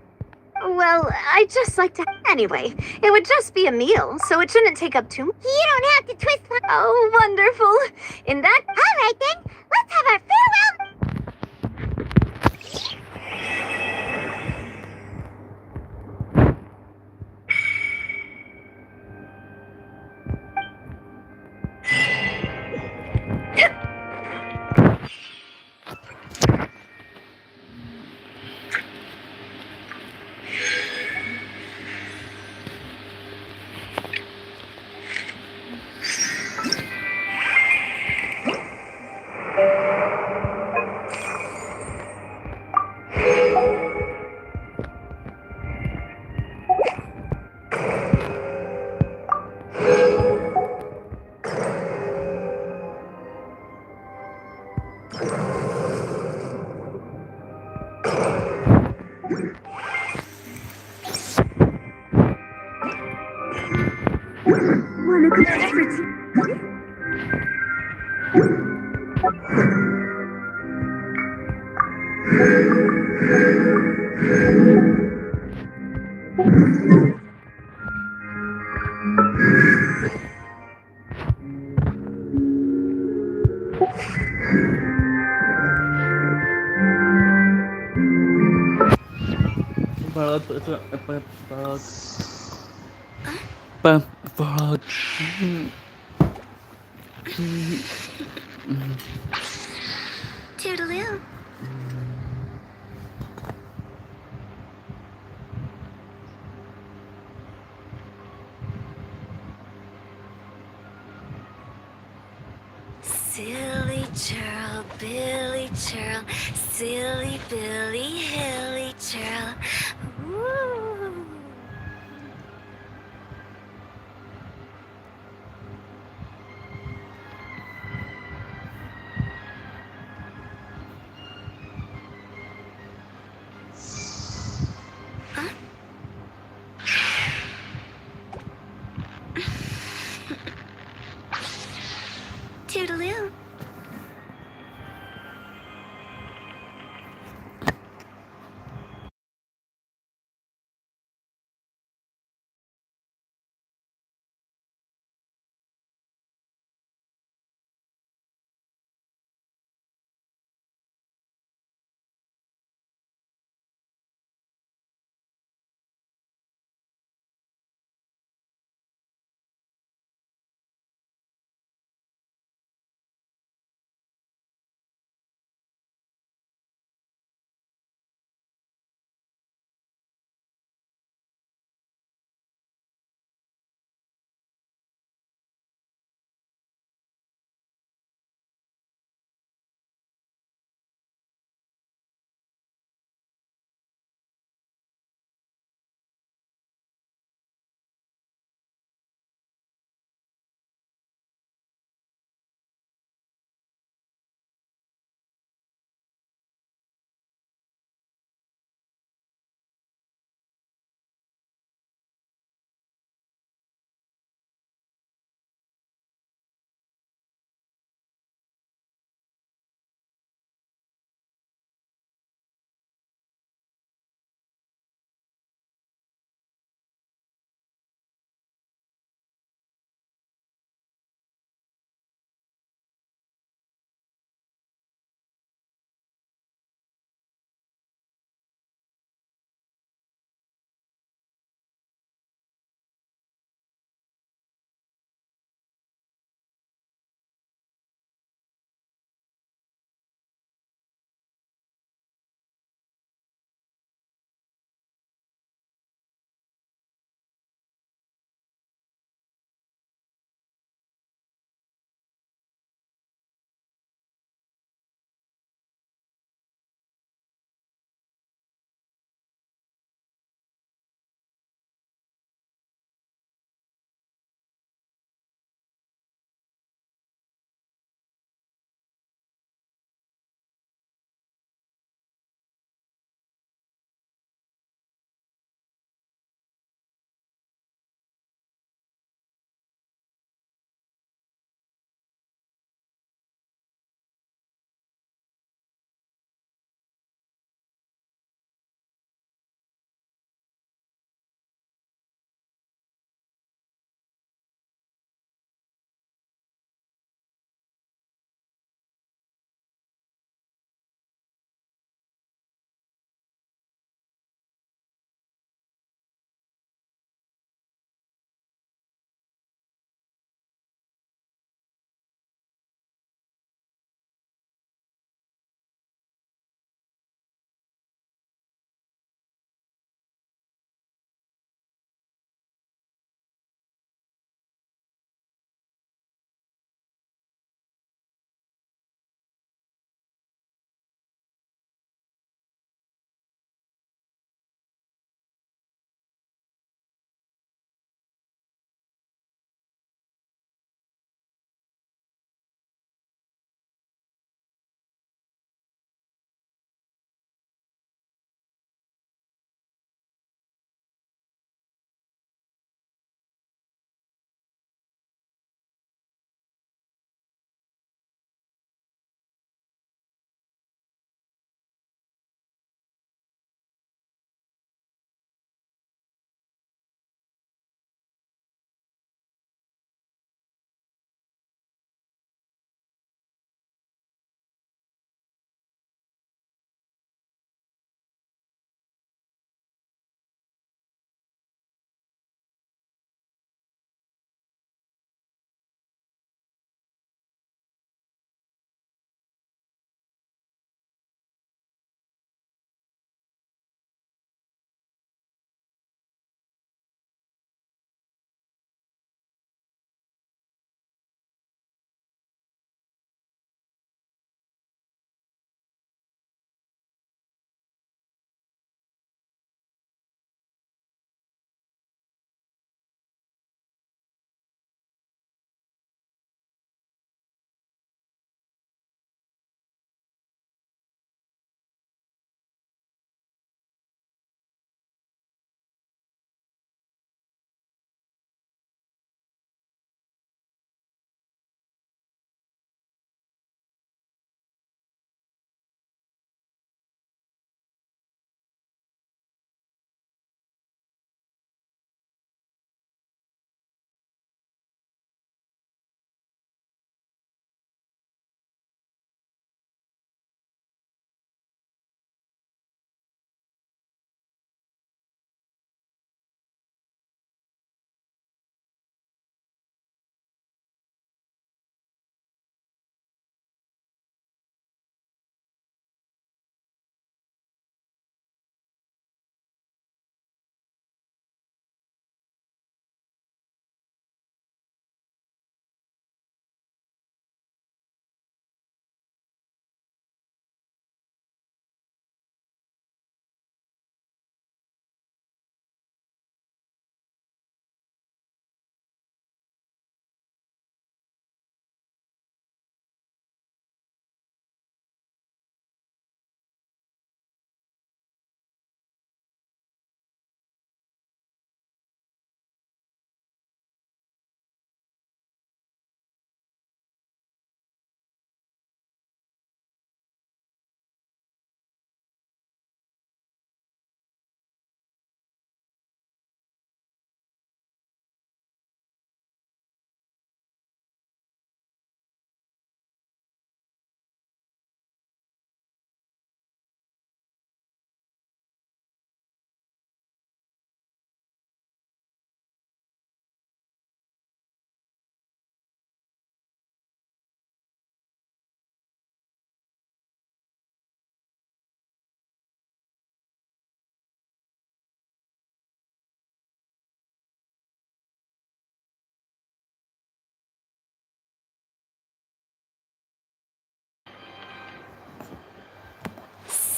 Well, I'd just like to... Anyway, it would just be a meal, so it shouldn't take up too much. You don't have to twist my... Oh, wonderful. In that... All right, then. Let's have our farewell... Toodaloo. Silly churl, Billy churl, silly Billy, hilly churl. Ooh. Toodaloo.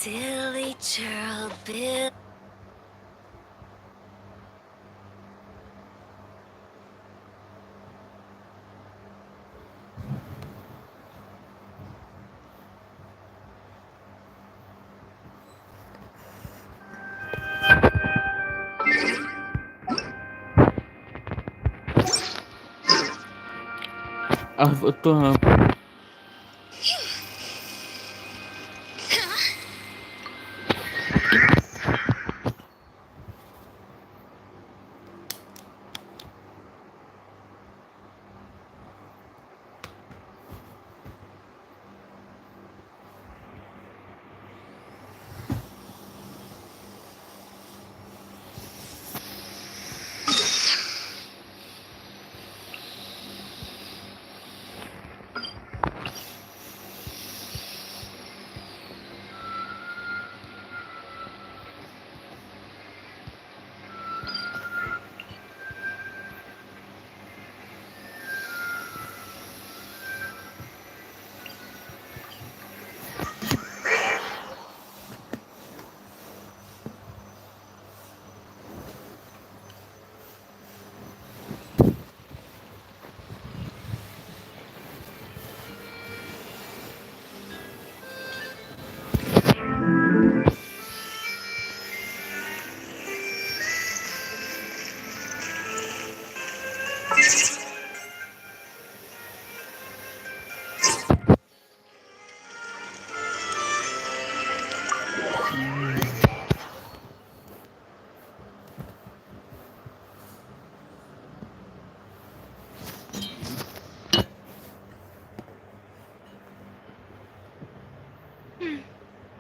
Silly churl bill. Betul.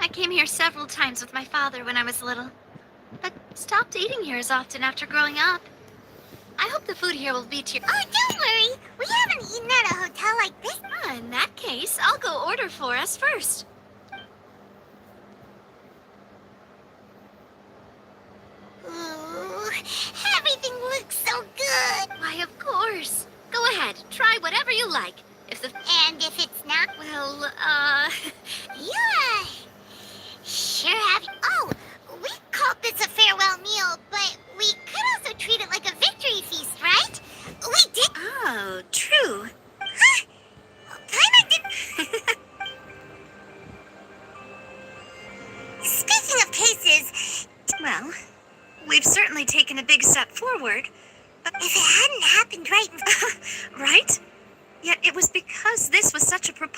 I came here several times with my father when I was little, but stopped eating here as often after growing up. I hope the food here will be to your— Oh, don't worry. We haven't eaten at a hotel like this. In that case, I'll go order for us first. Ooh, everything looks so good. Why, of course. Go ahead, try whatever you like. And if it's not, well, yeah. Sure have. Oh, we called this a farewell meal, but we could also treat it like a victory feast, right? We did. Oh, true. Huh? Paimon didn't. Speaking of cases, Well, we've certainly taken a big step forward. But if it hadn't happened right, right? Yet it was because this was such a if only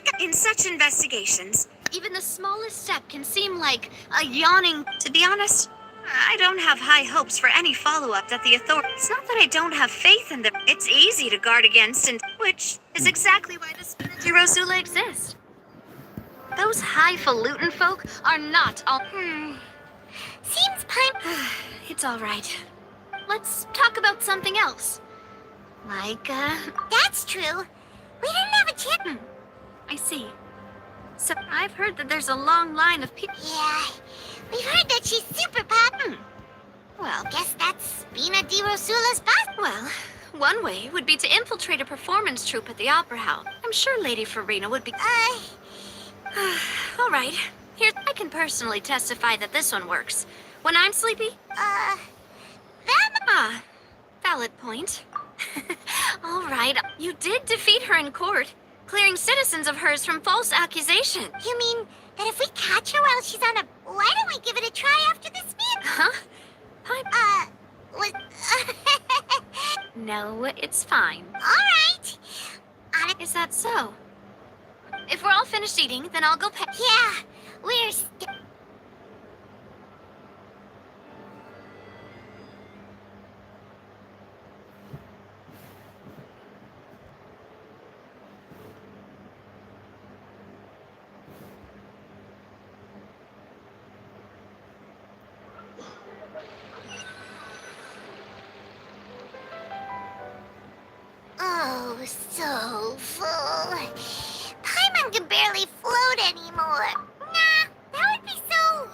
that. In such investigations, even the smallest step can seem like a yawning. To be honest, I don't have high hopes for any follow-up that the authorities. It's not that I don't have faith in them. It's easy to guard against, and which is exactly why the Dirozula exist. Those highfalutin folk are not all. Seems It's all right. Let's talk about something else. Like, That's true. We didn't have a chance. I see. So I've heard that there's a long line of people. Yeah, we've heard that she's super pop. Well, guess that's Spina Dirozula's boss. Well, one way would be to infiltrate a performance troupe at the Opera House. I'm sure Lady Farina would be. All right. Here, I can personally testify that this one works. When I'm sleepy. Valid point. All right, you did defeat her in court, clearing citizens of hers from false accusation. You mean that if we catch her while she's on a... Why don't we give it a try after this meal? Huh? No, it's fine. All right. Is that so? If we're all finished eating, then I'll go pay. Yeah, we're... Oh, so full. Paimon can barely float anymore. Nah, that would be so...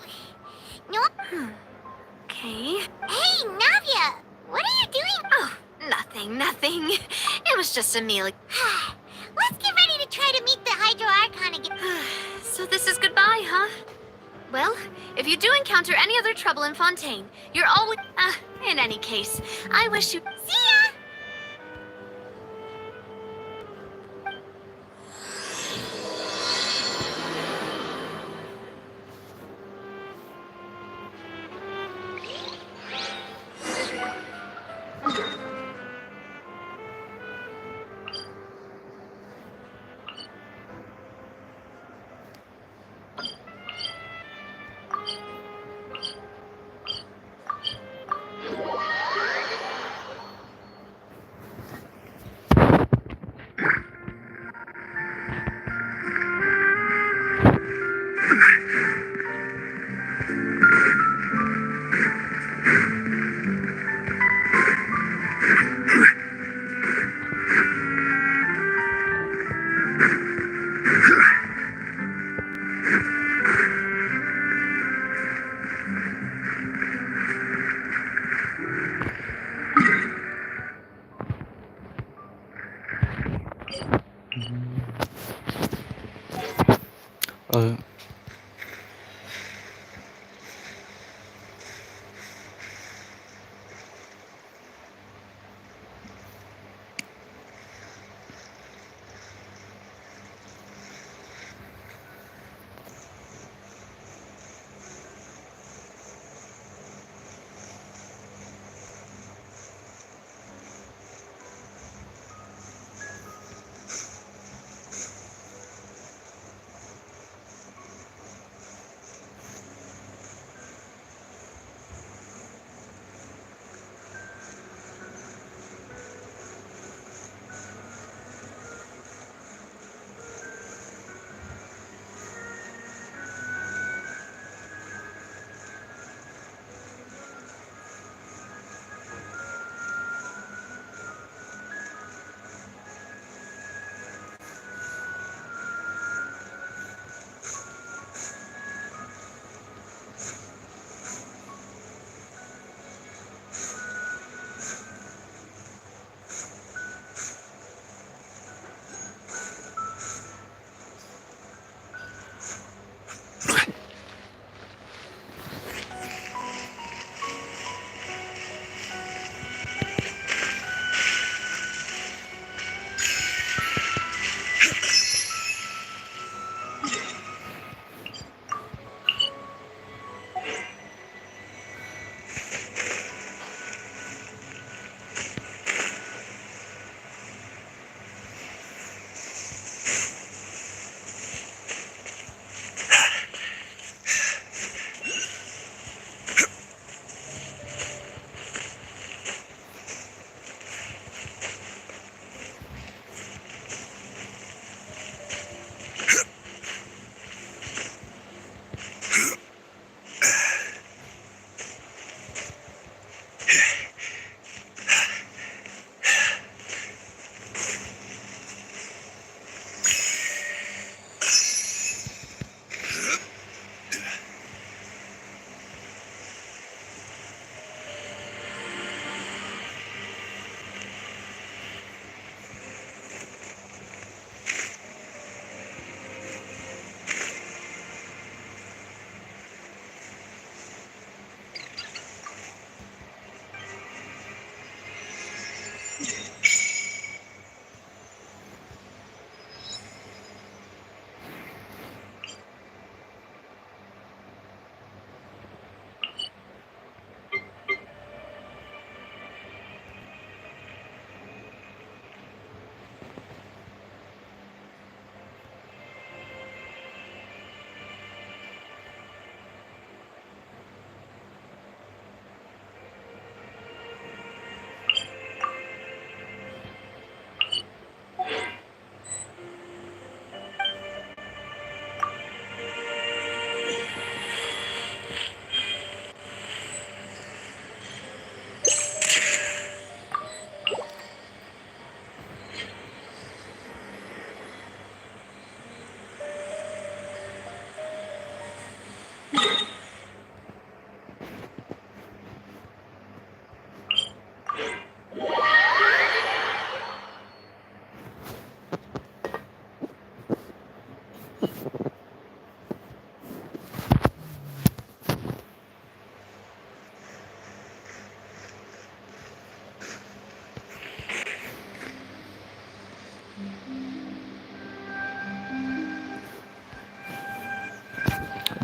No. Okay. Hey, Navia, what are you doing? Oh, nothing. It was just a meal. Let's get ready to try to meet the Hydro Archon again. So, So this is goodbye, huh? Well, if you do encounter any other trouble in Fontaine, you're always... in any case, I wish you... See ya!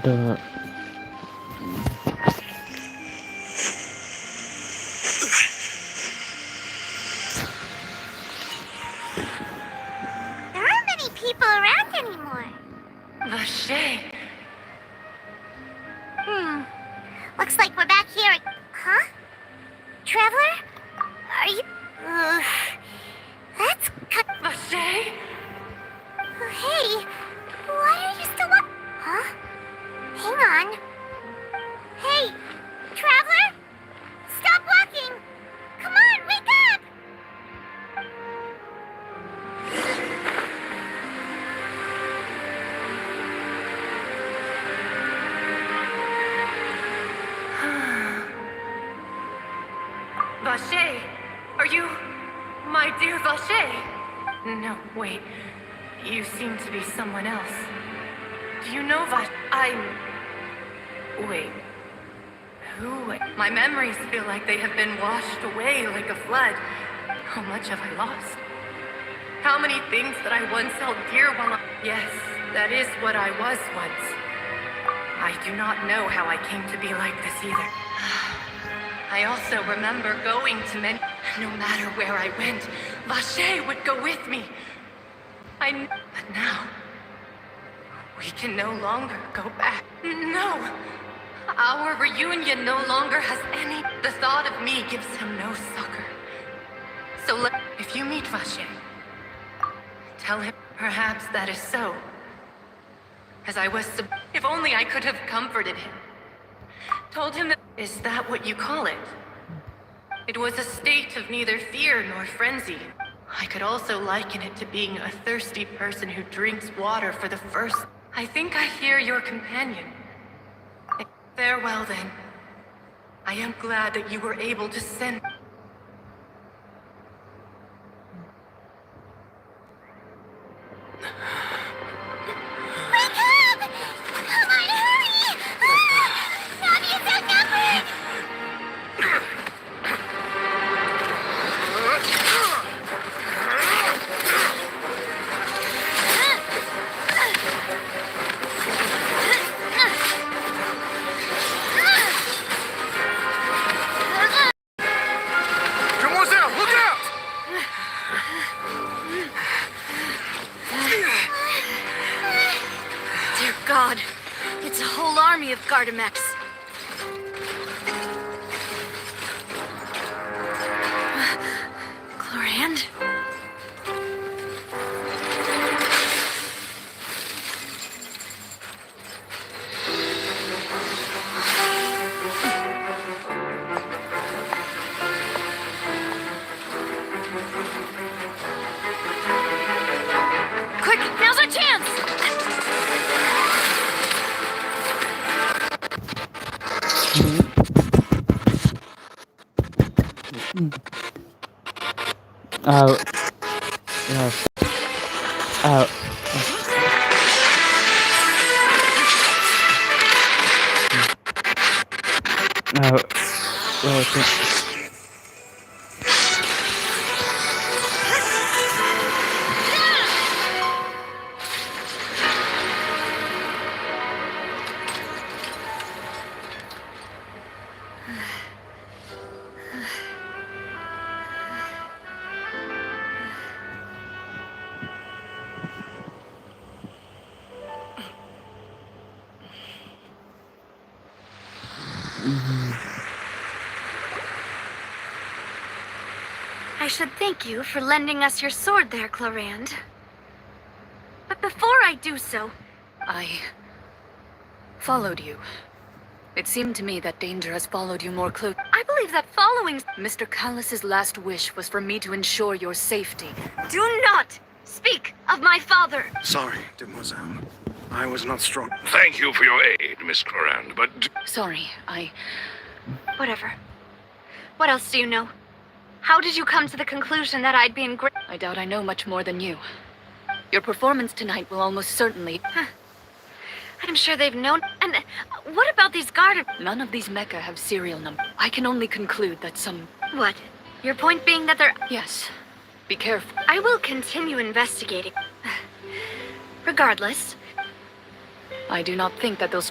The There aren't many people around anymore. Vache. Looks like we're back here. Huh? Traveler? Are you... That's... Vache? Hey, why are you still up? Huh? Hang on. Hey, Traveler? Stop walking! Come on, wake up! Vache, are you my dear Vache? No, wait. You seem to be someone else. Do you know Vache? Wait. Who? My memories feel like they have been washed away like a flood. How much have I lost? How many things that I once held dear while I... Yes, that is what I was once. I do not know how I came to be like this either. I also remember going to many... No matter where I went, Vache would go with me. But now... We can no longer go back. No! Our reunion no longer has any... The thought of me gives him no succor. So if you meet Vache, tell him perhaps that is so. As I was... If only I could have comforted him. Told him that... Is that what you call it? It was a state of neither fear nor frenzy. I could also liken it to being a thirsty person who drinks water for the first... I think I hear your companion. Farewell, then. I am glad that you were able to send... Wake up! Come on, hurry! Navia's outnumbered! Mademoiselle, look out! Dear God, it's a whole army of Gardamex. Chlorand? Quick, now's our chance! Oh. Yes. Oh. Oh. Oh, okay. I should thank you for lending us your sword there, Chlorand. But before I do so... I... followed you. It seemed to me that danger has followed you more closely. I believe that following... Mr. Callus's last wish was for me to ensure your safety. Do not speak of my father! Sorry, Demoiselle. I was not strong. Thank you for your aid, Miss Clorand, but... Sorry, Whatever. What else do you know? How did you come to the conclusion that I'd be in great... I doubt I know much more than you. Your performance tonight will almost certainly... I'm sure they've known... And what about these guard... None of these mecha have serial numbers. I can only conclude that some... What? Your point being that they're... Yes. Be careful. I will continue investigating. Regardless. I do not think that those...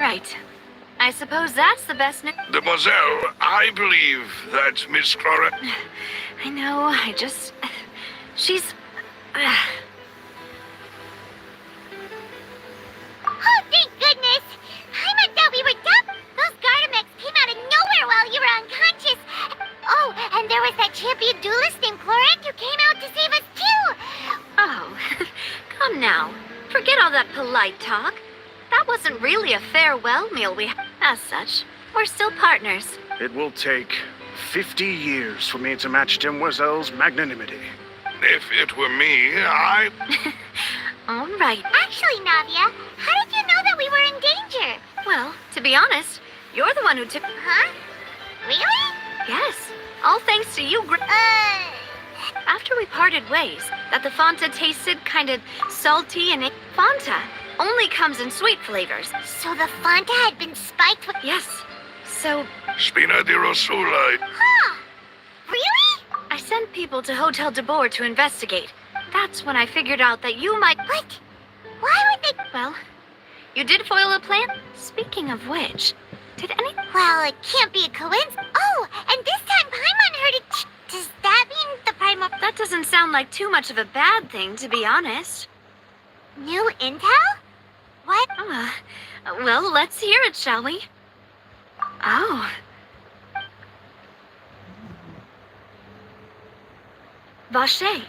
right. I suppose that's the best news. Demoiselle, I believe that Miss Clara... I know, she's... Oh, thank goodness! Paimon thought we were dumb! Those Gardamex came out of nowhere while you were unconscious! Oh, and there was that champion duelist named Clorant who came out to save us too! Oh, come now. Forget all that polite talk. That wasn't really a farewell meal we had. As such, we're still partners. It will take 50 years for me to match Demoiselle's magnanimity. If it were me, I... All right. Actually, Navia, how did you know that we were in danger? Well, to be honest, you're the one who took... Huh? Really? Yes. All thanks to you, After we parted ways, that the Fanta tasted kind of salty and... Fanta only comes in sweet flavors. So the Fanta had been spiked with... Yes. So... Spina di Rosula. Huh. Really? I sent people to Hotel de Boer to investigate. That's when I figured out that you might... What? Why would they... Well, you did foil a plan. Speaking of which, did any... Well, it can't be a coincidence. Oh, and this time Paimon heard it. Does that mean the Paimon... That doesn't sound like too much of a bad thing, to be honest. New intel? What? Well, let's hear it, shall we? Oh. Vache.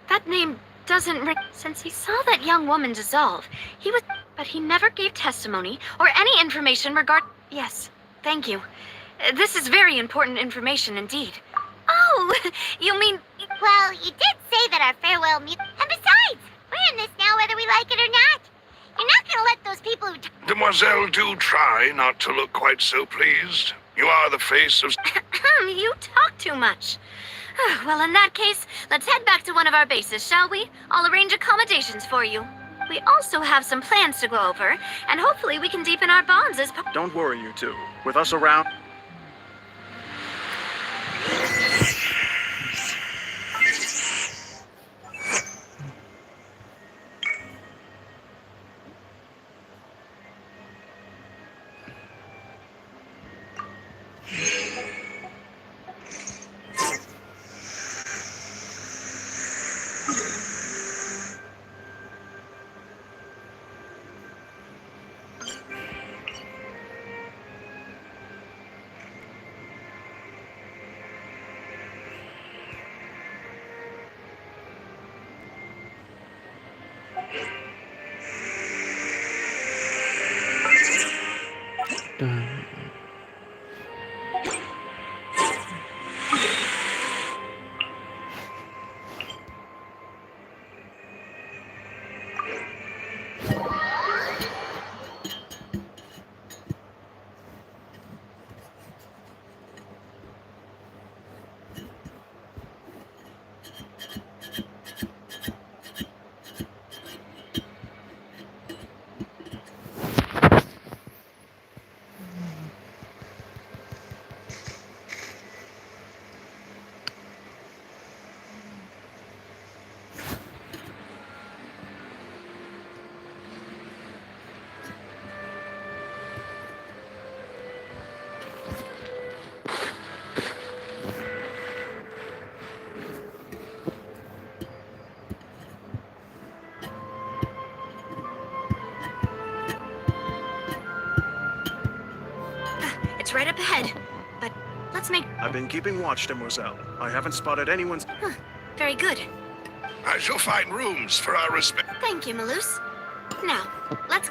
That name doesn't ring. Since he saw that young woman dissolve, he was... But he never gave testimony or any information regarding... Yes, thank you. This is very important information indeed. Oh, you mean... Well, you did say that our farewell meal... And besides, we're in this now whether we like it or not. You're not gonna let those people who... Demoiselle, do try not to look quite so pleased. You are the face of... You talk too much. Well, in that case, let's head back to one of our bases, shall we? I'll arrange accommodations for you. We also have some plans to go over, and hopefully we can deepen our bonds as... Don't worry, you two. With us around... It's right up ahead. But let's make... I've been keeping watch, Demoiselle. I haven't spotted anyone's... Very good. I shall find rooms for our respect. Thank you, Maloose. Now, let's...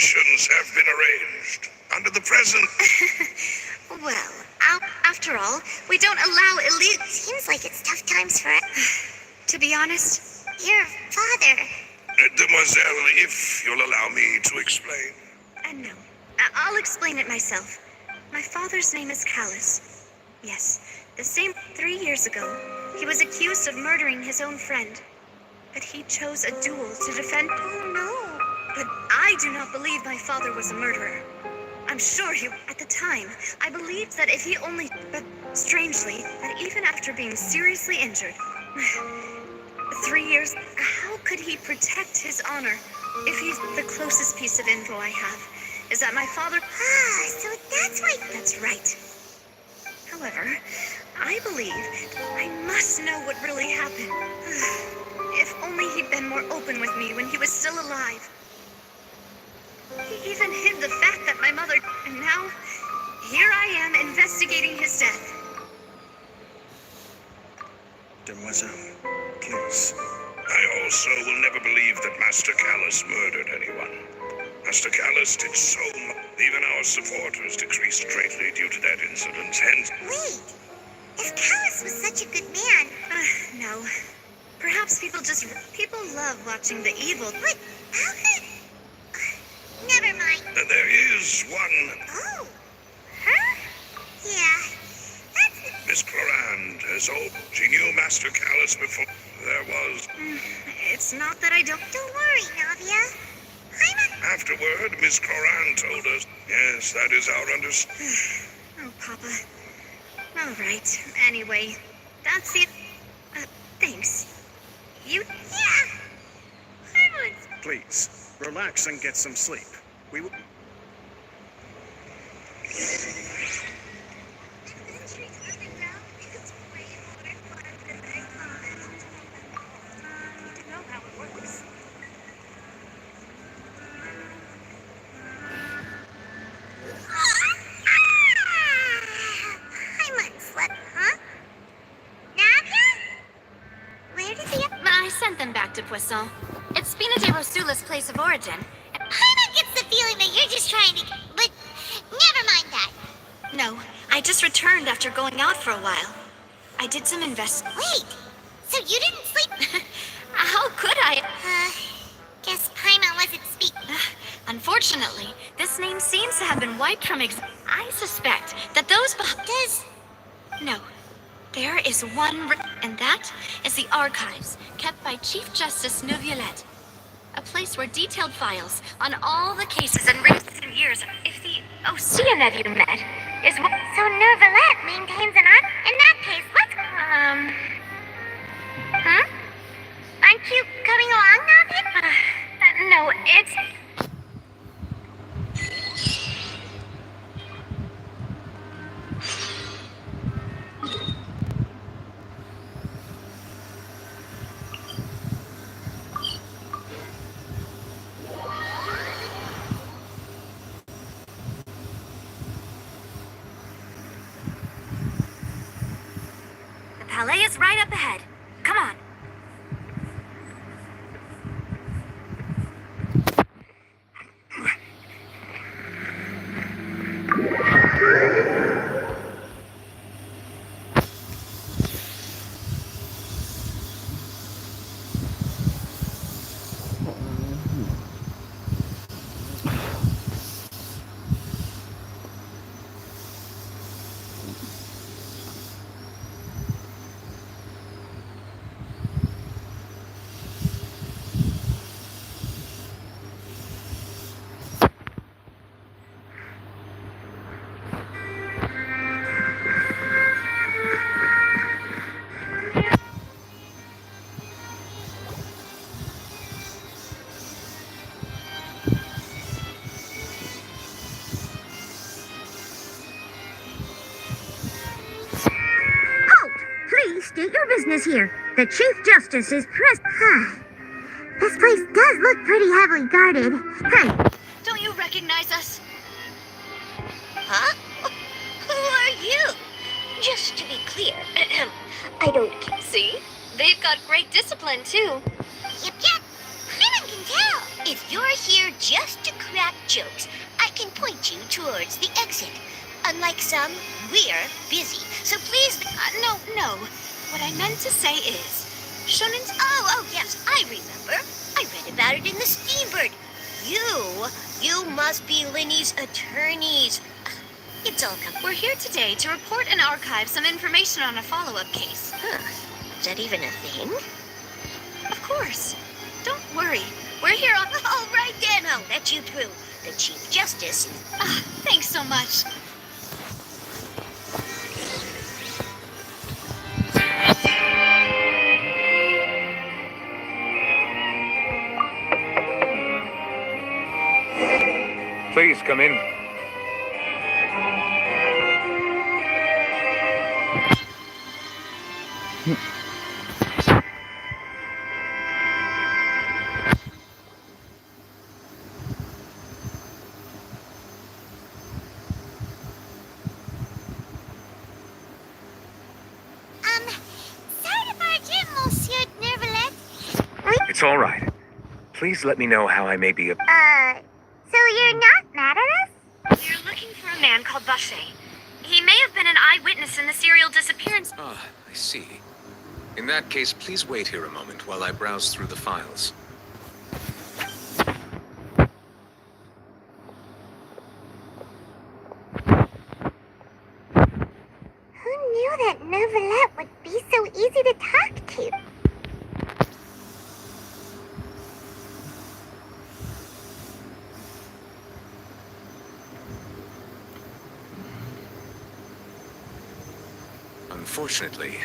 examinations have been arranged. Under the present... Well, after all, we don't allow elite... Seems like it's tough times for... To be honest, your father. Mademoiselle, if you'll allow me to explain. No. I'll explain it myself. My father's name is Callus. Yes, the same 3 years ago. He was accused of murdering his own friend. But he chose a duel to defend... Oh, no. But I do not believe my father was a murderer. I'm sure he... At the time, I believed that if he only... But strangely, that even after being seriously injured... 3 years... How could he protect his honor if he's... The closest piece of info I have is that my father... So that's why... That's right. However, I believe I must know what really happened. If only he'd been more open with me when he was still alive. He even hid the fact that my mother... And now, here I am investigating his death. Demoiselle, please. I also will never believe that Master Callus murdered anyone. Master Callus did so much. Even our supporters decreased greatly due to that incident, hence... Wait, if Callus was such a good man... No. Perhaps people love watching the evil... But how could... Never mind. There is one... Oh, her? Yeah, that's... Miss Clorand has old. She knew Master Callus before there was... It's not that I don't... Don't worry, Navia. Afterward, Miss Clorand told us. Yes, that is our understanding. Oh, Papa. All right. Anyway, that's it. Thanks. You... Yeah. Please, relax and get some sleep. We will... To Poisson. It's Spina de Rosula's place of origin. Paimon gets the feeling that you're just trying to... But never mind that. No, I just returned after going out for a while. I did some Wait, so you didn't sleep? How could I? Guess Paimon wasn't speaking. Unfortunately, this name seems to have been wiped from I suspect that those Does... No. There is one, and that is the archives kept by Chief Justice Neuvillette. A place where detailed files on all the cases in recent years. If the Oceana you met is what. So Neuvillette maintains an archive? In that case, let's... Aren't you coming along, Navia? No, it's... Palais is right up ahead. Come on. State your business here. The Chief Justice is present. This place does look pretty heavily guarded. Hey! Don't you recognize us? Huh? Who are you? Just to be clear, I don't... See? They've got great discipline, too. Yep. Paimon can tell. If you're here just to crack jokes, I can point you towards the exit. Unlike some, we're busy. So please... No. What I meant to say is... Shonen's... Oh, yes, I remember. I read about it in the Steambird. You must be Linny's attorneys. It's all come. We're here today to report and archive some information on a follow-up case. Huh. Is that even a thing? Of course. Don't worry. We're here on... All right then, I'll let you through. The Chief Justice. Thanks so much. Please come in. Sorry to barge in, Monsieur Nervalet. It's all right. Please let me know how I may be of... So you're not mad at us? We're looking for a man called Bagiiiii. He may have been an eyewitness in the serial disappearance. Ah, I see. In that case, please wait here a moment while I browse through the files. Who knew that Nervalet would be so easy to talk to? Unfortunately,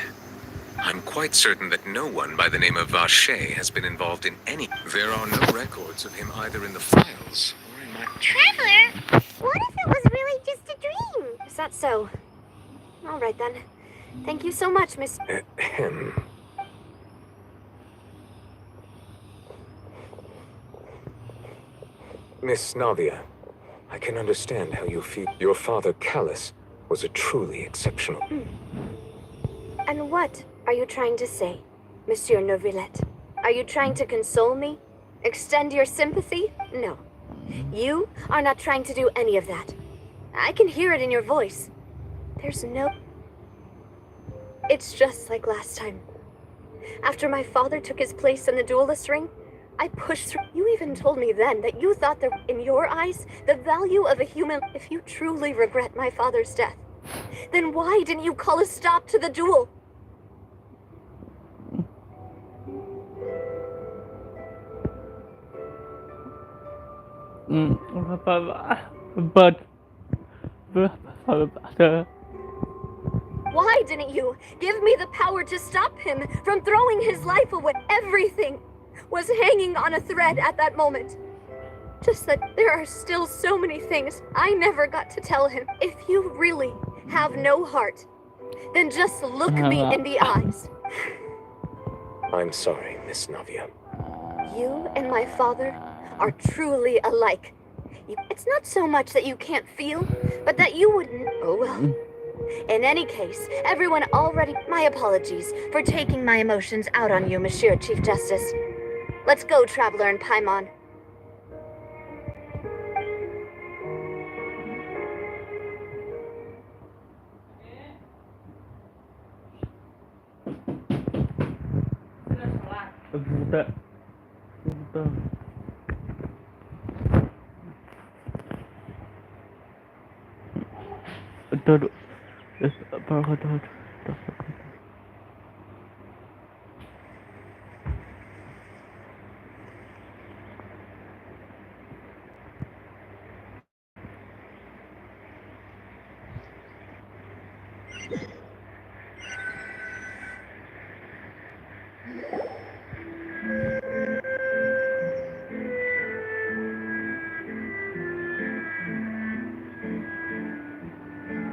I'm quite certain that no one by the name of Bagiiiii has been involved in any... There are no records of him either in the files or in my... Traveler, what if it was really just a dream? Is that so? All right then. Thank you so much, Miss... Miss Navia, I can understand how you feel. Your father, Callus, was a truly exceptional... And what are you trying to say, Monsieur Nervalet? Are you trying to console me? Extend your sympathy? No. You are not trying to do any of that. I can hear it in your voice. There's no... It's just like last time. After my father took his place in the duelist ring, I pushed through. You even told me then that you thought that, in your eyes, the value of a human... If you truly regret my father's death, then why didn't you call a stop to the duel? Why didn't you give me the power to stop him from throwing his life away? Everything was hanging on a thread at that moment. Just that there are still so many things I never got to tell him. If you really have no heart, then just look me in the eyes. I'm sorry, Miss Navia. You and my father are truly alike. It's not so much that you can't feel, but that you wouldn't... Oh well. In any case, everyone already... My apologies for taking my emotions out on you, Monsieur Chief Justice. Let's go, Traveler and Paimon.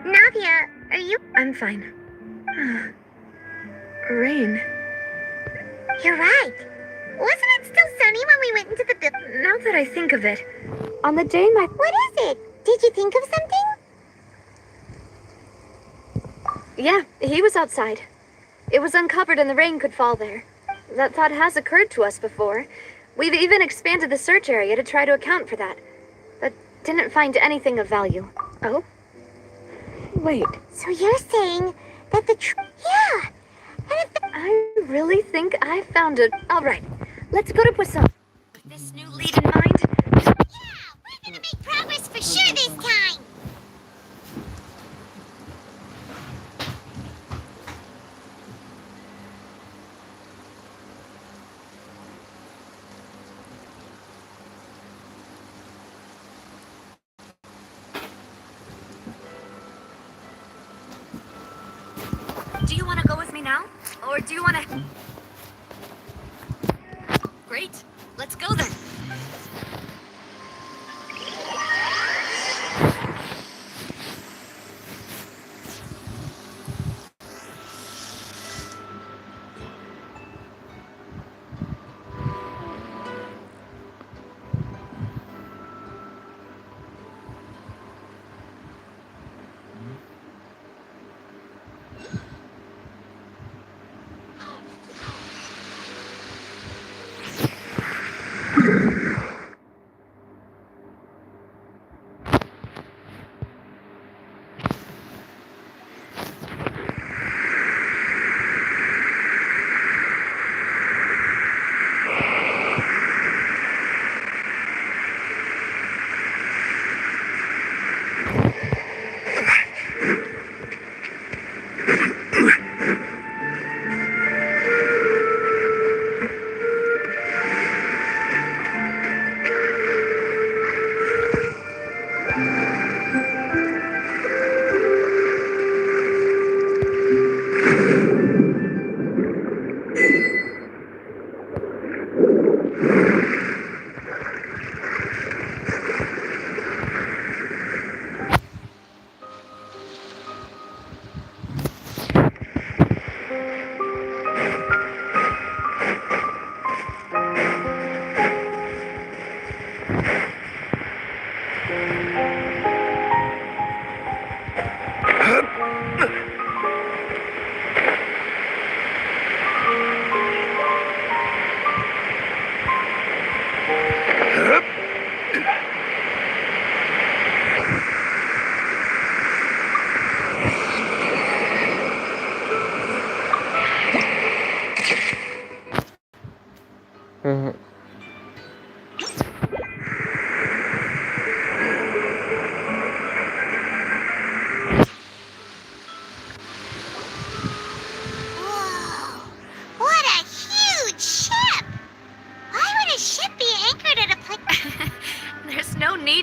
Navia, are you... I'm fine. Rain. You're right. Wasn't it still sunny when we went into the building? Now that I think of it, on the day my... What is it? Did you think of something? Yeah, he was outside. It was uncovered and the rain could fall there. That thought has occurred to us before. We've even expanded the search area to try to account for that, but didn't find anything of value. Oh? Wait. So you're saying that yeah! I really think I found it. Alright, let's go to Poisson. With this new lead in mind? Yeah! We're gonna make progress for sure this time! Do you want to go with me now? Or do you want to... Great. Let's go then.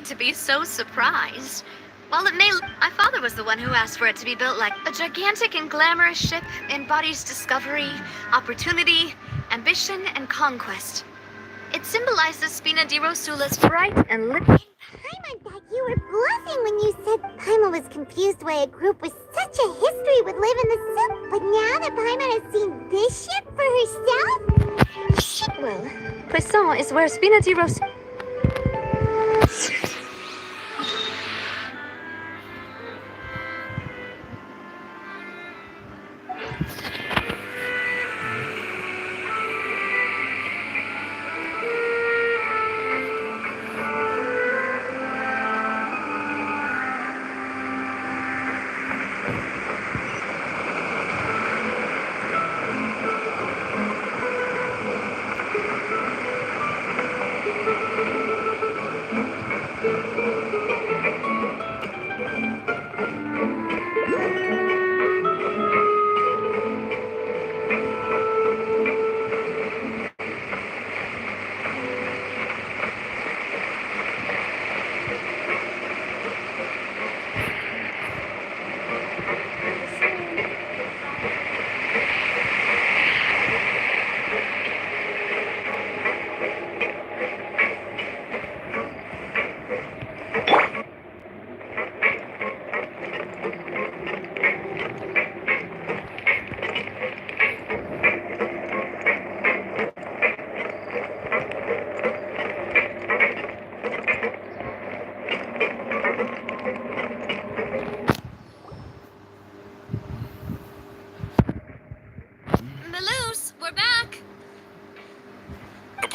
To be so surprised. While it may... My father was the one who asked for it to be built like a gigantic and glamorous ship embodies discovery, opportunity, ambition, and conquest. It symbolizes Spina di Rosula's bright and lit... Paimon thought you were bluffing when you said Paimon was confused why a group with such a history would live in the soup. But now that Paimon has seen this ship for herself... Well, Poisson is where Spina di Rosula...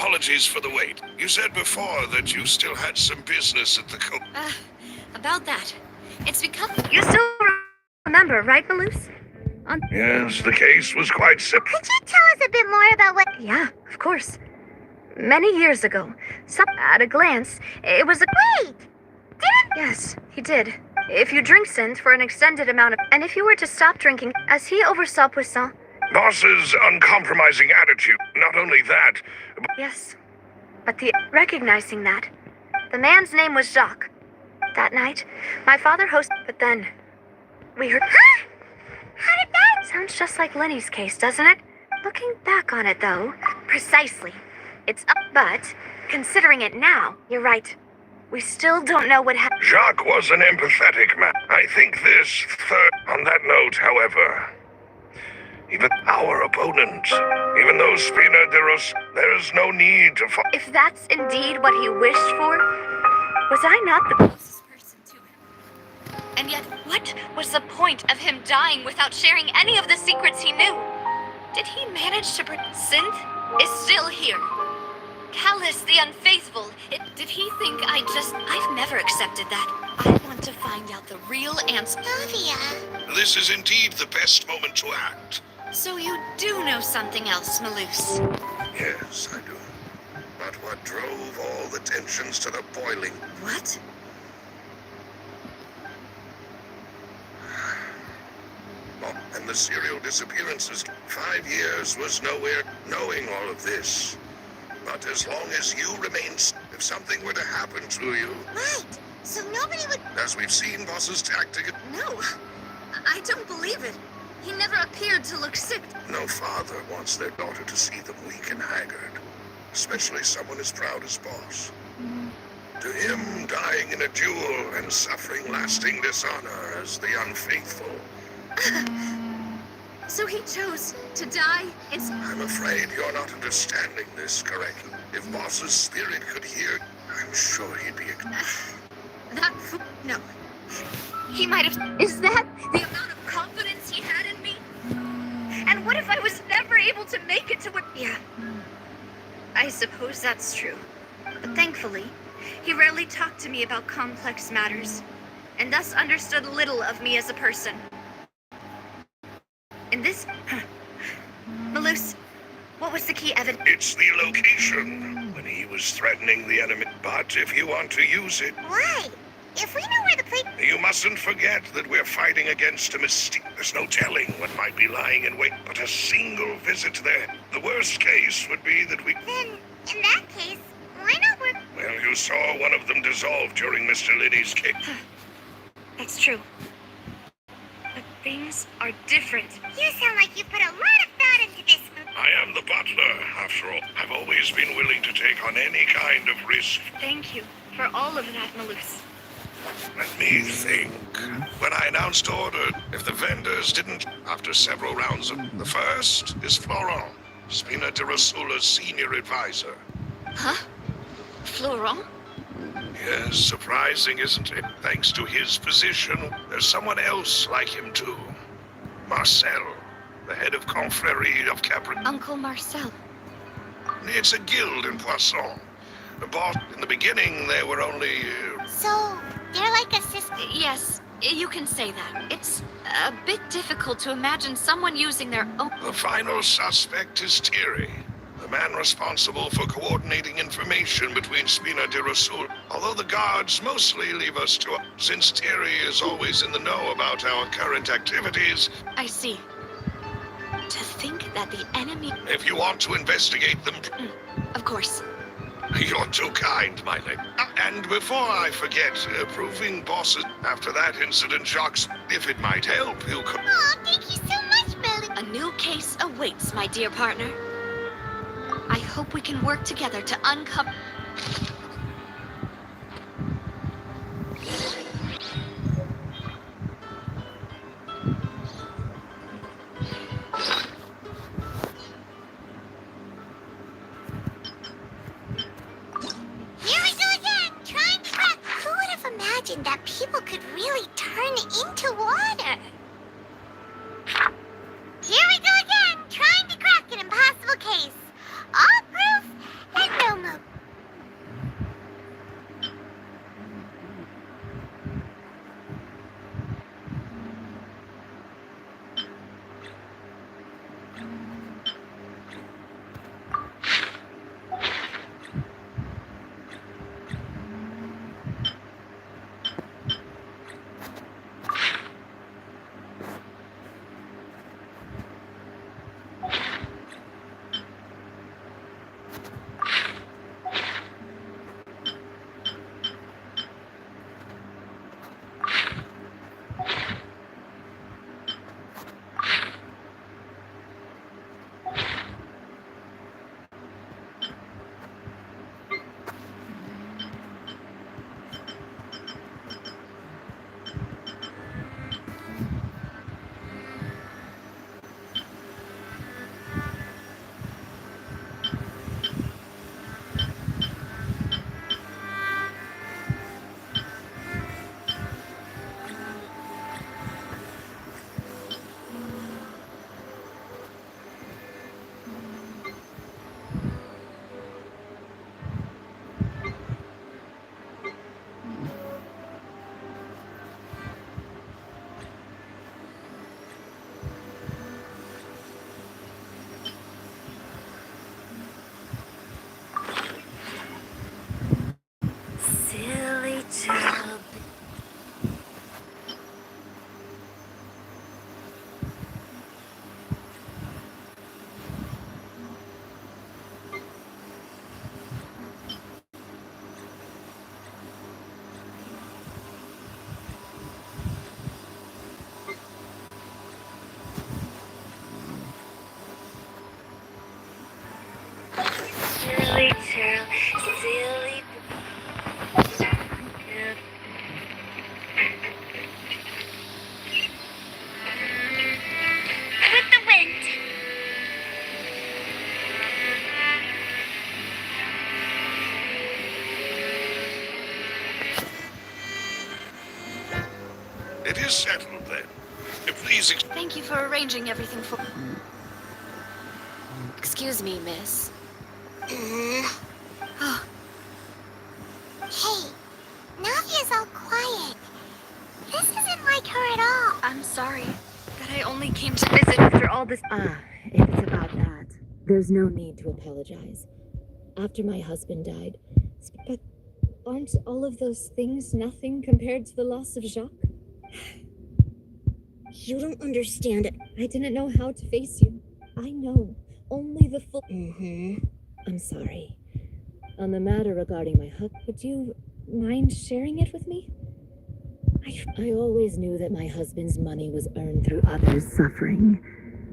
Apologies for the wait. You said before that you still had some business at the About that. It's because... You still remember, right, Maloose? Yes, the case was quite simple. Could you tell us a bit more about what... Yeah, of course. Many years ago, at a glance, it was a... Wait! Didn't... Yes, he did. If you drink Sint for an extended amount of... And if you were to stop drinking, as he oversaw Poisson... Boss's uncompromising attitude. Not only that, but... Yes, but recognizing that, the man's name was Jacques. That night, my father hosted... But then, we heard... Huh? How did that... Sounds just like Lenny's case, doesn't it? Looking back on it, though... Precisely. It's up, but, considering it now, you're right. We still don't know what happened. Jacques was an empathetic man. I think this third... On that note, however... Even our opponent, even though Spina de Ros, there is no need to... If that's indeed what he wished for, was I not the closest person to him? And yet, what was the point of him dying without sharing any of the secrets he knew? Did he manage to... Synth is still here. Callus the Unfaithful, did he think I've never accepted that. I want to find out the real answer. Sylvia. This is indeed the best moment to act. So you do know something else, Maloose? Yes, I do. But what drove all the tensions to the boiling? What? And the serial disappearances. 5 years was nowhere knowing all of this. But as long as you remain, if something were to happen to you... Right. So nobody would... As we've seen Boss's tactic... No, I don't believe it. He never appeared to look sick. No father wants their daughter to see them weak and haggard. Especially someone as proud as Boss. To him, dying in a duel and suffering lasting dishonor as the unfaithful... So he chose to die? I'm afraid you're not understanding this correctly. If Boss's spirit could hear, I'm sure he'd be... No. He might have... Is that the amount of confidence he had in me? And what if I was never able to make it to what... Yeah. I suppose that's true. But thankfully, he rarely talked to me about complex matters, and thus understood little of me as a person. In this... Maloose, what was the key evidence? It's the location when he was threatening the enemy. But if you want to use it... Why? If we know where the place... You mustn't forget that we're fighting against a mistake. There's no telling what might be lying in wait. But a single visit there. The worst case would be that we... Then, in that case, why not work... Well, you saw one of them dissolve during Mr. Liddy's kick. That's true. But things are different. You sound like you put a lot of thought into this move. I am the butler, after all. I've always been willing to take on any kind of risk. Thank you for all of that, Maloose. Let me think. When I announced order, if the vendors didn't, after several rounds of... The first is Florent, Spina de Rasula's senior advisor. Huh? Florent? Yes, surprising, isn't it? Thanks to his position, there's someone else like him too. Marcel, the head of Confrérie of Capri... Uncle Marcel. It's a guild in Poisson. But in the beginning, there were only... So, they're like a sister... Yes, you can say that. It's a bit difficult to imagine someone using their own... The final suspect is Thierry, the man responsible for coordinating information between Spina de Rasul. Although the guards mostly leave us to... Since Thierry is always in the know about our current activities... I see. To think that the enemy... If you want to investigate them... Of course. You're too kind, my lady. And before I forget, proving bosses after that incident, Jacques, if it might help, you could... Aw, thank you so much, Billy. A new case awaits, my dear partner. I hope we can work together to uncover... Here we go again, trying to crack. Who would have imagined that people could really turn into water? Here we go again, trying to crack an impossible case. All proof and It is settled then. Please Thank you for arranging everything for... Excuse me, miss. Hey, Navia's all quiet. This isn't like her at all. I'm sorry that I only came to visit after all this... If it's about that, there's no need to apologize. After my husband died... But aren't all of those things nothing compared to the loss of Jacques? You don't understand it. I didn't know how to face you. I know. Only the full... I'm sorry. On the matter regarding my husband, would you mind sharing it with me? I always knew that my husband's money was earned through others' suffering.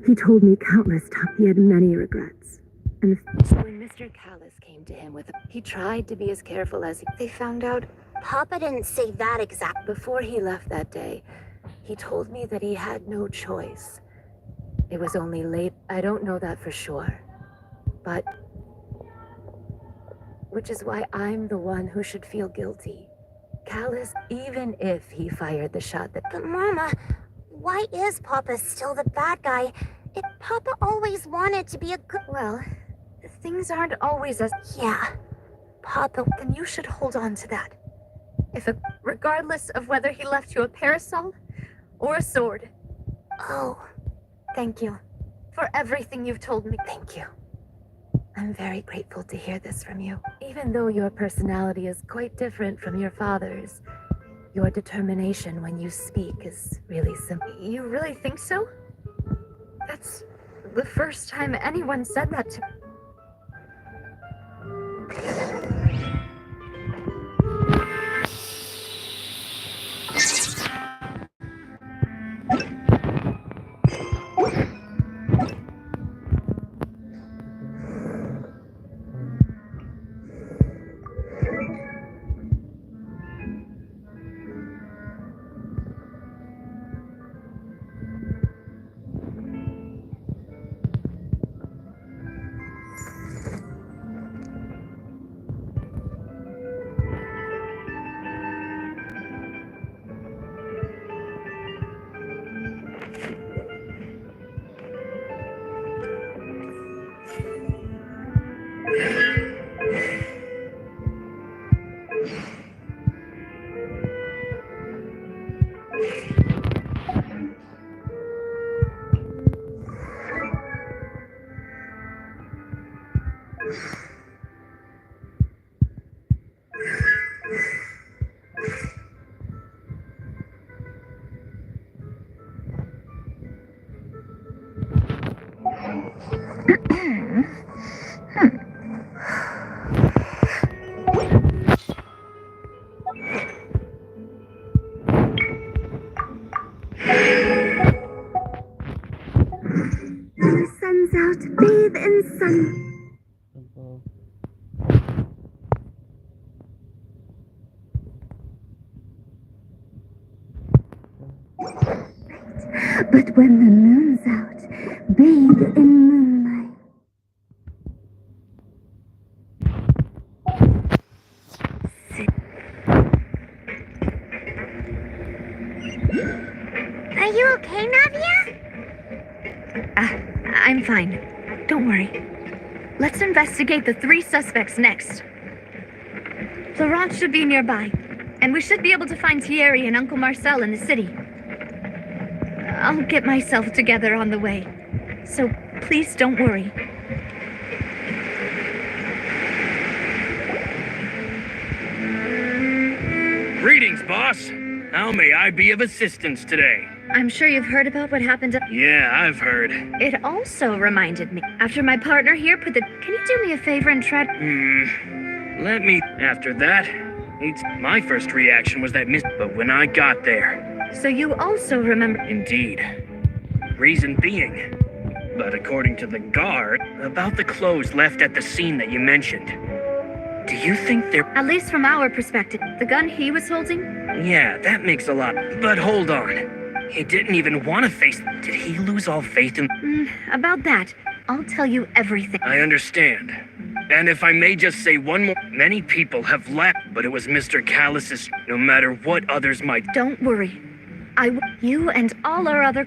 He told me countless times he had many regrets. And so when Mr. Callis came to him with it, he tried to be as careful as he... They found out Papa didn't say that exact. Before he left that day, he told me that he had no choice. It was only late. I don't know that for sure. But... Which is why I'm the one who should feel guilty. Callis, even if he fired the shot that... But Mama, why is Papa still the bad guy? If Papa always wanted to be a good... Well, things aren't always as... Yeah, Papa, then you should hold on to that. Regardless of whether he left you a parasol or a sword. Oh. Thank you for everything you've told me. Thank you. I'm very grateful to hear this from you. Even though your personality is quite different from your father's, your determination when you speak is really simple. You really think so? That's the first time anyone said that to me. Bathe in sun. But when the moon's out, bathe in moonlight. Are you okay, Navia? I'm fine. Don't worry. Let's investigate the 3 suspects next. Florent should be nearby, and we should be able to find Thierry and Uncle Marcel in the city. I'll get myself together on the way, so please don't worry. Greetings, boss. How may I be of assistance today? I'm sure you've heard about what happened. Yeah, I've heard. It also reminded me. After my partner here put the... Can you do me a favor and try... Let me... After that, my first reaction was that but when I got there... So you also remember... Indeed. Reason being... But according to the guard, about the clothes left at the scene that you mentioned. Do you think they're... At least from our perspective, the gun he was holding? Yeah, that makes a lot... But hold on. He didn't even want to face... Did he lose all faith in... About that, I'll tell you everything. I understand. And if I may just say one more... Many people have left, but it was Mr. Callis's... No matter what others might... Don't worry. You and all our other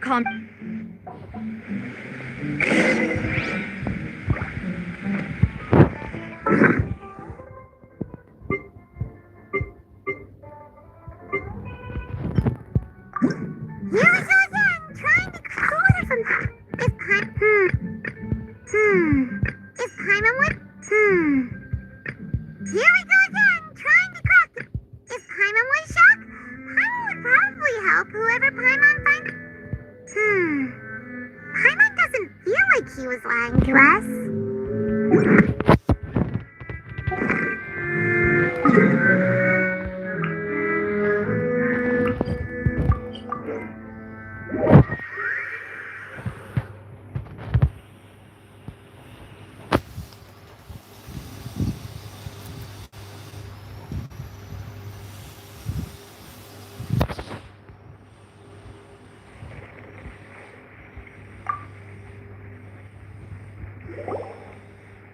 Here we go again, trying to sort of if Paimon would Here we go again, trying to crack it. If Paimon would shock, Paimon would probably help whoever Paimon finds. Paimon doesn't feel like he was lying to us.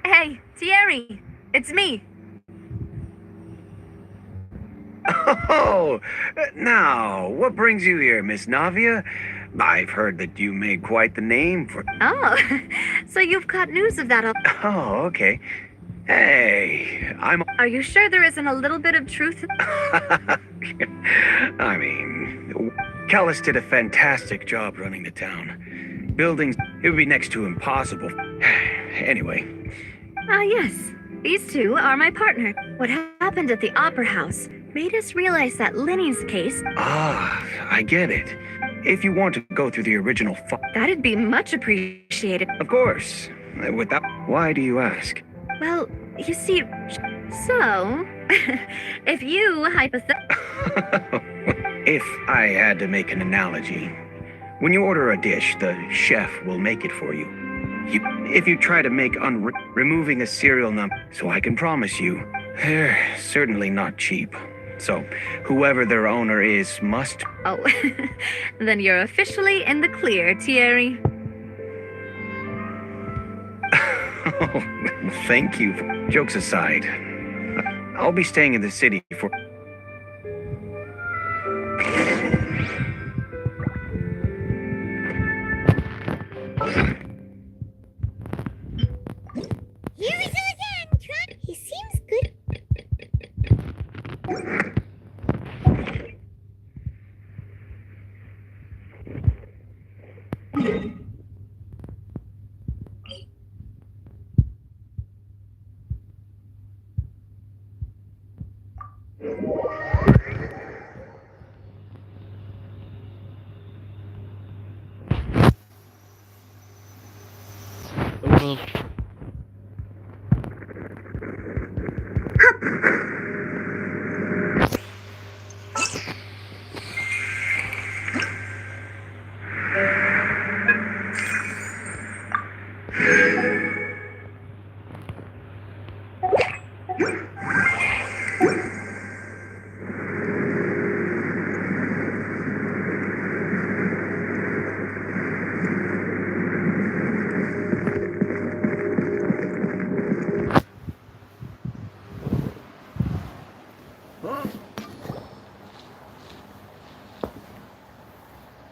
Hey, Thierry, it's me. Oh, now, what brings you here, Miss Navia? I've heard that you made quite the name for... Oh, so you've caught news of that. Oh, okay. Hey, Are you sure there isn't a little bit of truth? I mean, Callus did a fantastic job running the town. Buildings, it would be next to impossible. Anyway. Yes. These two are my partner. What happened at the Opera House made us realize that Linny's case... I get it. If you want to go through the original that'd be much appreciated. Of course. Without... Why do you ask? Well, you see... So... if you If I had to make an analogy, when you order a dish, the chef will make it for you. If you try to make removing a serial number, so I can promise you, they're certainly not cheap. So, whoever their owner is must... Oh, then you're officially in the clear, Thierry. Oh, thank you. Jokes aside, I'll be staying in the city for... Here we go again, trying... He seems good.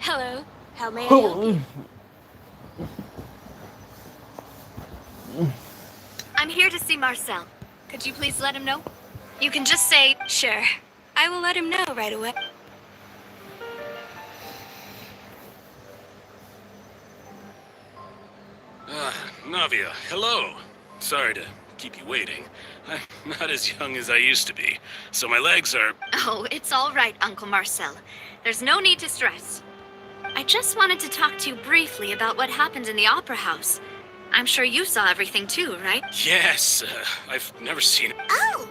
Hello. How may I help you? I'm here to see Marcel. Could you please let him know? You can just say... Sure. I will let him know right away. Navia, hello. Sorry to keep you waiting. I'm not as young as I used to be, so my legs are... Oh, it's all right, Uncle Marcel. There's no need to stress. I just wanted to talk to you briefly about what happened in the Opera House. I'm sure you saw everything too, right? Yes, I've never seen it. Oh,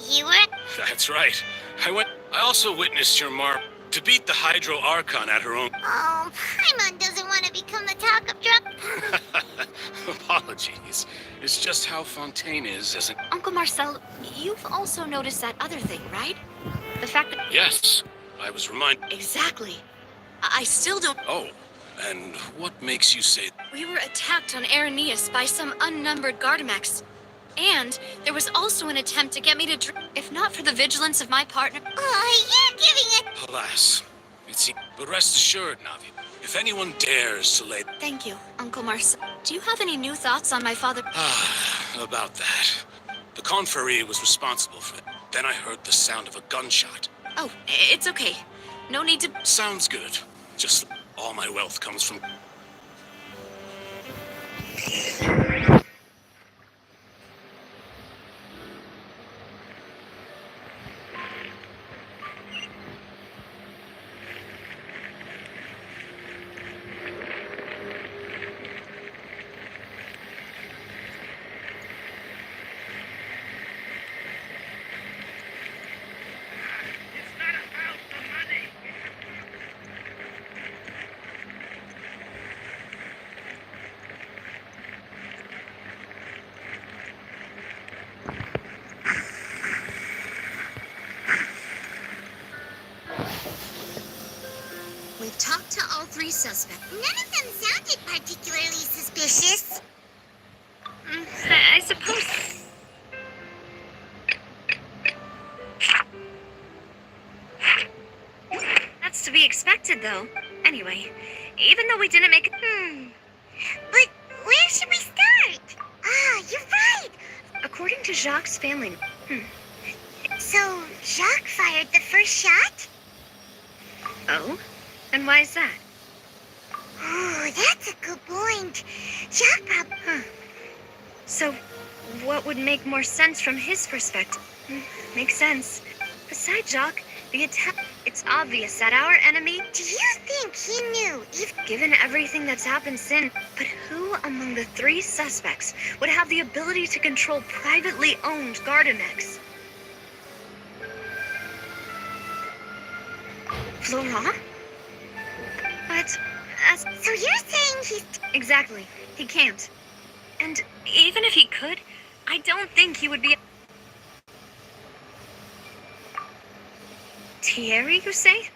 you were... That's right. I also witnessed your to beat the Hydro Archon at her own... Oh, Paimon doesn't want to become the talk of drug... Apologies. It's just how Fontaine is as an... Uncle Marcel, you've also noticed that other thing, right? The fact that... Yes, I was reminded... Exactly. I still don't... Oh, and what makes you say... We were attacked on Arrhenius by some unnumbered Gardamex. And there was also an attempt to get me to if not for the vigilance of my partner... Oh, you're giving it... Alas, it seems... But rest assured, Navi, if anyone dares to lay... Thank you, Uncle Marcel. Do you have any new thoughts on my father? About that. The Confrérie was responsible for that. Then I heard the sound of a gunshot. Oh, it's okay. No need to... Sounds good. Just all my wealth comes from... We've talked to all 3 suspects. None of them sounded particularly suspicious. I suppose... That's to be expected, though. Anyway, even though we didn't make... But where should we start? Ah, you're right. According to Jacques' family... So, Jacques fired the first shot? Oh? And why is that? Oh, that's a good point. Jacques So, what would make more sense from his perspective? Makes sense. Besides Jacques, the attack... It's obvious that our enemy... Do you think he knew if... Given everything that's happened since... But who among the 3 suspects would have the ability to control privately owned garden eggs? Florent? But... So you're saying he's... Exactly. He can't. And even if he could, I don't think he would be... Thierry, you say?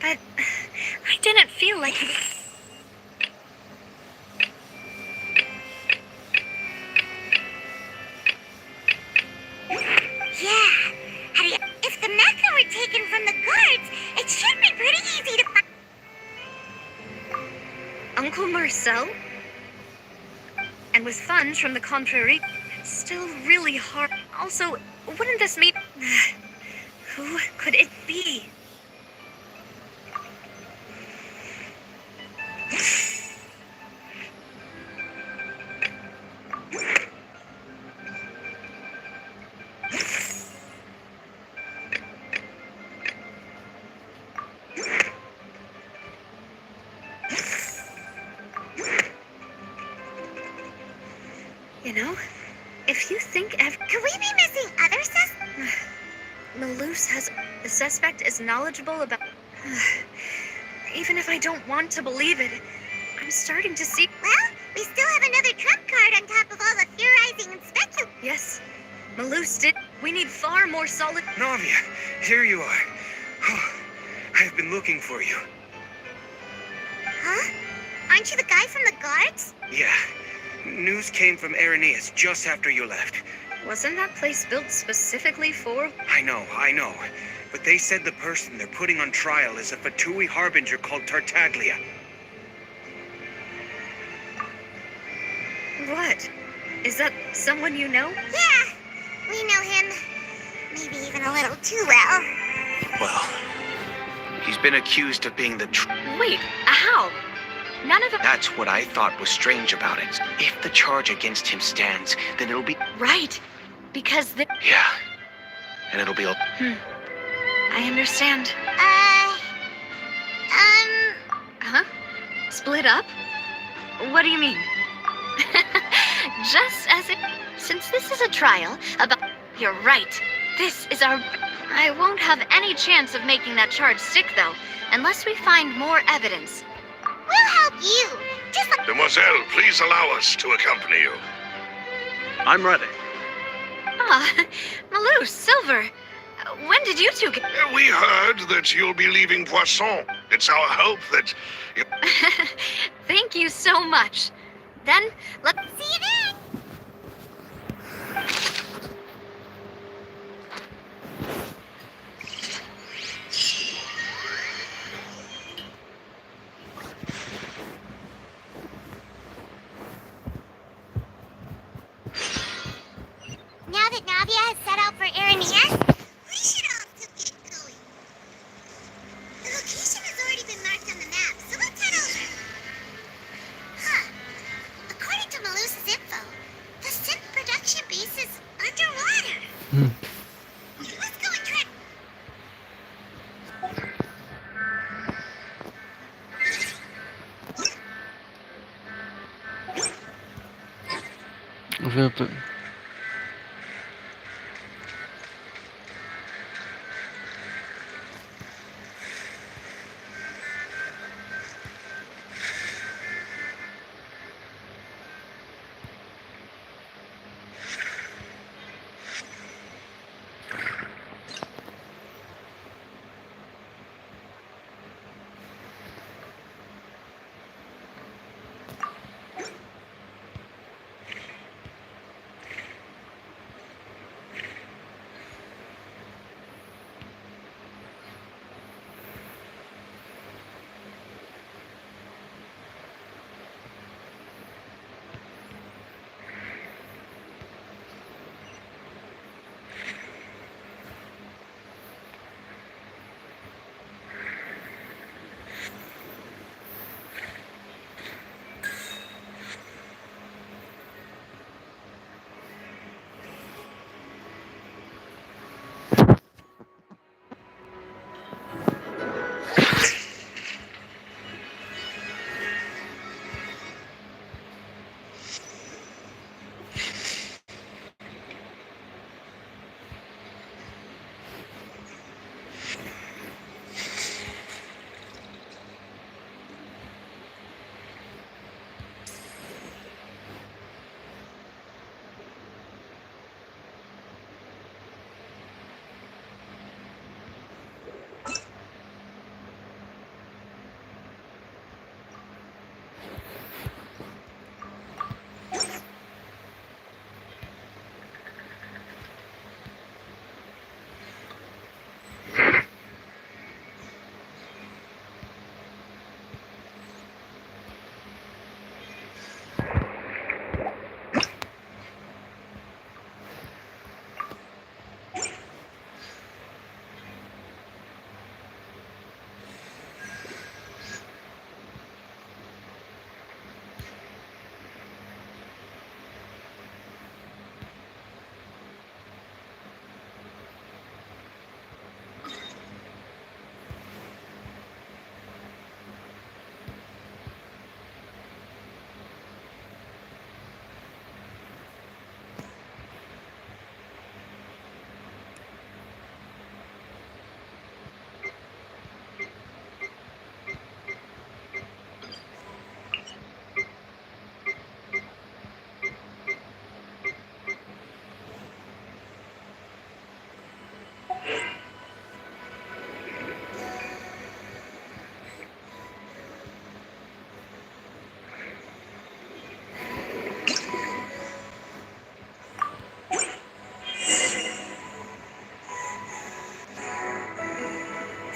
But I didn't feel like he... Yeah. If the mecha were taken from the guards, it should be pretty easy to find. Uncle Marcel? And with funds from the Confrérie, still really hard. Also, wouldn't this mean... Who could it be? You know, if you think Could we be missing other suspects? Malus has... The suspect is knowledgeable about... Even if I don't want to believe it, I'm starting to see... Well, we still have another trump card on top of all the theorizing and speculating. Yes, Malus did... We need far more solid... Navia, here you are. Oh, I've been looking for you. Huh? Aren't you the guy from the guards? Yeah. News came from Irenaeus just after you left. Wasn't that place built specifically for... I know. But they said the person they're putting on trial is a Fatui harbinger called Tartaglia. What? Is that someone you know? Yeah, we know him. Maybe even a little too well. Well, he's been accused of being the Wait, how? None of them... That's what I thought was strange about it. If the charge against him stands, then it'll be... Right. Because the... Yeah. And it'll be all... I understand. Huh? Split up? What do you mean? Just as it... Since this is a trial about... You're right. This is our... I won't have any chance of making that charge stick, though, unless we find more evidence. We'll help you. Just like... Demoiselle, please allow us to accompany you. I'm ready. Malus, Silver. When did you two get... We heard that you'll be leaving Poisson. It's our hope that... Thank you so much. Then, let's... See you then! now that Navia has set out for Irenaeus, we should also get going. The location has already been marked on the map, so let's head over. Huh. According to Malusa's info, the synth production base is underwater. Let's go and try.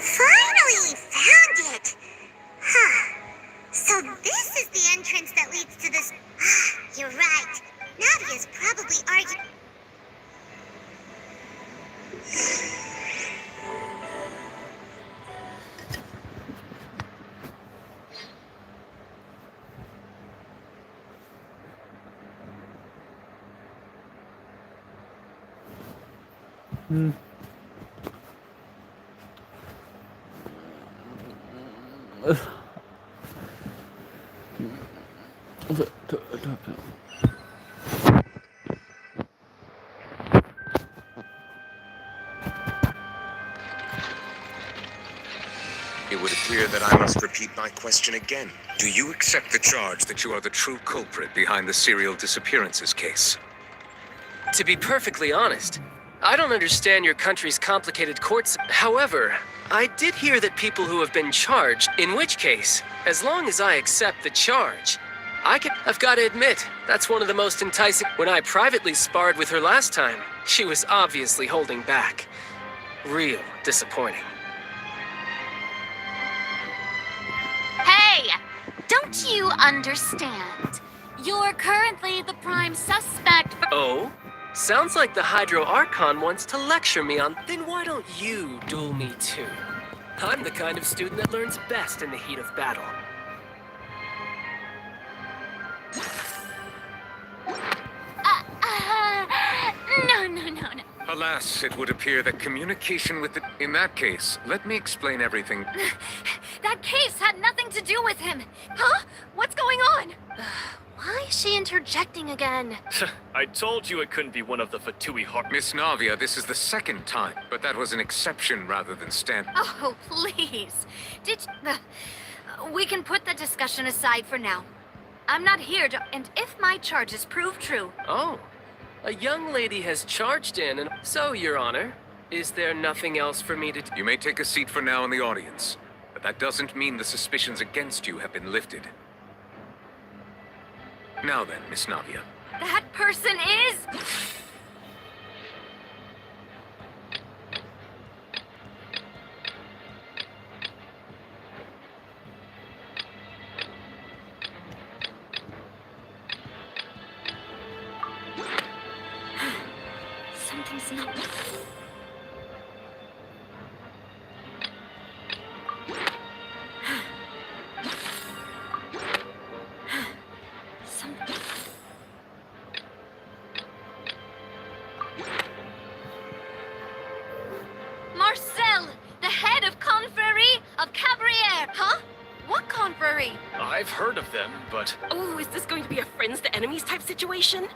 Finally found it! Huh. So this is the entrance that leads to this... You're right. Navia's probably arguing... It would appear that I must repeat my question again. Do you accept the charge that you are the true culprit behind the serial disappearances case? To be perfectly honest, I don't understand your country's complicated courts. However, I did hear that people who have been charged, in which case, as long as I accept the charge, I've got to admit, that's one of the most enticing. When I privately sparred with her last time, she was obviously holding back. Real disappointing. Hey! Don't you understand? You're currently the prime suspect. Oh? Sounds like the Hydro Archon wants to lecture me on. Then why don't you duel me too? I'm the kind of student that learns best in the heat of battle. No. Alas, it would appear that communication with the... In that case, let me explain everything. That case had nothing to do with him. Huh? What's going on? Why is she interjecting again? I told you it couldn't be one of the Fatui Heart. Miss Navia, this is the second time, but that was an exception rather than standard. Oh, please. We can put the discussion aside for now. I'm not here to... And if my charges prove true... Oh. A young lady has charged in and... So, Your Honor, is there nothing else for me to do? You may take a seat for now in the audience, but that doesn't mean the suspicions against you have been lifted. Now then, Miss Navia. That person is... Something's not... Marcel, the head of Confrérie of Cabrières. Huh? What Confrérie? I've heard of them, but... Oh, is this going to be a friends to enemies type situation?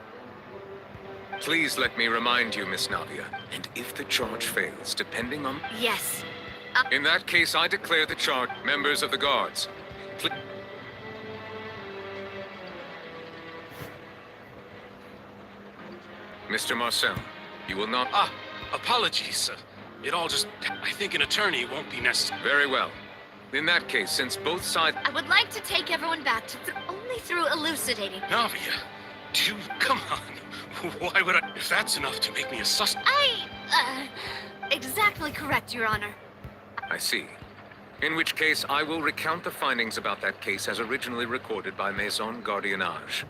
Please let me remind you, Miss Navia, and if the charge fails, depending on... Yes. In that case, I declare the charge. Members of the guards. Mr. Marcel, you will not... Apologies. It all just... I think an attorney won't be necessary. Very well. In that case, since both sides... I would like to take everyone back to... only through elucidating. Navia, come on. Why would I... If that's enough to make me a suspect... Exactly correct, Your Honor. I see. In which case, I will recount the findings about that case as originally recorded by Maison Gardiennage.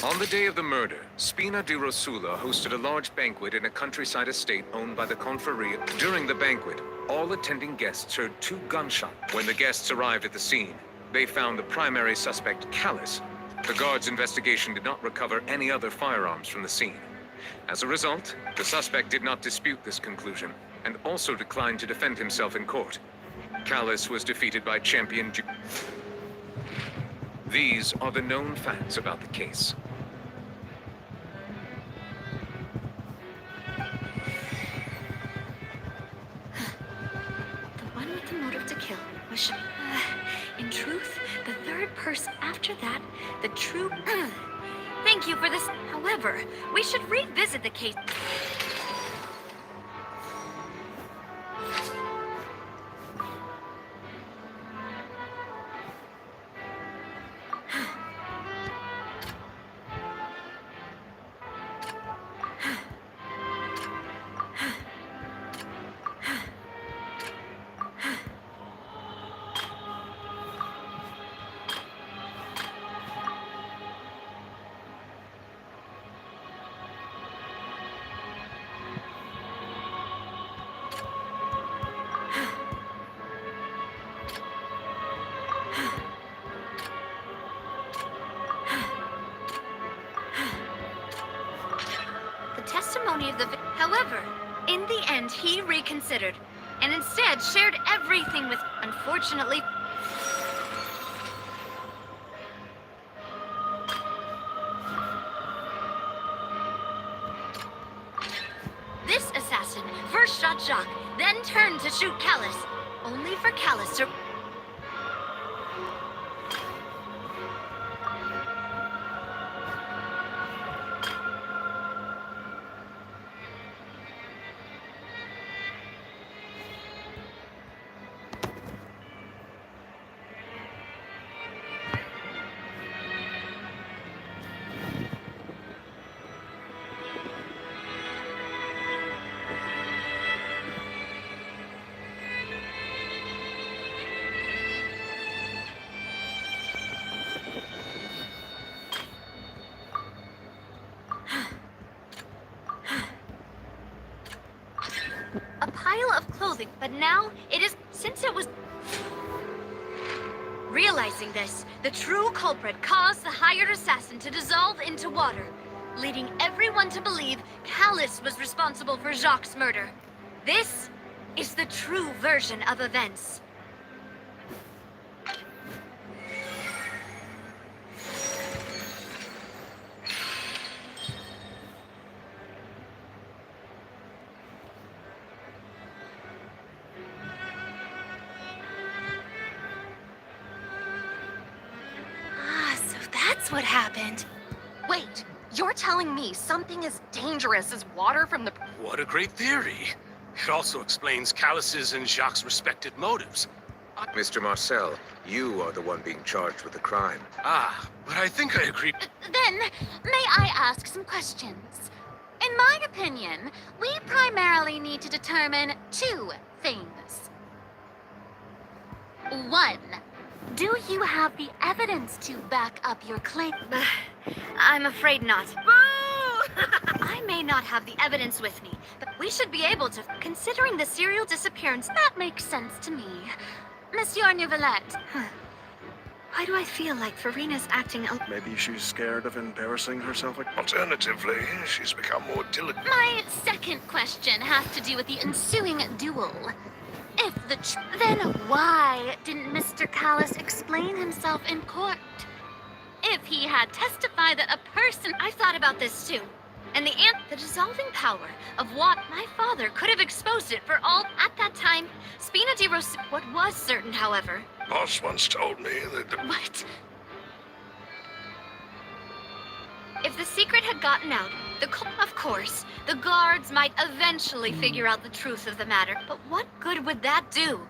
On the day of the murder, Spina di Rosula hosted a large banquet in a countryside estate owned by the Confrérie. During the banquet, all attending guests heard 2 gunshots. When the guests arrived at the scene, they found the primary suspect callous. The guards' investigation did not recover any other firearms from the scene. As a result, the suspect did not dispute this conclusion, and also declined to defend himself in court. Callous was defeated by Champion These are the known facts about the case. The one with the motive to kill was... in truth, the third person after that, the true... Thank you for this. However, we should revisit the case. However, in the end, he reconsidered, and instead shared everything with... Unfortunately... This assassin first shot Jacques, then turned to shoot Callus, only for Callus to... clothing, but now it is, since it was... Realizing this, the true culprit caused the hired assassin to dissolve into water, leading everyone to believe Callus was responsible for Jacques' murder. This is the true version of events. That's what happened. Wait, you're telling me something as dangerous as water from the... What a great theory. It also explains Callus's and Jacques' respective motives. Mr. Marcel, you are the one being charged with the crime. Ah, but I think I agree. Then, may I ask some questions? In my opinion, we primarily need to determine two things. One, do you have the evidence to back up your claim? I'm afraid not. Boo! I may not have the evidence with me, but we should be able to, considering the serial disappearance. That makes sense to me. Monsieur Neuvillette. Why do I feel like Farina's acting Maybe she's scared of embarrassing herself. Alternatively, she's become more diligent. My second question has to do with the ensuing duel. If then why didn't Mr. Callus explain himself in court? If he had testified that a person... I've thought about this too. And the dissolving power of what my father could have exposed it for all at that time. Spina di Rossi. What was certain, however. Boss once told me that... What? If the secret had gotten out, of course, the guards might eventually figure out the truth of the matter. But what good would that do?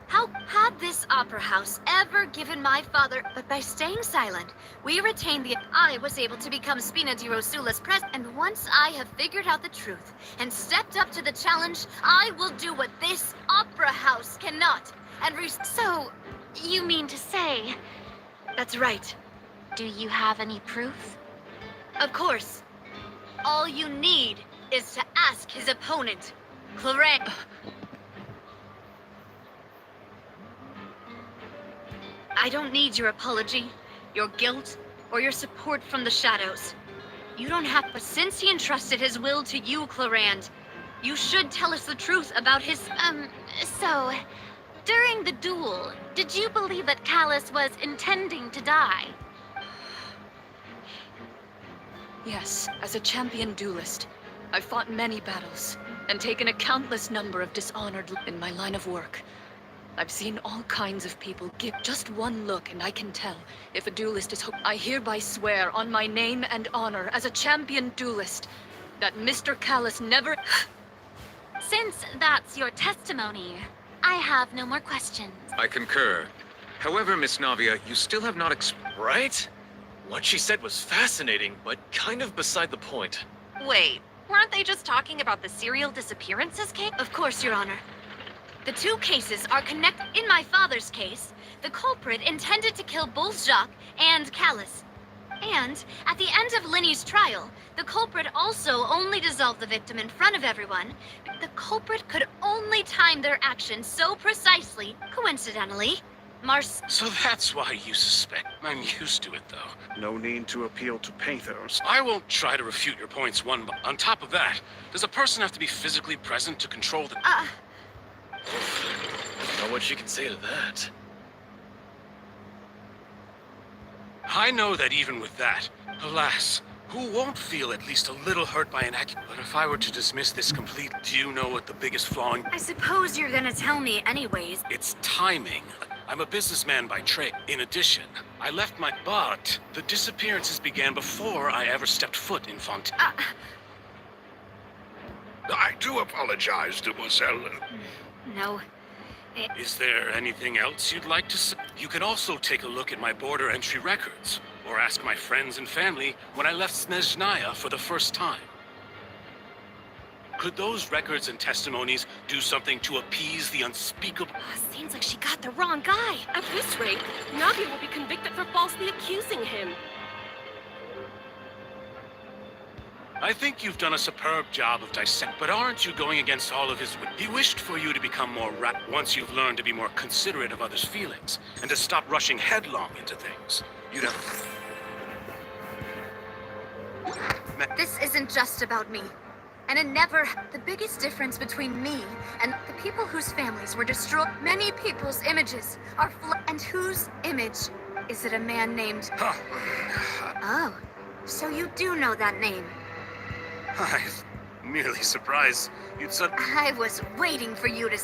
How had this opera house ever given my father... But by staying silent, we retained the... I was able to become Spina di Rosula's president. And once I have figured out the truth and stepped up to the challenge, I will do what this opera house cannot. And So, you mean to say... That's right. Do you have any proof? Of course. All you need is to ask his opponent, Clarence. I don't need your apology, your guilt, or your support from the shadows. You don't have, but since he entrusted his will to you, Clarence, you should tell us the truth about his... So, during the duel, did you believe that Callus was intending to die? Yes, as a champion duelist, I've fought many battles and taken a countless number of dishonored in my line of work. I've seen all kinds of people give just one look and I can tell if a duelist is I hereby swear on my name and honor as a champion duelist that Mr. Callus never... Since that's your testimony, I have no more questions. I concur. However, Miss Navia, you still have not Right? What she said was fascinating, but kind of beside the point. Wait, weren't they just talking about the serial disappearances case? Of course, Your Honor. The two cases are connected. In my father's case, the culprit intended to kill both Jacques and Callus. And at the end of Linny's trial, the culprit also only dissolved the victim in front of everyone. The culprit could only time their actions so precisely, coincidentally. So that's why you suspect. I'm used to it, though. No need to appeal to pathos. I won't try to refute your points one by... On top of that, does a person have to be physically present to control the... Know what she can say to that. I know that even with that, alas, who won't feel at least a little hurt by an act? But if I were to dismiss this completely, do you know what the biggest flaw in... I suppose you're gonna tell me anyways. It's timing. I'm a businessman by trade. In addition, I left my... But the disappearances began before I ever stepped foot in Fontaine. I do apologize to Marcel. No. Is there anything else you'd like to say? You can also take a look at my border entry records, or ask my friends and family when I left Snezhnaya for the first time. Could those records and testimonies do something to appease the unspeakable? Seems like she got the wrong guy. At this rate, Navia will be convicted for falsely accusing him. I think you've done a superb job of dissect, but aren't you going against all of his... He wished for you to become more once you've learned to be more considerate of others' feelings, and to stop rushing headlong into things. You'd have... This isn't just about me. And it never... The biggest difference between me and the people whose families were destroyed... Many people's images are and whose image? Is it a man named... Oh, so you do know that name. I'm merely surprised you'd said... I was waiting for you to...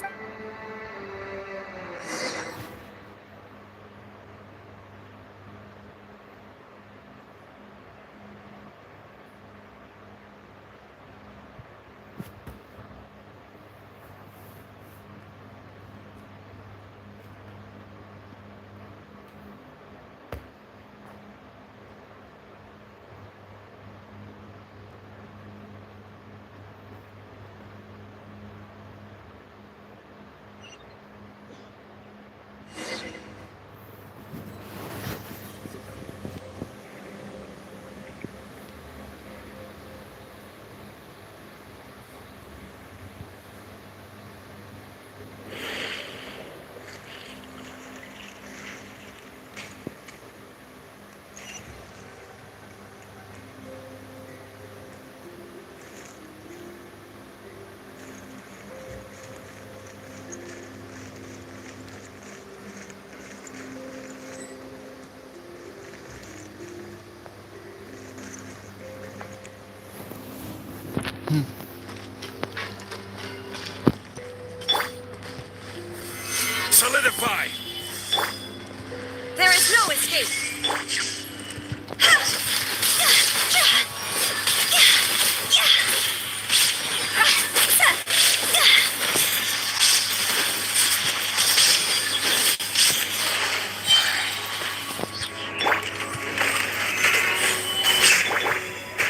Solidify! There is no escape!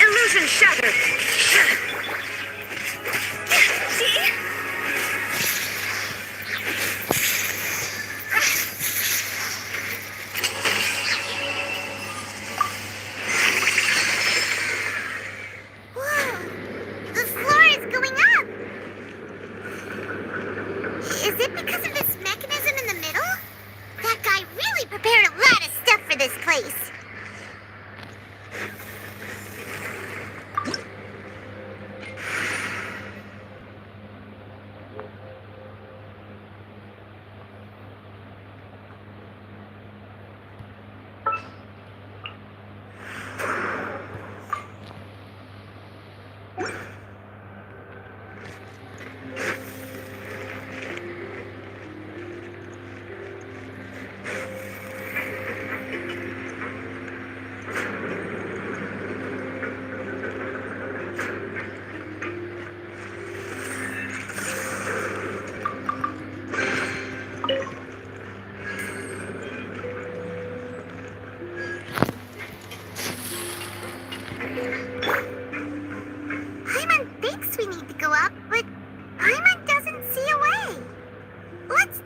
Illusion shattered! Is it because of this mechanism in the middle? That guy really prepared a lot of stuff for this place.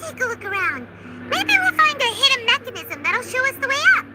Take a look around. Maybe we'll find a hidden mechanism that'll show us the way up.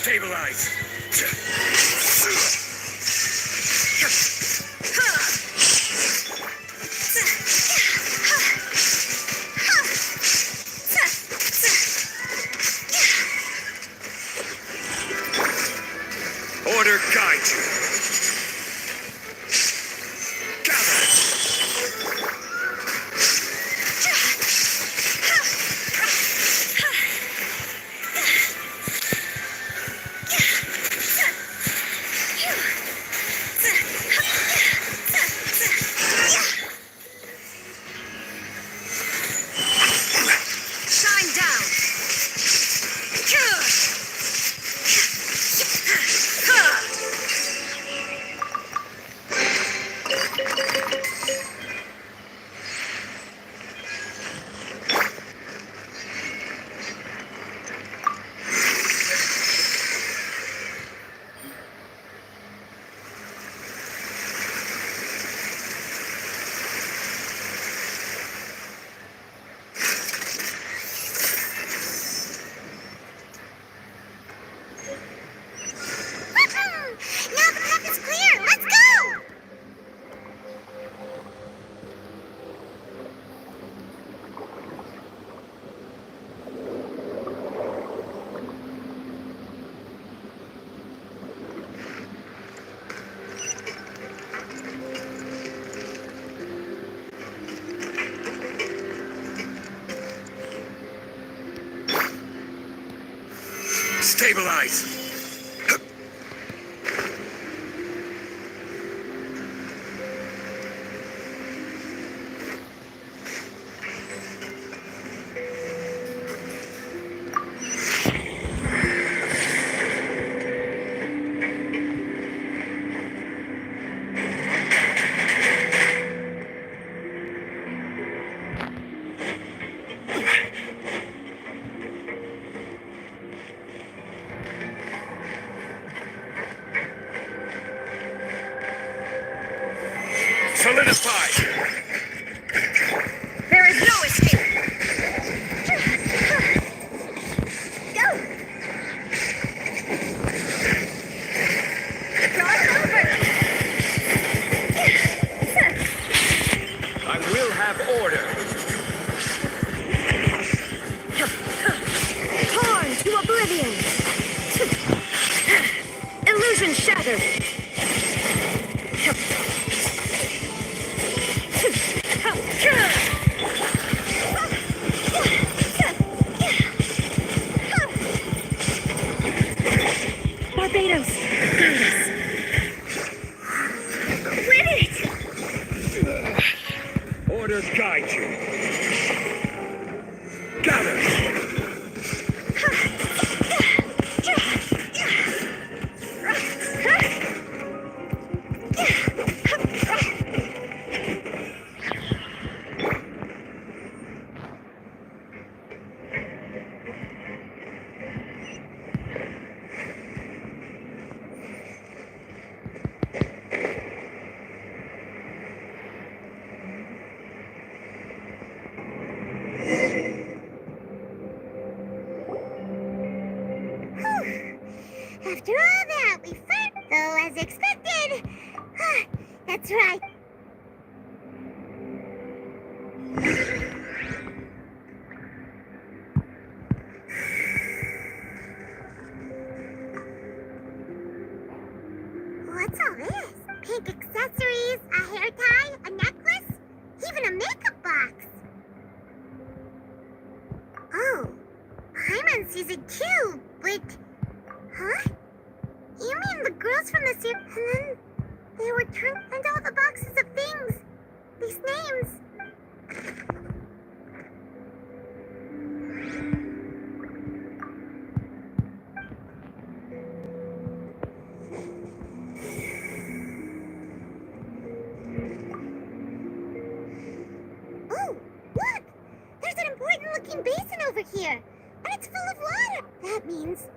Stabilize. Order guide you. Stabilize! Solidify! There is no escape! Go! Cross over! I will have order! Torn to oblivion! Illusion shattered! Barbados! Win it! Order guide you! Gather! After all that, we fought, though, as expected. That's right. What's all this? Pink accessories, a hair tie, a necklace, even a makeup box. Oh, Paimon sees it too, but... Huh? You mean the girls from the series? And then they were turned into all the boxes of things. These names. Oh, look! There's an important looking basin over here. And it's full of water. That means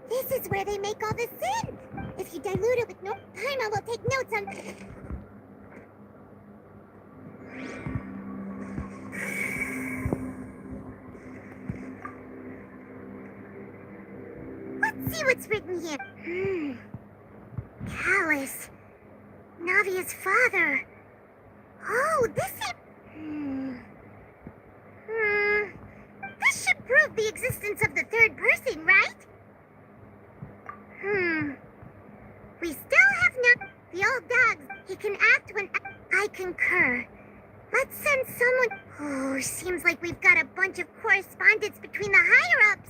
this is where they make all the sin. If you dilute it with no Paimon will take notes on... What's see what's written here. Callus. Navia's father. Oh, this is... This should prove the existence of the third person, right? We still have not... The old dog, he can act when... I concur. Let's send someone... Oh, seems like we've got a bunch of correspondence between the higher-ups.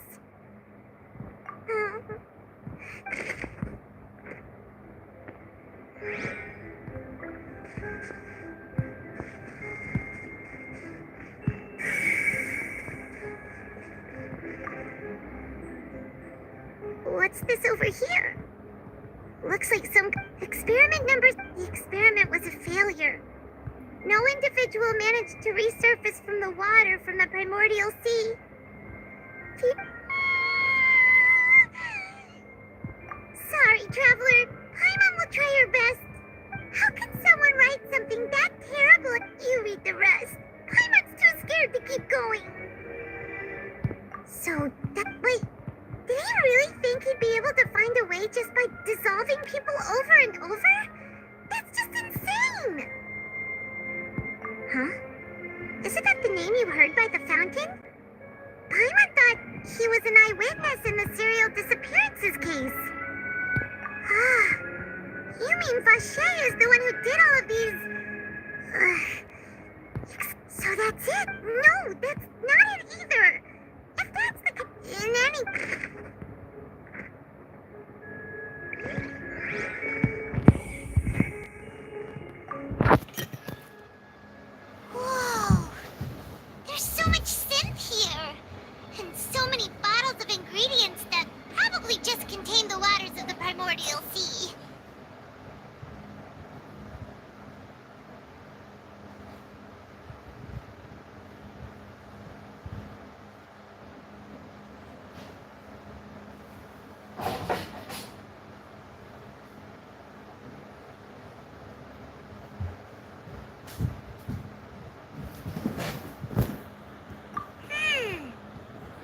What's this over here? Looks like some experiment numbers. The experiment was a failure. No individual managed to resurface from the water from the primordial sea. Sorry, traveler. Paimon will try her best. How can someone write something that terrible? You read the rest. Paimon's too scared to keep going. So, wait. Did he really think he'd be able to find a way just by dissolving people over and over? That's just insane! Huh? Isn't that the name you heard by the fountain? Paimon thought he was an eyewitness in the serial disappearances case. Ah, you mean Vache is the one who did all of these... So that's it? No, that's not it either! If that's the... In any... Whoa! There's so much synth here! And so many bottles of ingredients that probably just contain the waters of the primordial sea.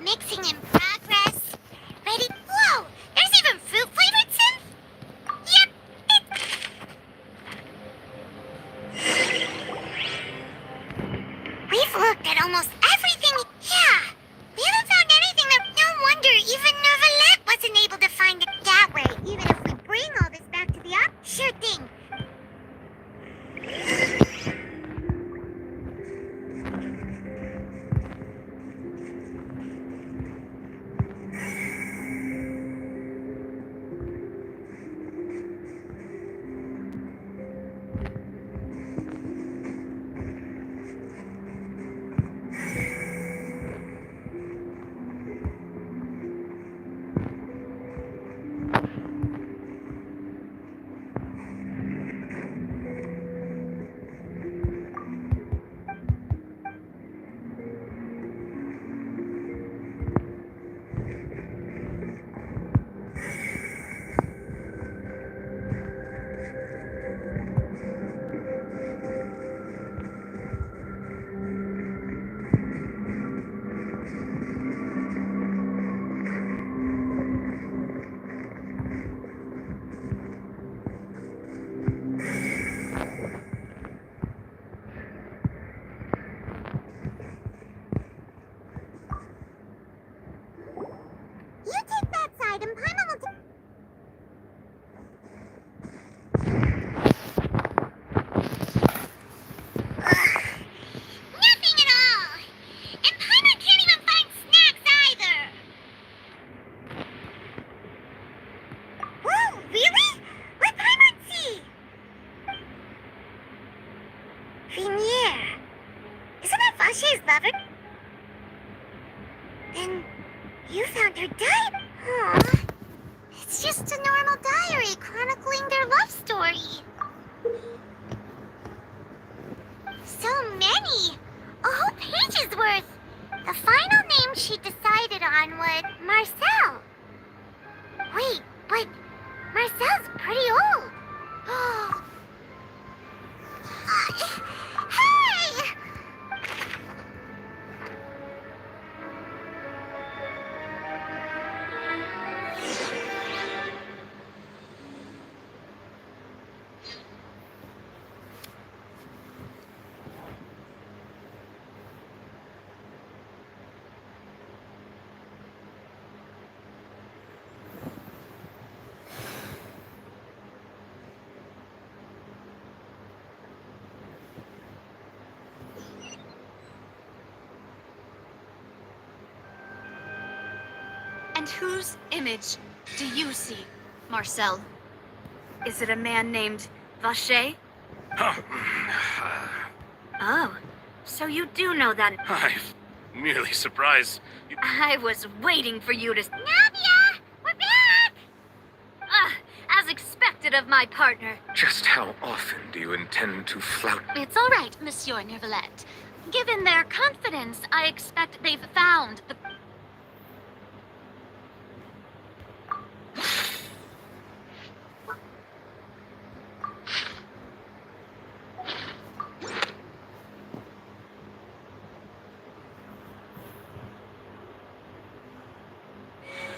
Mixing in progress. Ready? Whoa! There's even fruit-flavored synth? Yep, We've looked at almost everything. Yeah, we haven't found anything that... No wonder even Nervalet wasn't able to find it that way. Even if we bring all this back to the op... Sure thing. Then you found her diary. Aw. It's just a normal diary chronicling their love story. So many. A whole page's worth. The final name she decided on was Marcel. Wait, but Marcel's pretty old. Hey! And whose image do you see, Marcel? Is it a man named Vache? Oh, so you do know that. I'm merely surprised. I was waiting for you to... Nadia! We're back! As expected of my partner. Just how often do you intend to flout? It's all right, Monsieur Nervalette. Given their confidence, I expect they've found the...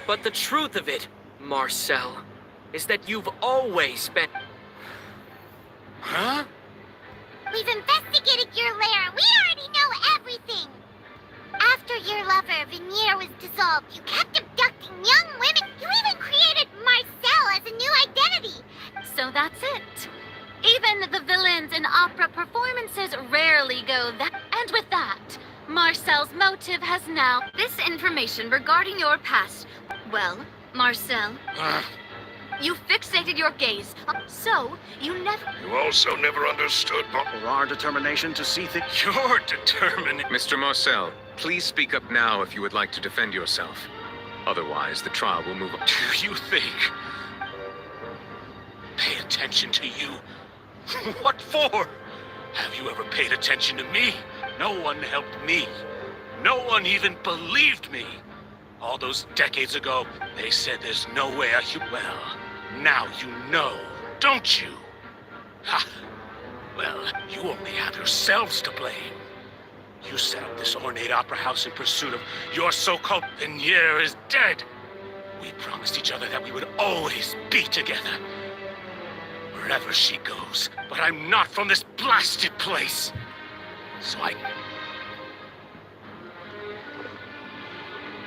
But the truth of it, Marcel, is that you've always been... Huh? We've investigated your lair. We already know everything. After your lover, Veneer, was dissolved, you kept abducting young women. You even created Marcel as a new identity. So that's it. Even the villains in opera performances rarely go that. And with that, Marcel's motive has now... This information regarding your past... Well, Marcel, you fixated your gaze, so you never... You also never understood our determination to see things. You're determined. Mr. Marcel, please speak up now if you would like to defend yourself. Otherwise, the trial will move on. Do you think? Pay attention to you? What for? Have you ever paid attention to me? No one helped me. No one even believed me. All those decades ago, they said there's no way well, now you know, don't you? Ha! Well, you only have yourselves to blame. You set up this ornate opera house in pursuit of your so-called Veneer is dead. We promised each other that we would always be together. Wherever she goes, but I'm not from this blasted place. So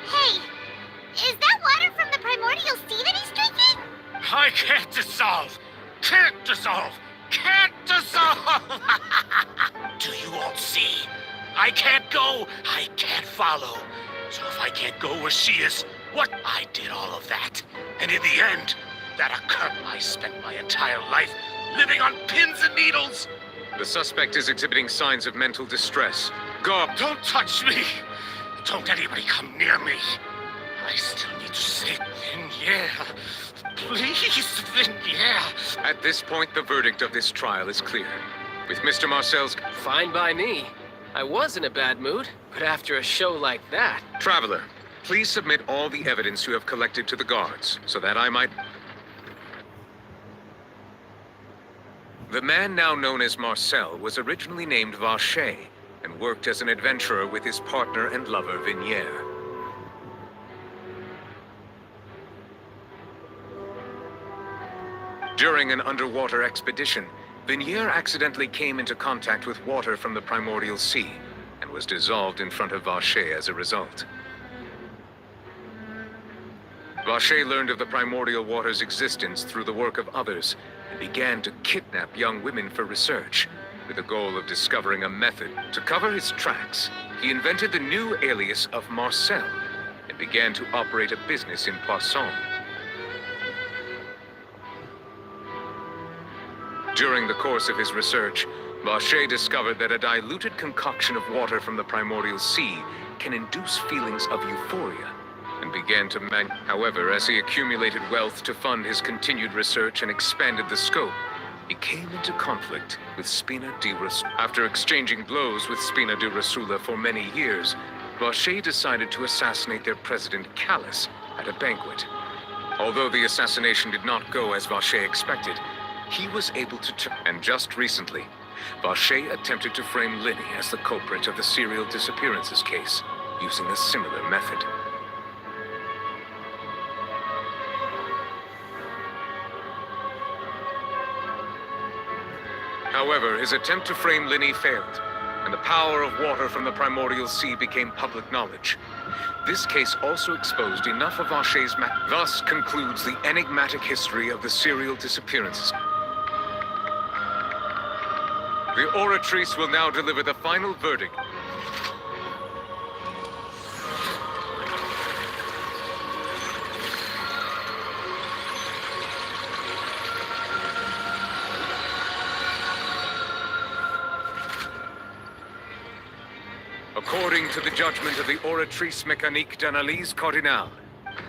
Hey, is that water from the primordial sea that he's drinking? I can't dissolve! Can't dissolve! Can't dissolve! Do you all see? I can't go, I can't follow. So if I can't go where she is, what? I did all of that. And in the end, that occurred. I spent my entire life living on pins and needles. The suspect is exhibiting signs of mental distress. Go! Don't touch me! Don't anybody come near me. I still need to say, Veneer. Please, Veneer. At this point, the verdict of this trial is clear. With Mr. Marcel's... Fine by me. I was in a bad mood, but after a show like that... Traveler, please submit all the evidence you have collected to the guards, so that I might... The man now known as Marcel was originally named Vache, and worked as an adventurer with his partner and lover, Veneer. During an underwater expedition, Veneer accidentally came into contact with water from the primordial sea, and was dissolved in front of Vache as a result. Vache learned of the primordial water's existence through the work of others, and began to kidnap young women for research, with the goal of discovering a method to cover his tracks. He invented the new alias of Marcel, and began to operate a business in Poisson. During the course of his research, Vache discovered that a diluted concoction of water from the primordial sea can induce feelings of euphoria, and began to However, as he accumulated wealth to fund his continued research and expanded the scope, he came into conflict with Spina di Rasula. After exchanging blows with Spina di Rasula for many years, Vache decided to assassinate their president, Callus, at a banquet. Although the assassination did not go as Vache expected, he was able to and just recently, Vache attempted to frame Linny as the culprit of the serial disappearances case, using a similar method. However, his attempt to frame Linny failed, and the power of water from the primordial sea became public knowledge. This case also exposed enough of Vache's Thus concludes the enigmatic history of the serial disappearances. The oratrice will now deliver the final verdict. According to the judgment of the Oratrice Mécanique d'Analyse Cardinal,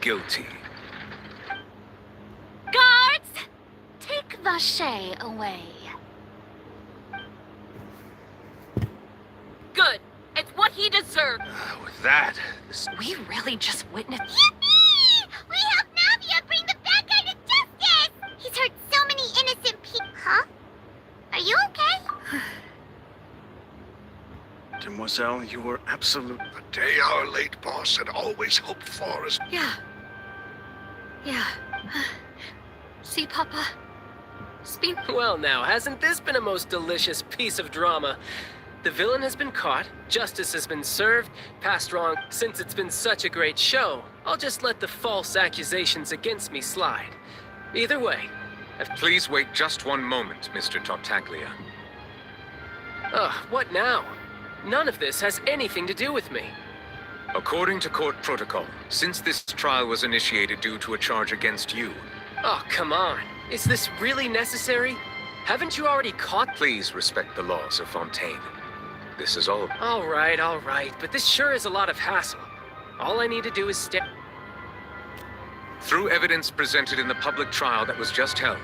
guilty. Guards! Take Vache away. Good. It's what he deserved. With that, We really just witnessed. Yippee! We helped Navia bring the bad guy to justice! He's hurt so many innocent people. Huh? Are you okay? Demoiselle, you were absolute. The day our late boss had always hoped for is. Yeah. See, Papa? Speak. Well now, hasn't this been a most delicious piece of drama? The villain has been caught, justice has been served, passed wrong. Since it's been such a great show, I'll just let the false accusations against me slide. Either way, please wait just one moment, Mr. Tartaglia. ugh, what now? None of this has anything to do with me. According to court protocol, since this trial was initiated due to a charge against you. Oh, come on. Is this really necessary? Haven't you already caught? Please respect the laws of Fontaine. This is all. All right, but this sure is a lot of hassle. All I need to do is stay. Through evidence presented in the public trial that was just held,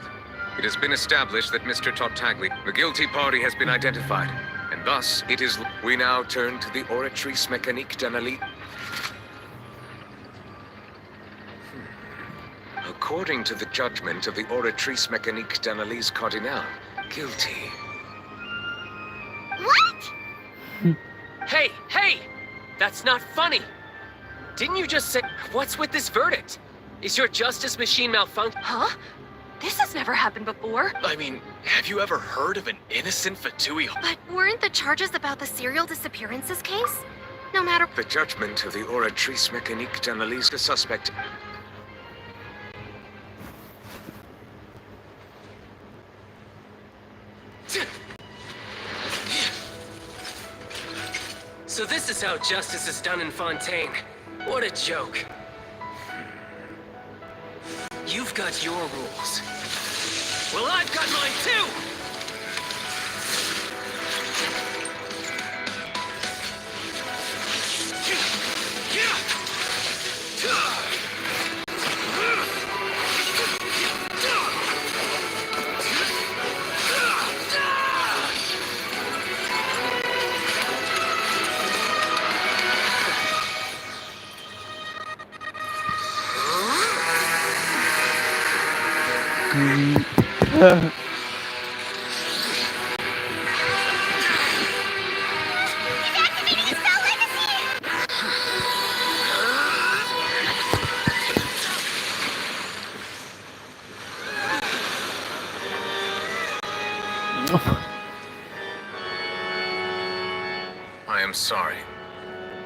it has been established that Mr. Tartaglia, the guilty party, has been identified, and thus it is. We now turn to the Oratrice Mécanique d'Analyse. According to the judgment of the Oratrice Mécanique d'Analyse Cardinal, guilty. What? Hey! That's not funny! Didn't you just say... What's with this verdict? Is your justice machine malfunction? Huh? This has never happened before. I mean, have you ever heard of an innocent Fatui? But weren't the charges about the serial disappearances case? No matter... The judgment of the Oratrice Mécanique d'Analyse, the suspect... So this is how justice is done in Fontaine. What a joke. You've got your rules. Well, I've got mine too! I am sorry.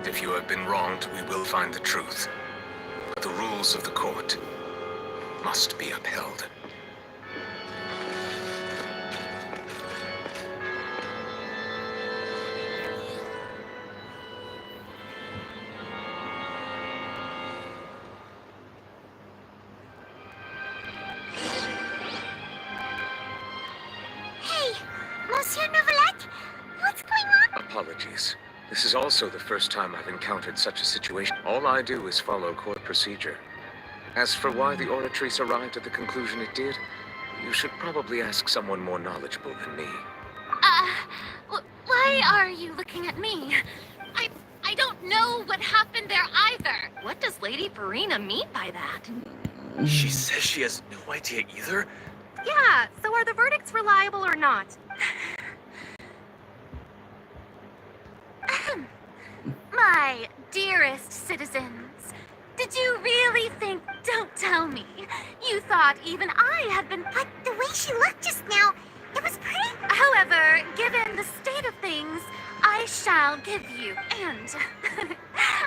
If you have been wronged, we will find the truth. But the rules of the court must be upheld. Hey, Monsieur Novelette, what's going on? Apologies. This is also the first time I've encountered such a situation. All I do is follow court procedure. As for why the Oratrice arrived at the conclusion it did, you should probably ask someone more knowledgeable than me. Why are you looking at me? I don't know what happened there either. What does Lady Farina mean by that? She says she has no idea either? Yeah, so are the verdicts reliable or not? My dearest citizens, did you really think... Don't tell me. You thought even I had been... But the way she looked just now, it was pretty... However, given the state of things, I shall give you, and...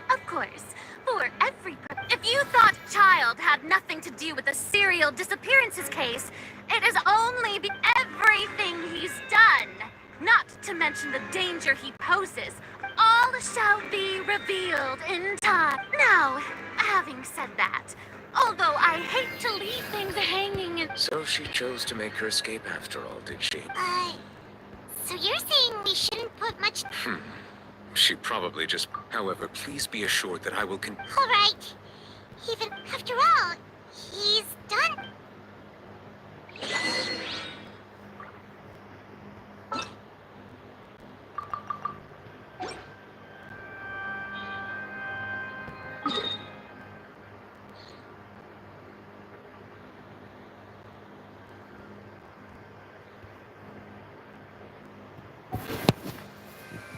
of course, for every... If you thought Child had nothing to do with the serial disappearances case, it is only everything he's done. Not to mention the danger he poses. All shall be revealed in time. Now, having said that, although I hate to leave things hanging in... So she chose to make her escape after all, did she? So you're saying we shouldn't put much... She probably just... However, please be assured that I will All right. Even after all, he's done.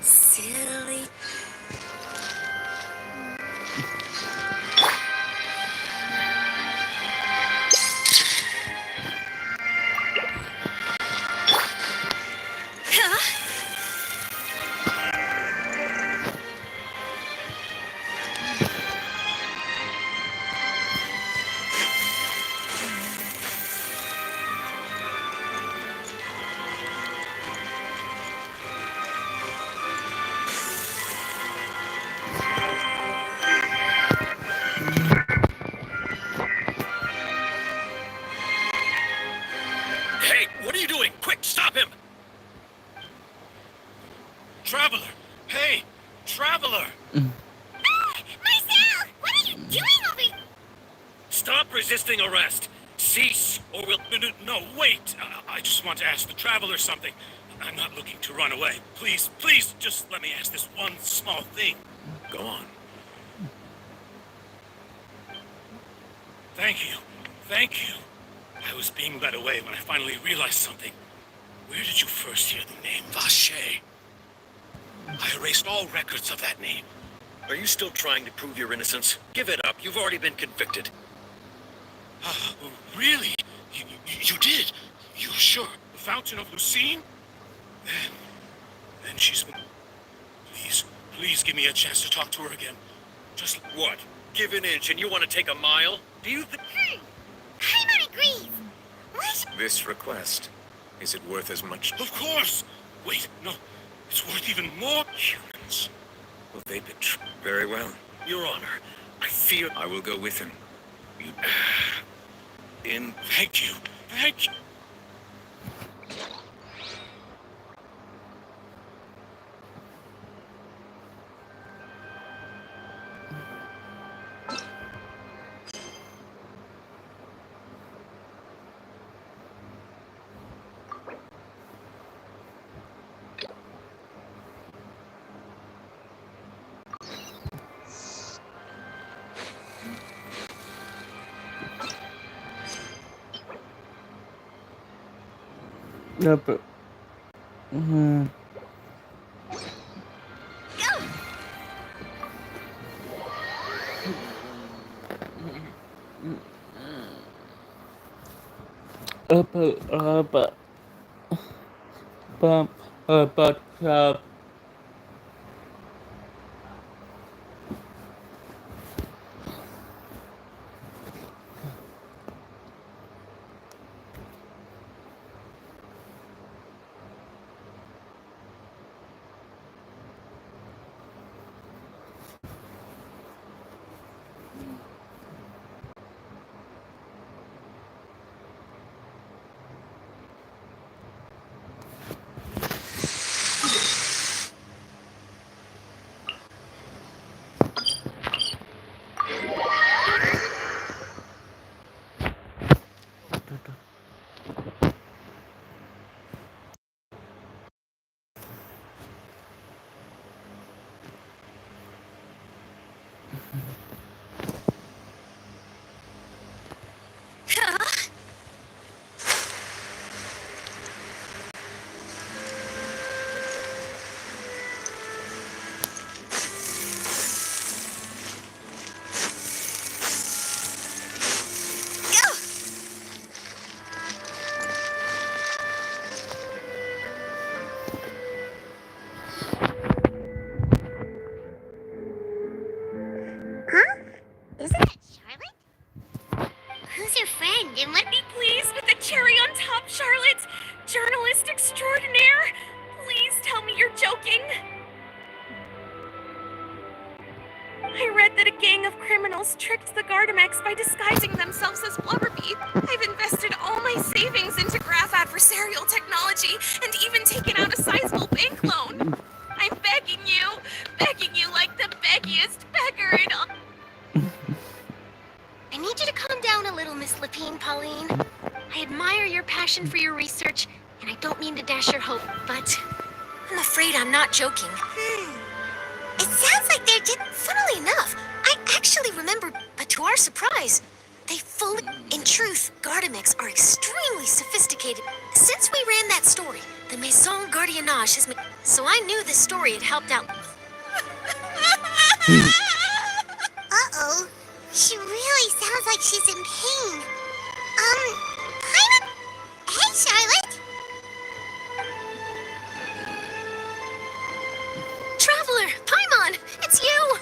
Silly. Hey, what are you doing? Quick, stop him! Traveler! Hey! Traveler! Marcel! What are you doing over here? Stop resisting arrest! Cease, or we'll... No, wait! I just want to ask the traveler something. I'm not looking to run away. Please, please, just let me ask this one small thing. Go on. Thank you. Thank you. I was being led away when I finally realized something. Where did you first hear the name Vache? I erased all records of that name. Are you still trying to prove your innocence? Give it up. You've already been convicted. Really? You did? You sure? The Fountain of Lucine? Then she's... Please give me a chance to talk to her again. Just... What? Give an inch and you want to take a mile? Do you think... Paimon agrees. What? This request, is it worth as much? Of course! Wait, no. It's worth even more. Humans. Will they betray? Very well. Your Honor, I fear... I will go with him. Thank you. Thank you. Yep. Isn't that Charlotte? Who's your friend and what... Be pleased with the cherry on top, Charlotte. Journalist extraordinaire. Please tell me you're joking. I read that a gang of criminals tricked the Gardamex by disguising themselves as Blubberbee. I've invested all my savings into graph adversarial technology and even taken out a sizable bank loan. I'm begging you, admire your passion for your research, and I don't mean to dash your hope, but I'm afraid I'm not joking. It sounds like they're just... Funnily enough, I actually remember, but to our surprise, they fully... In truth, Gardamex are extremely sophisticated. Since we ran that story, the Maison Gardiennage has made... So I knew this story had helped out. Uh-oh. She really sounds like she's in pain. Paimon? Hey, Charlotte. Traveler, Paimon, it's you!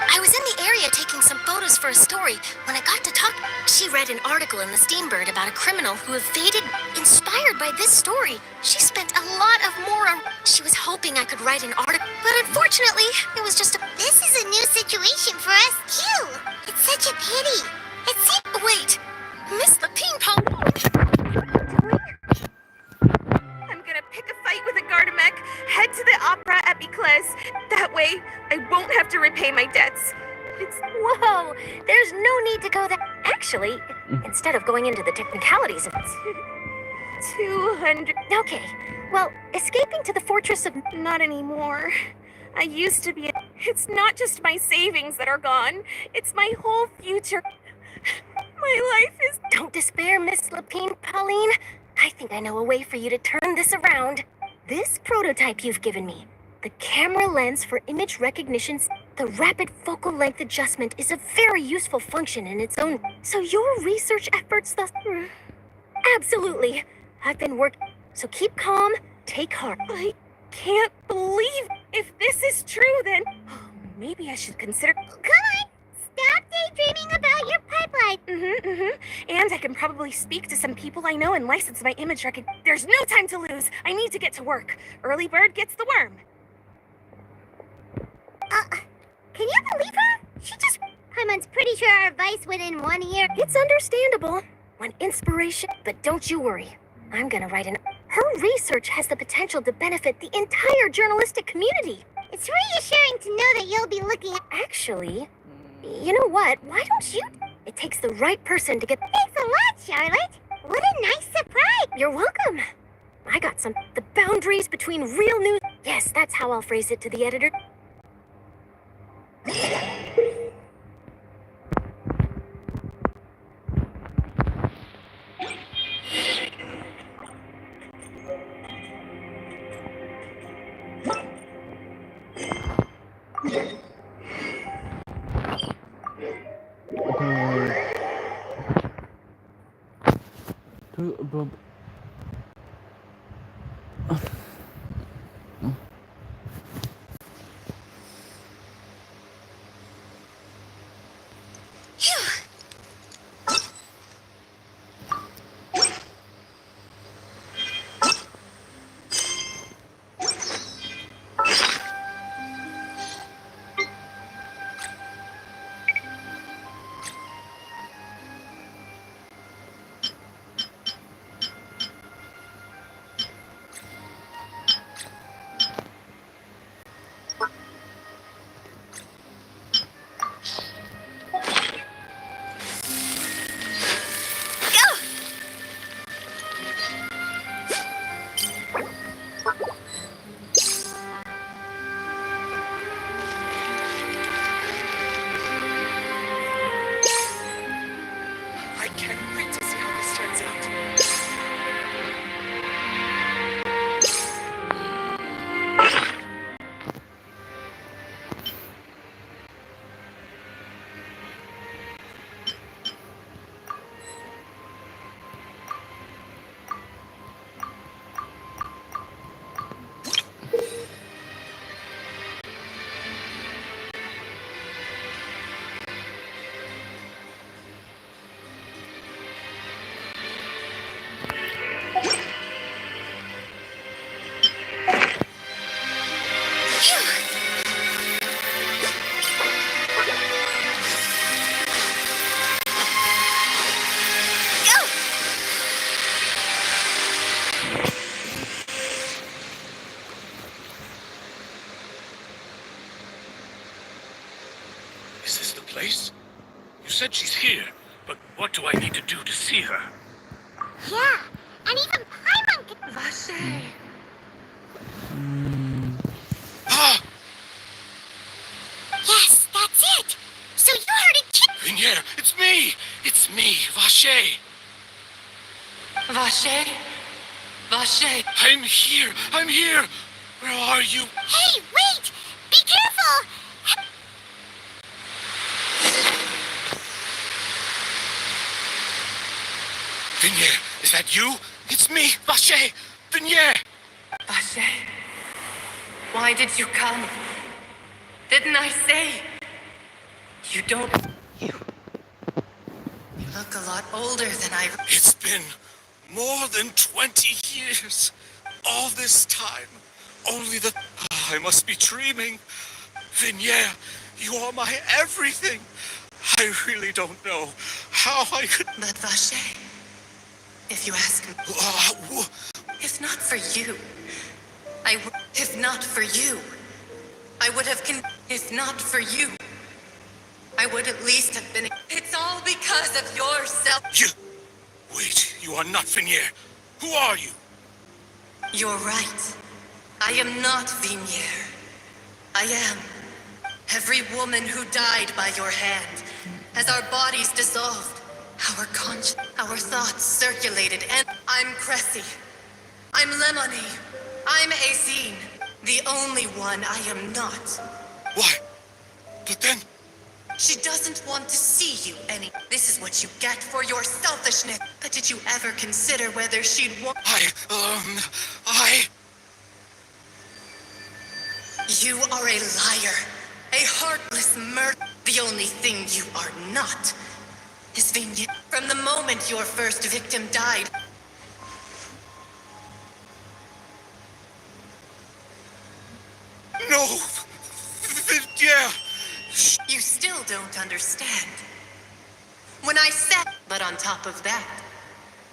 I was in the area taking some photos for a story when I got to talk. She read an article in the Steambird about a criminal who evaded. Inspired by this story, she spent a lot of more. She was hoping I could write an article, but unfortunately, it was just a. This is a new situation for us, too. It's such a pity. Wait, Miss Lapine Paul. I'm gonna pick a fight with a Gardamek, head to the opera at Bicles. That way, I won't have to repay my debts. Whoa, there's no need to go there. Actually, instead of going into the technicalities of it. 200. Okay, well, escaping to the fortress of... Not anymore. I used to be... It's not just my savings that are gone. It's my whole future. My life is... Don't despair, Miss Lapine Pauline. I think I know a way for you to turn this around. This prototype you've given me, the camera lens for image recognition, the rapid focal length adjustment is a very useful function in its own. So your research efforts thus... Absolutely. I've been working, so keep calm, take heart. I can't believe if this is true, then maybe I should consider... Come on, stop daydreaming about your pipeline. And I can probably speak to some people I know and license my image recognition. There's no time to lose. I need to get to work. Early bird gets the worm. Can you believe her? She just... Paimon's pretty sure our advice went in one ear. It's understandable. When inspiration... But don't you worry. I'm gonna write an... Her research has the potential to benefit the entire journalistic community. It's reassuring to know that you'll be looking at... Actually, you know what? Why don't you... It takes the right person to get... Thanks a lot, Charlotte. What a nice surprise. You're welcome. I got some... The boundaries between real news... Yes, that's how I'll phrase it to the editor. Is this the place? You said she's here, but What do I need to do to see her? Yeah, and even Paimon could... Vache. Ah! Yes, that's it! So you heard it too! Vignere, it's me! It's me, Vache! Vache? Vache? I'm here! I'm here! Where are you? Hey, wait! Be careful! Vignere, is that you? It's me, Vache! Vignere! Vache? Why did you come? Didn't I say? You don't... You look a lot older than I... It's been more than 20 years. All this time. Only the... I must be dreaming. Vignere, you are my everything. I really don't know how I could... But Vache, if you ask me... If not for you, if not for you, I would have if not for you, I would at least have been... It's all because of yourself. You... Wait, you are not Vignere. Who are you? You're right. I am not Vignere. I am every woman who died by your hand. As our bodies dissolved, our conscience, our thoughts circulated, and I'm Cressy. I'm Lemony. I'm Azine. The only one I am not. Why? But then... She doesn't want to see you any. This is what you get for your selfishness. But did you ever consider whether she'd want... You are a liar. A heartless murderer. The only thing you are not is Vignere. From the moment your first victim died... No! Vignere! You still don't understand. When I said... But on top of that,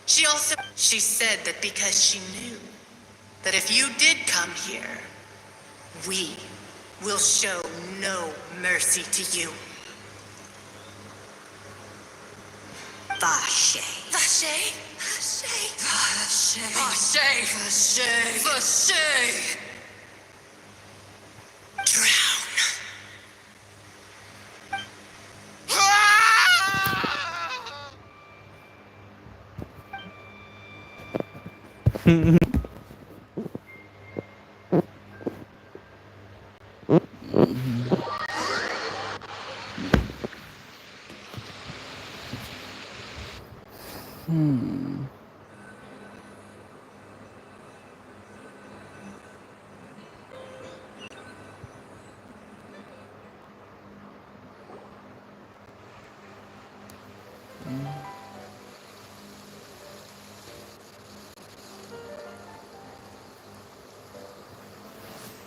she said that because she knew that if you did come here, we will show no mercy to you. Vache. Vache? Vache. Vache. Vache. Vache. Vache. Drown.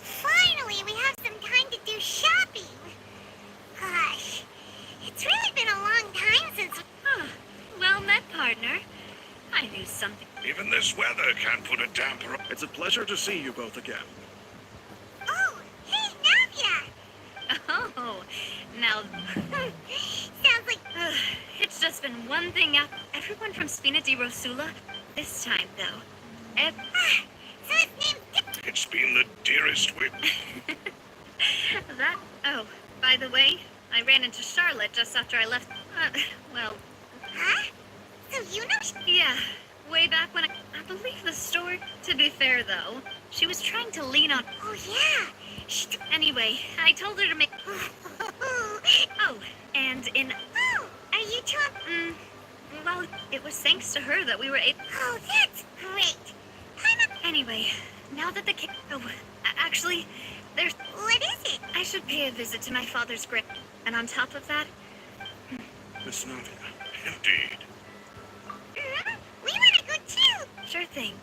Finally, we have some time to do shopping. Gosh, it's really been a long time since... Well met, partner. I knew something. Even this weather can't put a damper on. It's a pleasure to see you both again. Oh, hey, Navia! Oh, now... Sounds like... it's just been one thing after... Everyone from Spina di Rosula? This time, though. So his name's... It's been the dearest whip. That... Oh, by the way, I ran into Charlotte just after I left... well... Huh? So you know... Yeah, way back when I believe the store... To be fair, though, she was trying to lean on... Oh, yeah. Anyway, I told her to make... Oh, and in... Oh, are you talking... Well, it was thanks to her that we were able... Oh, that's great. Anyway, now that the kid... Oh, actually, there's... What is it? I should pay a visit to my father's grave. And on top of that... Miss Navia. Indeed. We want to go too. Sure thing.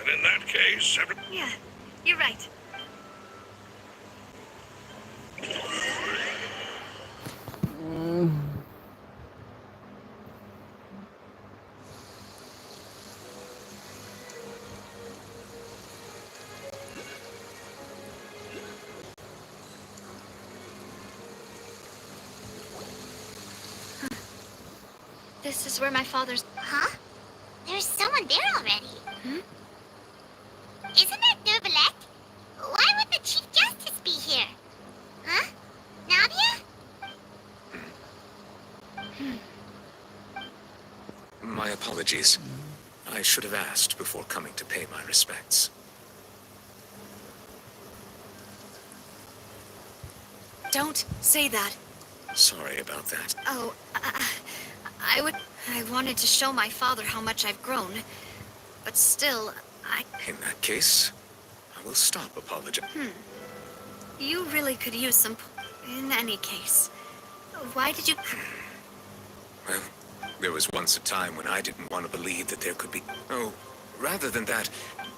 And in that case, Yeah, you're right. this is where my father's... Huh? There's someone there already. Hmm? Isn't that Nervalette? Why would the Chief Justice be here? Huh? Navia? My apologies. I should have asked before coming to pay my respects. Don't say that. Sorry about that. Oh, I wanted to show my father how much I've grown. But still, In that case, I will stop apologizing. You really could use some... In any case. Why did you... Well, there was once a time when I didn't want to believe that there could be... Oh, rather than that,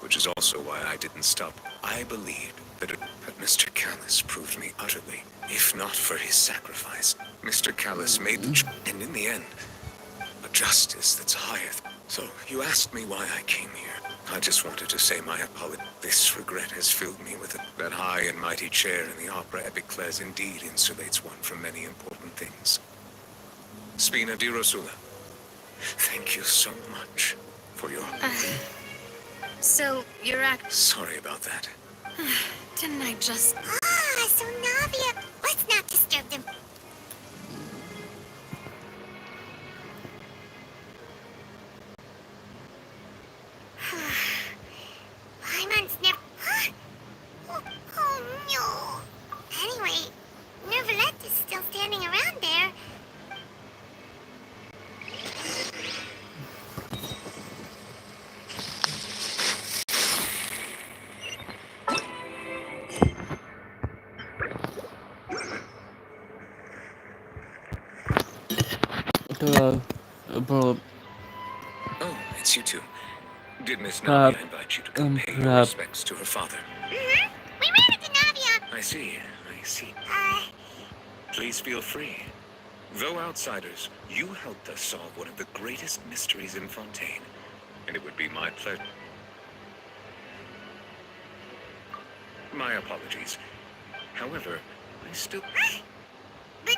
which is also why I didn't stop, I believed that Mr. Callis proved me utterly, if not for his sacrifice. Mr. Callis made the and in the end, a justice that's higher. So, you asked me why I came here. I just wanted to say my apology. This regret has filled me with it. That high and mighty chair in the opera epiclese indeed insulates one from many important things. Spina di Rosula, thank you so much for your... So, you're Sorry about that. Didn't I just... Ah, so Navia... Let's not disturb them. Paimon's never... Oh, no. Anyway, Nervalette is still standing around there. Oh, it's you two. Did Miss Navia invite you to come pay your respects to her father? Mm-hmm. We ran into Navia. I see. Please feel free. Though outsiders, you helped us solve one of the greatest mysteries in Fontaine, and it would be my pleasure. My apologies. However, I still...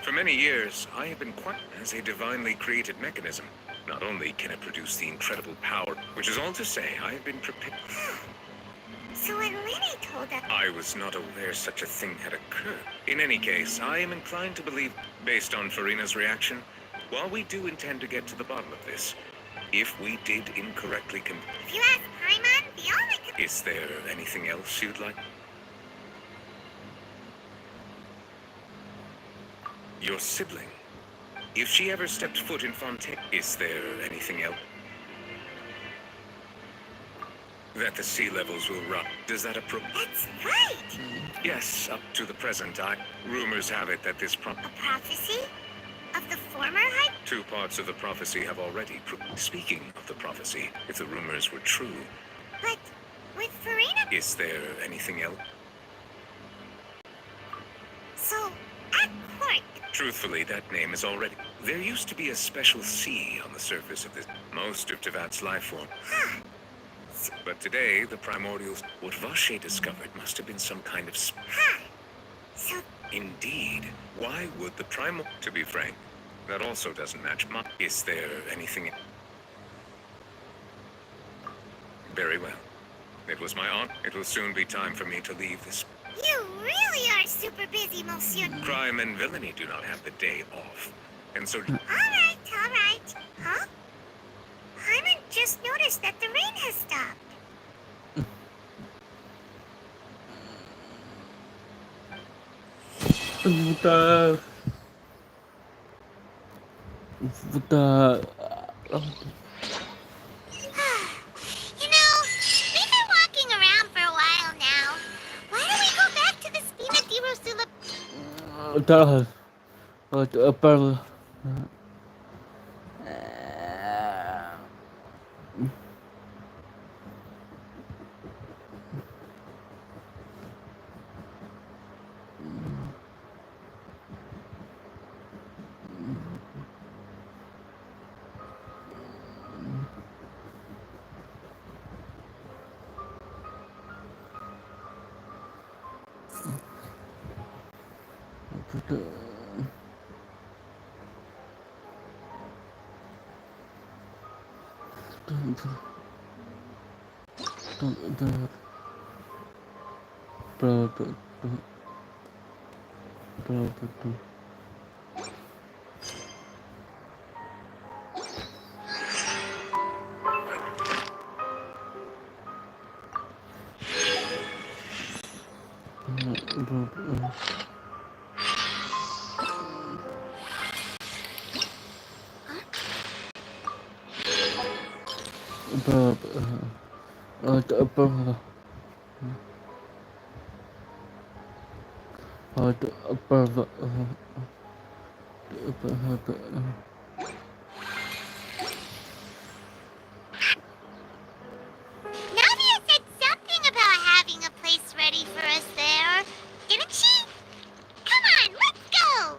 For many years, I have been quite as a divinely created mechanism. Not only can it produce the incredible power, which is all to say, I have been prepared. So when Lenny told us... I was not aware such a thing had occurred. In any case, I am inclined to believe, based on Farina's reaction, while we do intend to get to the bottom of this, if we did incorrectly If you ask Paimon, the only... Is there anything else you'd like? Your sibling. If she ever stepped foot in Fontaine, is there anything else? That the sea levels will rise. Does that approve? That's right! Yes, up to the present, rumors have it that this A prophecy? Of the former hype? Two parts of the prophecy have already Speaking of the prophecy, if the rumors were true... But with Farina... Is there anything else? So, at court... Truthfully, that name is already... There used to be a special sea on the surface of this... Most of Tevat's life form. Huh. But today, the primordials... What Vache discovered must have been some kind of... Huh. So... Indeed. Why would the To be frank, that also doesn't match my... Is there anything... Very well. It was my honor. It will soon be time for me to leave this... You really are super busy, Monsieur. Crime and villainy do not have the day off. And so... All right. Huh? Paimon just noticed that the rain has stopped. You know, we've been walking around for a while now. Why don't we go back to the Spina di Rosula? Nadia said something about having a place ready for us there, didn't she? Come on, let's go!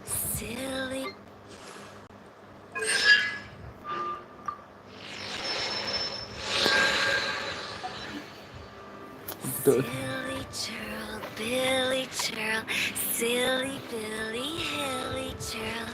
Silly. Silly churl, Billy churl, silly Billy, hilly churl.